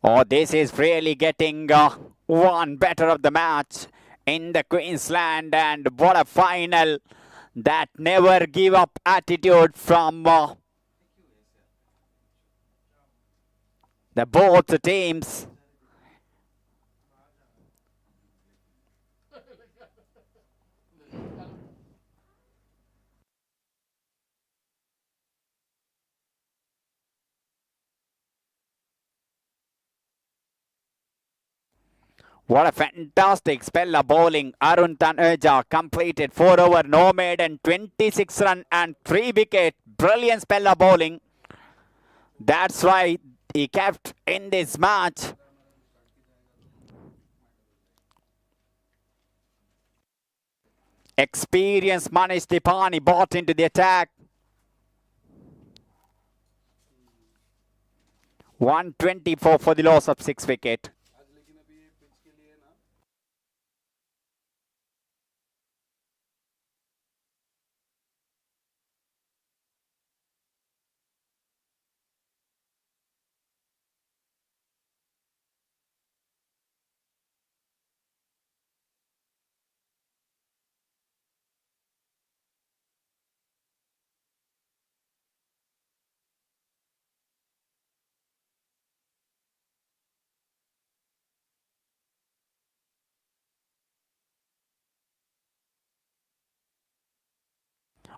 Oh, this is really getting one better of the match in the Queensland, and what a final. That never give up attitude from the both teams. What a fantastic spell of bowling. Arun Taneja completed 4 over, no maiden, 26 run and 3 wicket. Brilliant spell of bowling. That's why he kept in this match. Experienced Manish Dipani bought into the attack. 124 for the loss of 6 wicket.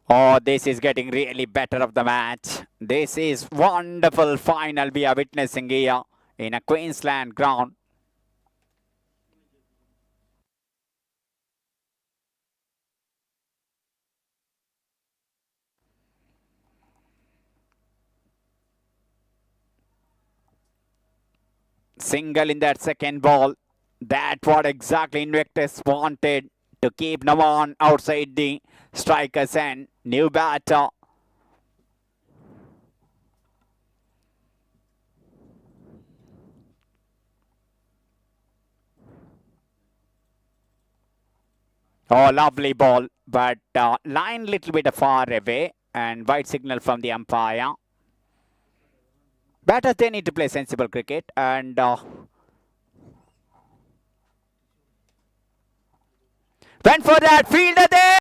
Oh, this is getting really better of the match. This is wonderful final we are witnessing here in a Queensland ground. Single in that second ball. That's what exactly Invictus wanted, to keep Naman outside the strikers and new batter. Oh, lovely ball, but line little bit far away and white signal from the umpire. Batters, they need to play sensible cricket, and went for that, fielder there.